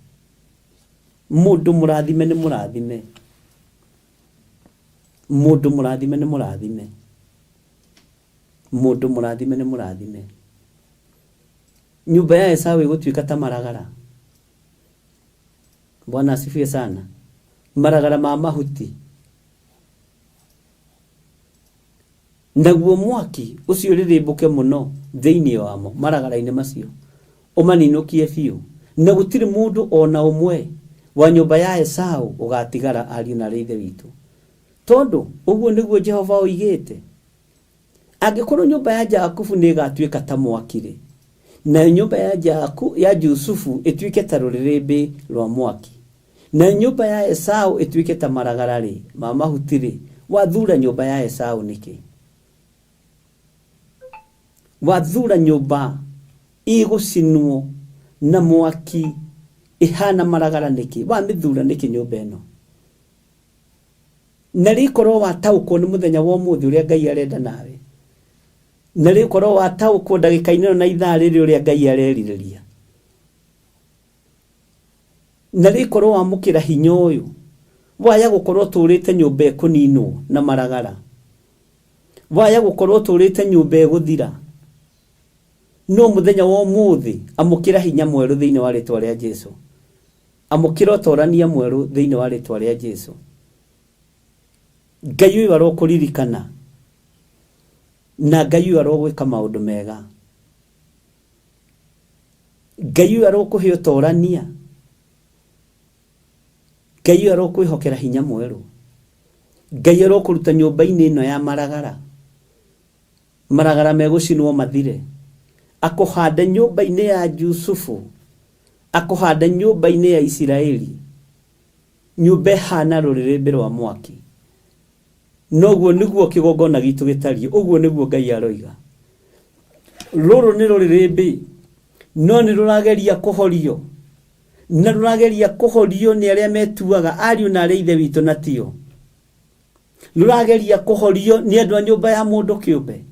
Mundu murathime ni murathime, mundu murathime ni murathime, mundu murathime ni murathime. Nyumba ya Esau igutwika ta maragara. Bwana asifiwe sana. Maragara ma mahuti. Naguo mwaki ucio ririmbuke muno thiini wamo maragara-ini macio umaninukie biu, na gutire mundu ona umwe wa nyumba ya Esau ugatigara ariu na rithe witu, tondu uguo niguo Jehova oigite. Angikorwo nyumba ya Jakubu ni igatwika ta mwaki, na nyumba ya Jusufu itwike ta ruririmbi rwa mwaki, na nyumba ya Esau itwike ta maragara ma mahuti, wathura nyumba ya Esau niki? Wathura nyumba igucinwo na mwaki ihana maragara niki? Wamithura niki nyumba eno? Na rikorwo wataukwo ni muthenya wa umuthi uria Ngai arenda nawe, na rikorwo wataukwo ndagika-ini na ithaa riri uria Ngai areririria, na rikorwo wamukira hinya uyu waya gukorwo turite nyumba ikuninwo na maragara, waya gukorwo turite nyumba iguthira, no muthenya wa umuthi amukira hinya mweru thiini wa ritwa ria Jesu, amukira utorania mweru thiini wa ritwa ria Jesu. Ngai uyu arokuririkana, na Ngai uyu arogwika maundu mega, Ngai uyu arokuhe utorania, Ngai uyu arokwihokera hinya mweru, Ngai arokuruta nyumba-ini ino ya maragara, maragara megucinwo mathire, akuhanda nyumba-ini ya Jusufu, akuhanda nyumba-ini ya Isiraeli, nyumba hana ruririmbi rwa mwaki. Noguo niguo kigongona gitu gitari, uguo niguo Ngai aroiga. Ruru ni ruririmbi, no ni rurageria kuhorio, na rurageria kuhorio ni aria metuaga ariu na aria ithe witu na tio. Rurageria kuhorio ni andu a nyumba ya mundu kiumbe,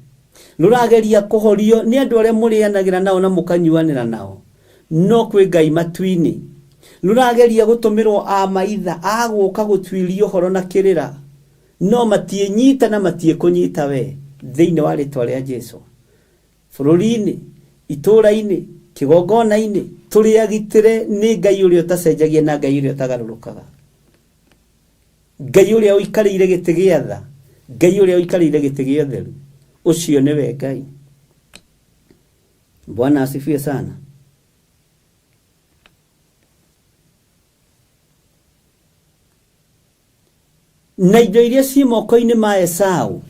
rurageria kuhorio ni andu aria murianagira nao na mukanyuanira nao, no kwi Ngai matuini. Rurageria gutumirwo a maitha aguka gutwirio horo na kirira, no matie nyita na matie kunyita we thiini wa ritwa ria Jesu. Bururi-ini, itura-ini, kigongona-ini turiagitire ni Ngai uria utacenjagia na Ngai uria utagarurukaga, Ngai uria uikariire giti gia tha, Ngai uria uikariire giti gia utheru. Ucio niwe Ngai. Bwana asifiwe sana. Na indo iria ci moko-ini ma Esau,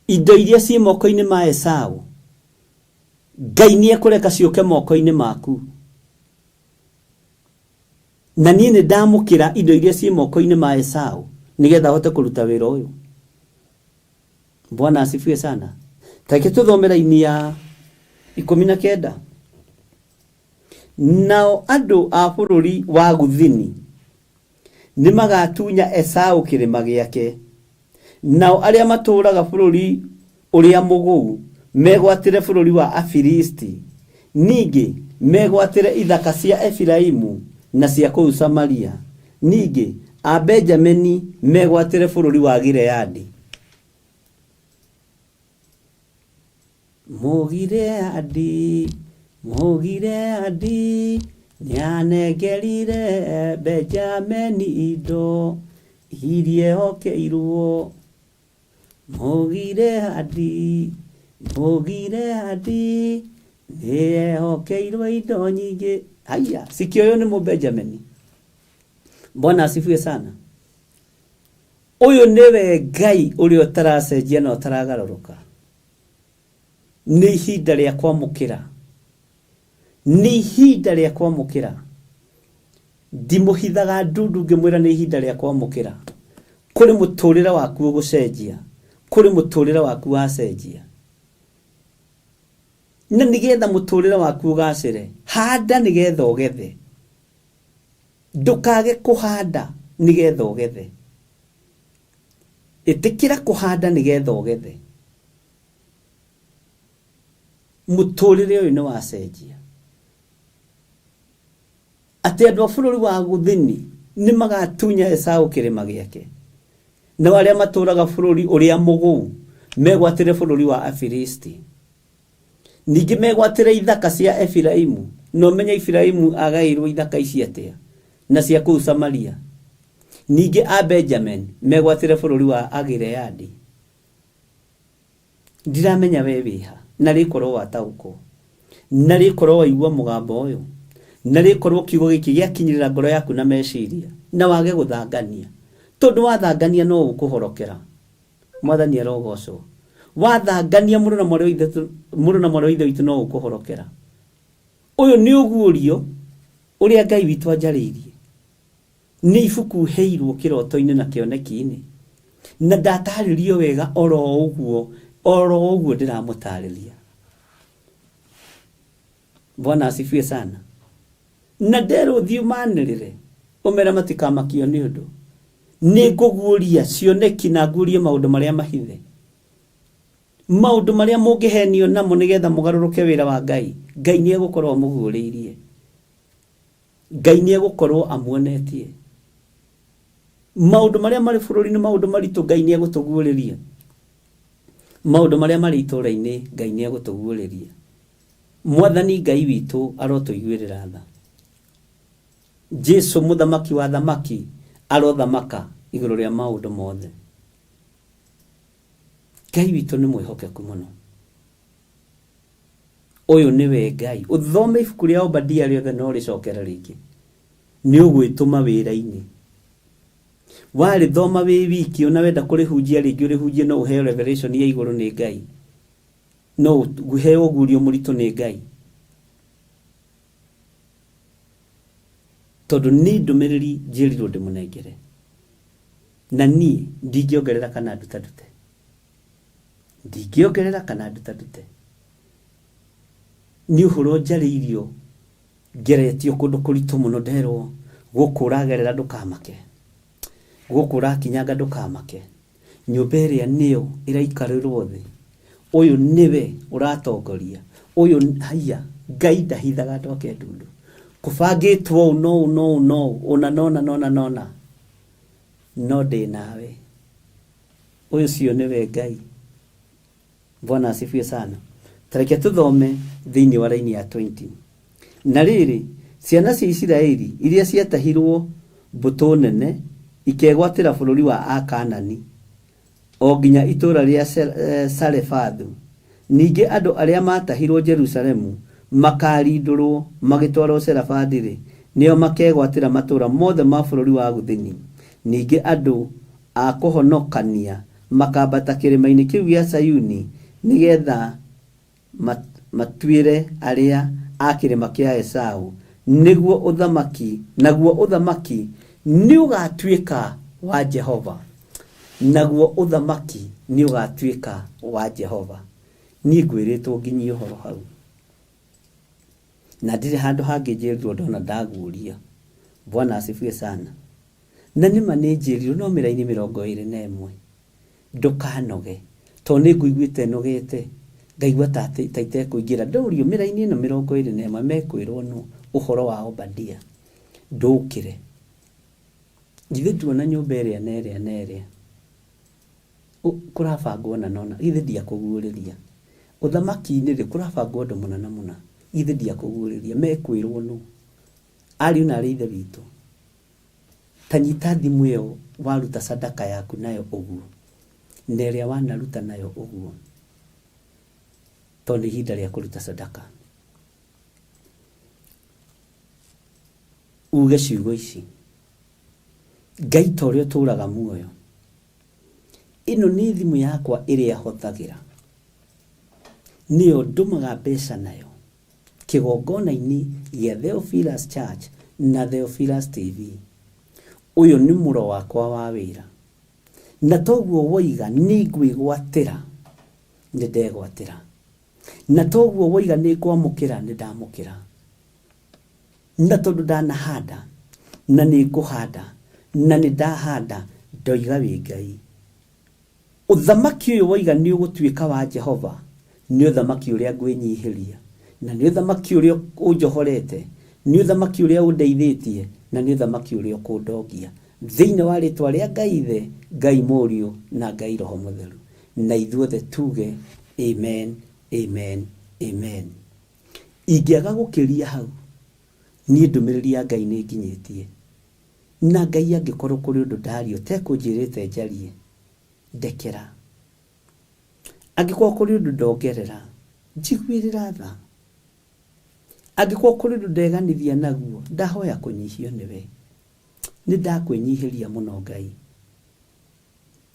indo iria ci moko-ini ma Esau, Ngai ni ekureka ciuke moko-ini maku. Na nie ni ndamukira indo iria ci moko-ini ma Esau nigetha hote kuruta wira uyu. Bwana asifiwe sana. Take tuthomera ini ya 19. Nao andu a bururi wa guthini ni magatunya Esau kirima giake, nao aria maturaga bururi uria mugu megwatire bururi wa Afilisti, ningi megwatire ithaka cia Efiraimu na cia kuu Samaria, ningi a Benjamini megwatire bururi wa Gileadi. Mugileadi nyanengerire Benjamini indo irie hokeirwo. Mugileadi nie hokeirwo indo nyingi. Haya, sikio yo ni mu Benjamini. Bwana asifiwe sana. Uyu niwe Ngai uria utaracenjia na utaragaruruka. Ni ihinda ria kwamukira, ni ihinda ria kwamukira. Ndimuhithaga ndundu ngimwira ni ihinda ria kwamukira. Kuri muturira waku ugucenjia, kuri muturira waku wacenjia. Na nigetha muturira waku ugacire, handa nigetha ugethe. Ndukage kuhanda nigetha ugethe. Itikira kuhanda nigetha ugethe. Muturire uyu ni wacenjia. Ati andu a bururi wa guthini ni magatunya Esau kirima giake. Na wale maturaga bururi uria mugu megwatire bururi wa Afilisti. Ningi megwatire ithaka cia Efiraimu. No menya Efiraimu agairwo ithaka ici atia na cia kuu Samaria. Ningi a Benjamin megwatire bururi wa Agileadi. Ndiramenya we wiha na rikorwo watauko na rikorwo waigua mugambo uyu na rikorwo kiugo giki giakinyirira ngoro yaku na meciria na wage guthangania tondu wathangania no ukuhorokera. Mwathani arogocwo. Wathangania muru na mwarĩ ithe witũ no ukuhorokera. Uyu ni uguurio uria Ngai witũ anjarĩirie. Ni ibuku heirwo kiroto-inĩ na kĩoneki-inĩ na ndatarĩrio wega oro ũguo ndiramũtarĩria. Bwana asifiwe sana. Na ndero thiumanĩrĩre umera matikamakio nĩ ũndũ nĩ ngũguũria cioneki na nguurie maũndũ marĩa mahithe, maũndũ marĩa mũngĩhenio namo nĩgetha mũgarũrũke wĩra wa Ngai. Ngai nĩ egũkorwo amũguũrĩirie. Ngai nĩ egũkorwo amuonetie. Maũndũ marĩa marĩ bũrũri-inĩ maũndũ maritũ Ngai nĩ egũtũguũrĩria. Maũndũ marĩa marĩ itũũra-inĩ Ngai nĩ egũtũguũrĩria. Mwathani Ngai witũ arotũiguĩrĩra tha. Jesu muthamaki wa thamaki arothamaka igũrũ rĩa maũndũ mothe. Ngai witũ nĩ mwĩhokeku mũno. Ũyũ nĩwe Ngai. Ũthome ibuku rĩa Obadia rĩothe no rĩcokera rĩngĩ. Nĩ ũgwĩtũma wĩra-inĩ. Warĩthoma wĩ wiki ona wenda kũrĩhunjia rĩngĩ ũrĩhunjie no ũheo revelation ya igũrũ nĩ Ngai. No ũheo ũguũrio mũritũ nĩ Ngai. Tondũ nĩ ndũmĩrĩri njĩrirwo ndĩmũnengere. Na niĩ ndingĩongerera kana ndutandute. Ndingĩongerera kana ndutandute. Nĩ ũhoro njarĩirio ngeretio kũndũ kũritũ mũno nderwo gũkũ ũragerera ndũkamake. Gũkũ ũrakinyanga ndũkamake. Nyũmba ĩrĩa nĩyo ĩraikarĩrwo thĩ. Ũyũ nĩwe ũratongoria. Ũyũ haiya Ngai ndahithaga andũ ake ndundu. Kũbangĩtwo no ona nona no ndĩ nawe. Ũyũ cio nĩwe Ngai. Bwana asifiwe sana. Tareke tuthome thĩinĩ wa raini ya 20. Na rĩrĩ ciana cia Isiraeli iria ciatahirwo mbũtũ nene ikegwatĩra bũrũri wa Akaanani o nginya itũũra rĩa Sarefathu. Ningĩ andũ arĩa matahirwo Jerusalemu makarindũrwo magĩtwarwo Serafathi-rĩ, nĩo makegwatĩra matũũra mothe ma bũrũri wa gũthini. Ningĩ andũ a kũhonokania makambata kĩrĩma-inĩ kĩu gĩa Sayuni nĩgetha matuĩre arĩa a kĩrĩma kĩa Esau. Naguo ũthamaki nĩ ũgatuĩka wa Jehova. Naguo ũthamaki nĩ ũgatuĩka wa Jehova. Niĩ ngwĩrĩtwo nginyie ũhoro hau. Na ndirĩ handũ hangĩ njĩrirwo ndona ndaguũria. Bwana asifiwe sana. Na nĩma nĩ njĩrirwo no mĩraini 21. Ndũkanoge. Tondũ nĩ ngũiguĩte nogete. Ngaigua ta itekũingĩra. Ndũrio mĩraini ĩno 21 mekwĩrwo no ũhoro wa Obadia. Ndũkĩre. Githĩ tuona nyũmba ĩrĩa na ĩrĩa. Kũrabangwo na nona. Githĩ ndiakũguũrĩria. Ũthamaki-inĩ rĩ kũrabangwo ũndũ mũna. Githĩ ndiakũguũrĩria. Mekwĩrwo no. Ariũ na arĩ ithe witũ. Tanyita thimũ ĩyo waruta sadaka yaku nayo ũguo. Na ĩrĩa wanaruta nayo ũguo. Tondũ ihinda rĩa kũruta sadaka. Uge ciugo ici. Ngai ta ũrĩa ũtũũraga muoyo. Ĩno nĩ thimũ yakwa ĩrĩa hothagĩra. Nĩyo ndũmaga mbeca nayo. Kĩgongona-inĩ gĩa Theophilus Church na Theophilus TV. Ũyũ nĩ mũro wakwa wa wĩra. Na toguo woiga nĩ ngwĩgwatĩra. Nĩ ndegwatĩra. Na toguo woiga nĩ kwamũkĩra nĩ ndamũkĩra. Na tondũ ndanahanda na nĩ ngũhanda na nĩ ndahanda ndoiga wĩ Ngai. Uthamaki uyu waiga ni ugutuika wa Jehova ni uthamaki uria ngwinyihiria, na ni uthamaki uria unjohorete, ni uthamaki uria undeithitie, na ni uthamaki uria ukundongia thiini wa ritwa ria Ngai Ithe, Ngai Mũriũ na Ngai Roho Mũtheru. Na ithuothe tuge amen, amen, amen. Ingiaga gukiria hau ni ndumiriri ya Ngai ni nginyitie, na Ngai angikorwo kuri undu ndario tekunjirite njarie ndekera, angikorwo kuri undu ndongerera njiguirira tha, angikorwo kuri undu ndeganithia naguo ndahoya kunyihio niwe. Ni ndakwenyihiria muno Ngai,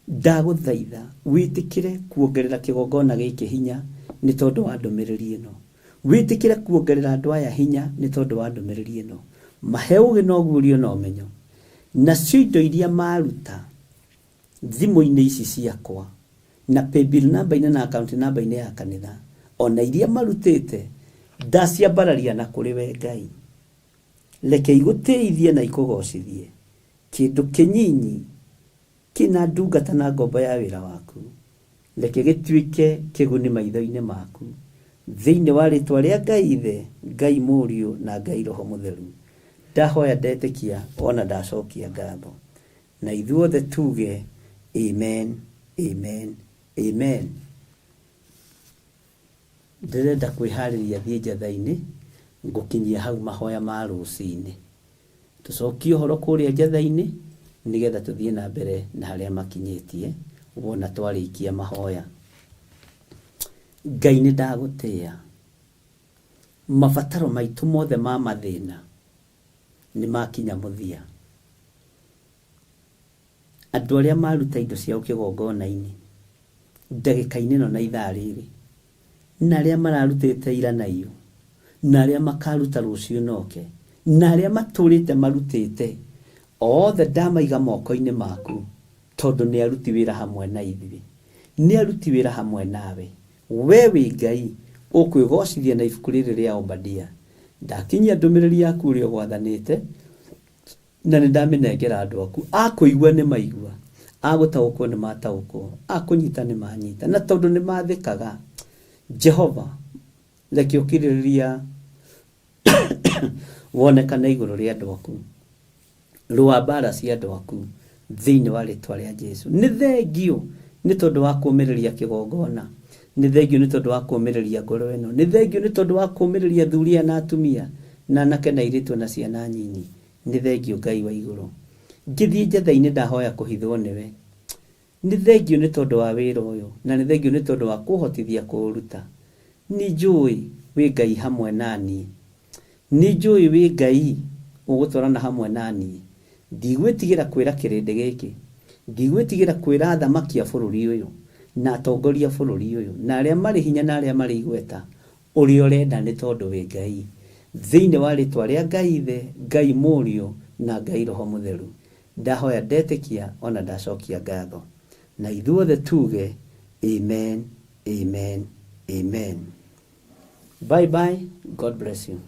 ndaguthaitha witikire kuongerera kigongona giki hinya ni tondu wa ndumiriri ino, witikire kuongerera andu aya hinya ni tondu wa ndumiriri ino, maheugi no gurio no menyo na indo iria maruta thimu-ini ici ciakwa na paybill number ina na account number ina ya kanitha, ona iria marutite ndaciambararia na kuri we Ngai. Reke igutithie na ikugocithie kindu kinyinyi kina ndungata na ngombo ya wira waku, reke gituike kiguni maitho-ini maku thiini wa ritwa ria Ngai Ithe, Ngai Mũriũ na Ngai Roho Mũtheru. Ndahoya ndetikia ona ndacokia ngatho, na ithuothe tuge amen, amen, amen. Ndirenda kwihariria thie njatha-ini ngukinyia hau mahoya ma rucini, tucokie horo kuria njatha-ini nigetha tuthie na mbere na haria makinyitie wona twarikia mahoya. Ngai ni ndagutia, mabataro maitu mothe ma mathina ni makinya muthia. Andu aria maruta indo ciao kigongona-ini ndagika-ini no na ithaa riri, na aria mararutite ira nayo, na aria makaruta rucio noke, na aria maturite marutite othe ndamaiga moko-ini maku, tondu ni aruti wira hamwe na ithuĩ, ni aruti wira hamwe nawe. We wi Ngai ukwigocithia na ibuku riri ria Obadia. Ndakinyia ndumiriri yaku uria gwathanite, na ni ndaminengera andu aku, akuigua ni maigua, agutaukwo ni mataukwo, akunyita ni manyita, na tondu ni mathikaga Jehova reke ukiriria wonekana iguru ria andu aku, rua mbara cia andu aku thiini wa ritwa ria Jesu. Ni thengio ni tondu wa kumiriria kigongona, ni thengio ni tondu wa kumiriria ngoro ino, ni thengio ni tondu wa kumiriria thuria na atumia na anake na iritu na ciana nyinyi. Ni thengio Ngai wa iguru, ngithie njatha-ini ndahoya kuhithwo niwe. Ni thengio ni tondu wa wira uyu, na ni thengio ni tondu wa kuhotithia kuuruta. Ni njui wi Ngai hamwe nani, ni njui wi Ngai ugutwarana hamwe nani. Ndigwitigira kwira kirindi giki, ndigwitigira kwira athamaki a bururi uyu na atongoria bururi uyu na aria mari hinya na aria mari igweta, uria urenda ni tondu wi Ngai, thiini wa ritwa ria Ngai Ithe, Ngai Mũriũ na Ngai Roho Mũtheru. Ndahoya ndetikia ona ndacokia ngatho, na ithuothe tuge amen, amen, amen. Bye bye, God bless you.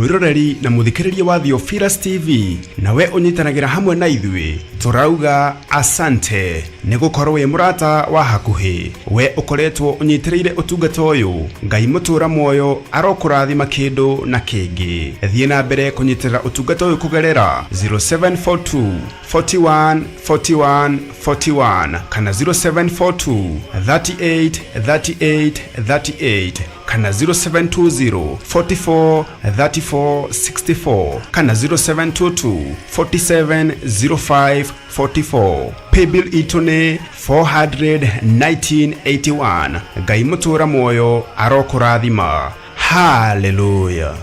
mwiroreri na muthikiriria wa Theophilus TV, nawe unyitanagira hamwe na ithuĩ turauga asante nĩ gũkorwo wĩ mũrata wa hakuhĩ. We ũkoretwo ũnyitĩrĩire ũtungata ũyũ, Ngai mũtũra muoyo arokũrathima kĩndũ na kĩngĩ. Thiĩ na mbere kũnyitĩrĩra ũtungata ũyũ kũgerera 0742 41 41 41 kana 0742 38 38 38. kana 0720 44 34 64 kana 0722 47 05 44. Paybill itune 41981. Ngai mutura moyo arokurathima. Hallelujah.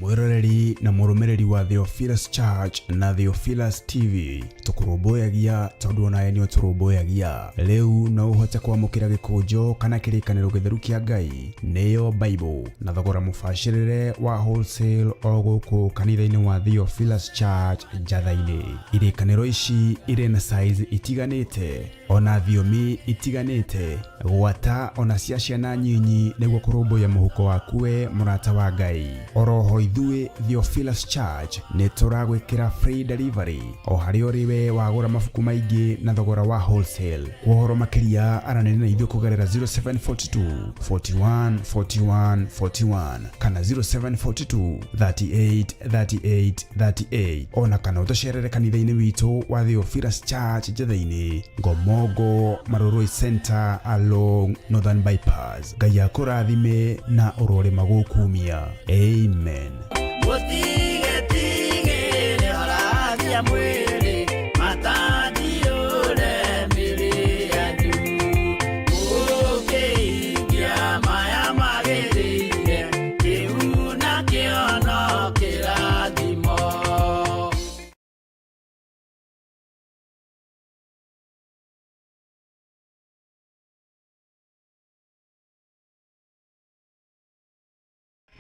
Mwiroreri na murumireri wa Theophilus Church na Theophilus TV tukuruboyagia tondu onaye nio turuboyagia riu no uhote kwamukira gikunjo kana kirikaniro githeru kia Ngai niyo Bible na thogora mubashirire wa wholesale o guku kanitha-ini wa Theophilus Church Njatha-ini. Irikaniro ici iri na size itiganite ona thiomi itiganite gwata ona cia ciana nyinyi niguo kurumbuya muhuko wakuwe murata wa Ngai. Oroho ithuĩ Theophilus Church nĩ tũragwĩkĩra free delivery o harĩ ũrĩwe wagũra mabuku maingĩ na thogora wa wholesale. Kuhoro makĩria aranĩria na ithuĩ kũgerera 0742 41 41 41 kana 0742 38 38 38 ona kana ũtũcerere kanitha-inĩ witũ wa Theophilus Church Njatha-ini Ngomongo Maroroi Center along Northern Bypass. Ngai akũrathime na ũrore magũkumia. Amen.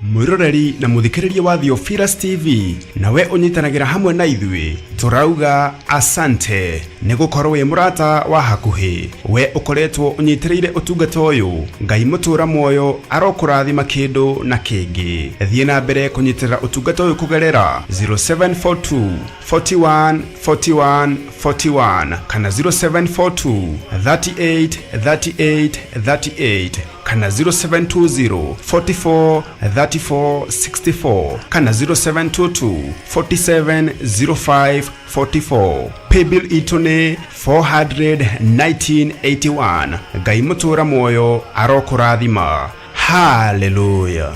Mwiroreri na muthikiriria wa Theophilus TV nawe unyitanagira hamwe na ithuĩ turauga asante nĩ gukorwo wi murata wa hakuhi we ukoretwo unyitiriire utungata uyu. Ngai mutura moyo arokurathima kindu na kingi. Thie na mbere kunyitirira utungata uyu kugerera 0742 41 41 41 kana 0742 38 38 38 kana 0720 44 34 64 kana 0722 47 05 44. Paybill itune 41981. Ngai mutura moyo arokurathima. Hallelujah.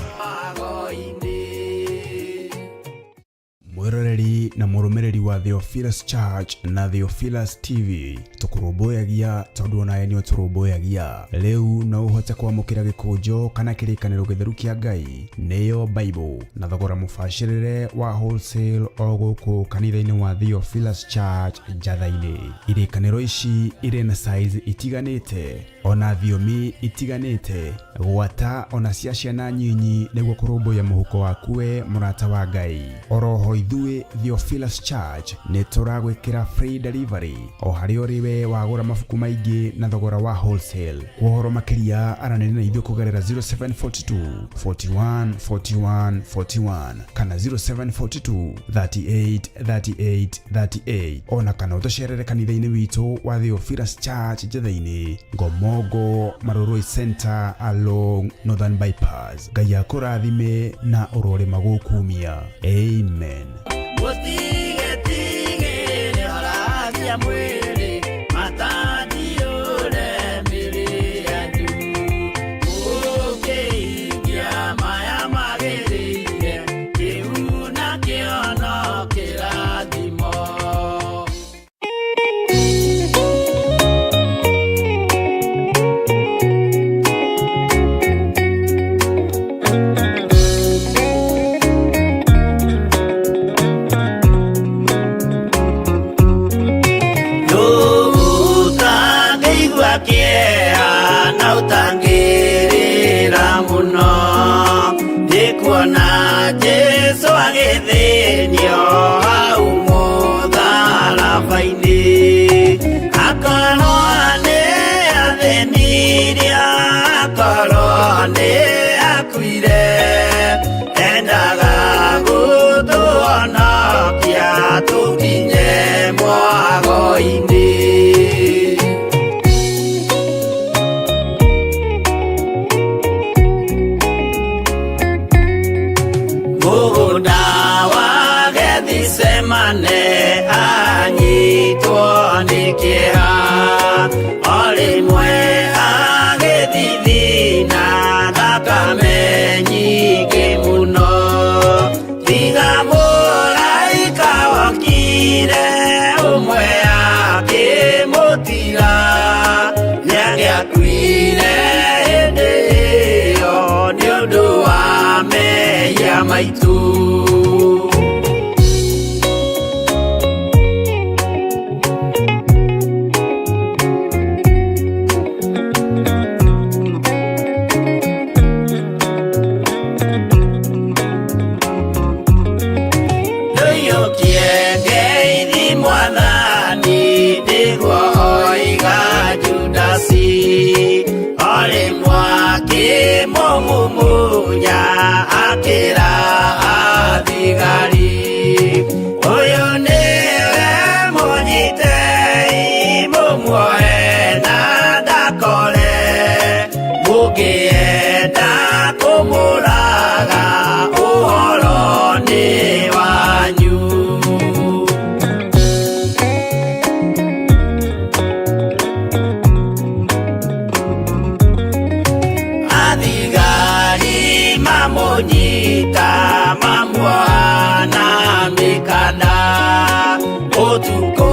Mwiroreri na murumireri wa Theophilus Church na Theophilus TV tukuruboyagia tondu onaye nio turuboyagia riu no uhote kwamukira gikunjo kana kirikaniro githeru kia Ngai niyo Bible na thogora mubashirire wa wholesale o guku kanitha-ini wa Theophilus Church Njatha-ini. Irikaniro ici iri na size itiganite ona thiomi itiganite gwata ona cia ciana nyinyi niguo kurumbuya muhuko wakuwe murata wa Ngai. Oroho ithuĩ Theophilus Church nĩ tũragwĩkĩra free delivery o harĩ ũrĩwe wagũra mabuku maingĩ na thogora wa wholesale. Kuhoro makĩria aranĩria na ithuĩ kũgerera 0742 41 41 41 kana 0742 38 38 38 ona kana ũtũcerere kanitha-inĩ witũ wa Theophilus Church Njatha-ini Ngomongo Maroroi Center along Northern Bypass. Ngai akũrathime na ũrore magũkumia. Amen. kĩeha o rĩmwe agĩthithina thakame nyingĩ mũno tiga mũraika wokire ũmwe akĩmũtiga nĩagĩakuire hĩndĩ ĩyo nĩ ũndũ wa mehia maitũ. Mumunya akira athigari uyu niwe munyitei mumuoe na ndakore mukienda kumuraga uhoro ni wanyu. Monyita mamwana mikana utuko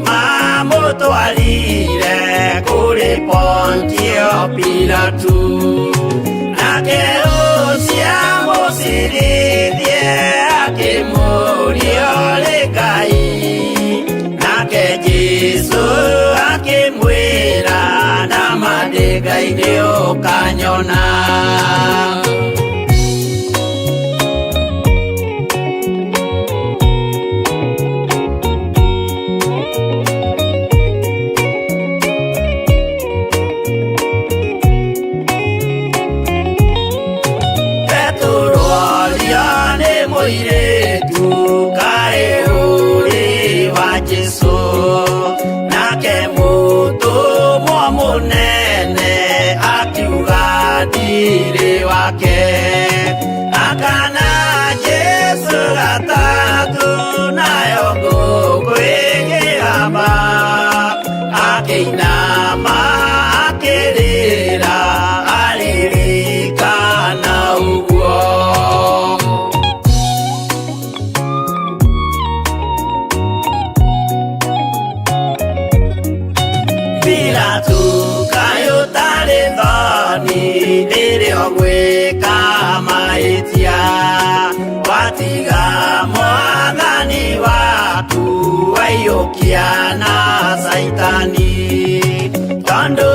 mamutwarire kuri Pontio Pilatu nake ucia musirithie akimuria uri Ngai nake Jesu akimwira nama ndi Ngai ni ukanyona. Wake akana Jesu gatatu nayo gũkwĩgĩrama akĩinama akĩrĩra aririkana ũguo. Pilatu kayo tarĩ thoni rĩrĩa gwĩka mahĩtia watiga mwathani waku waiyũkia na Saitani tondũ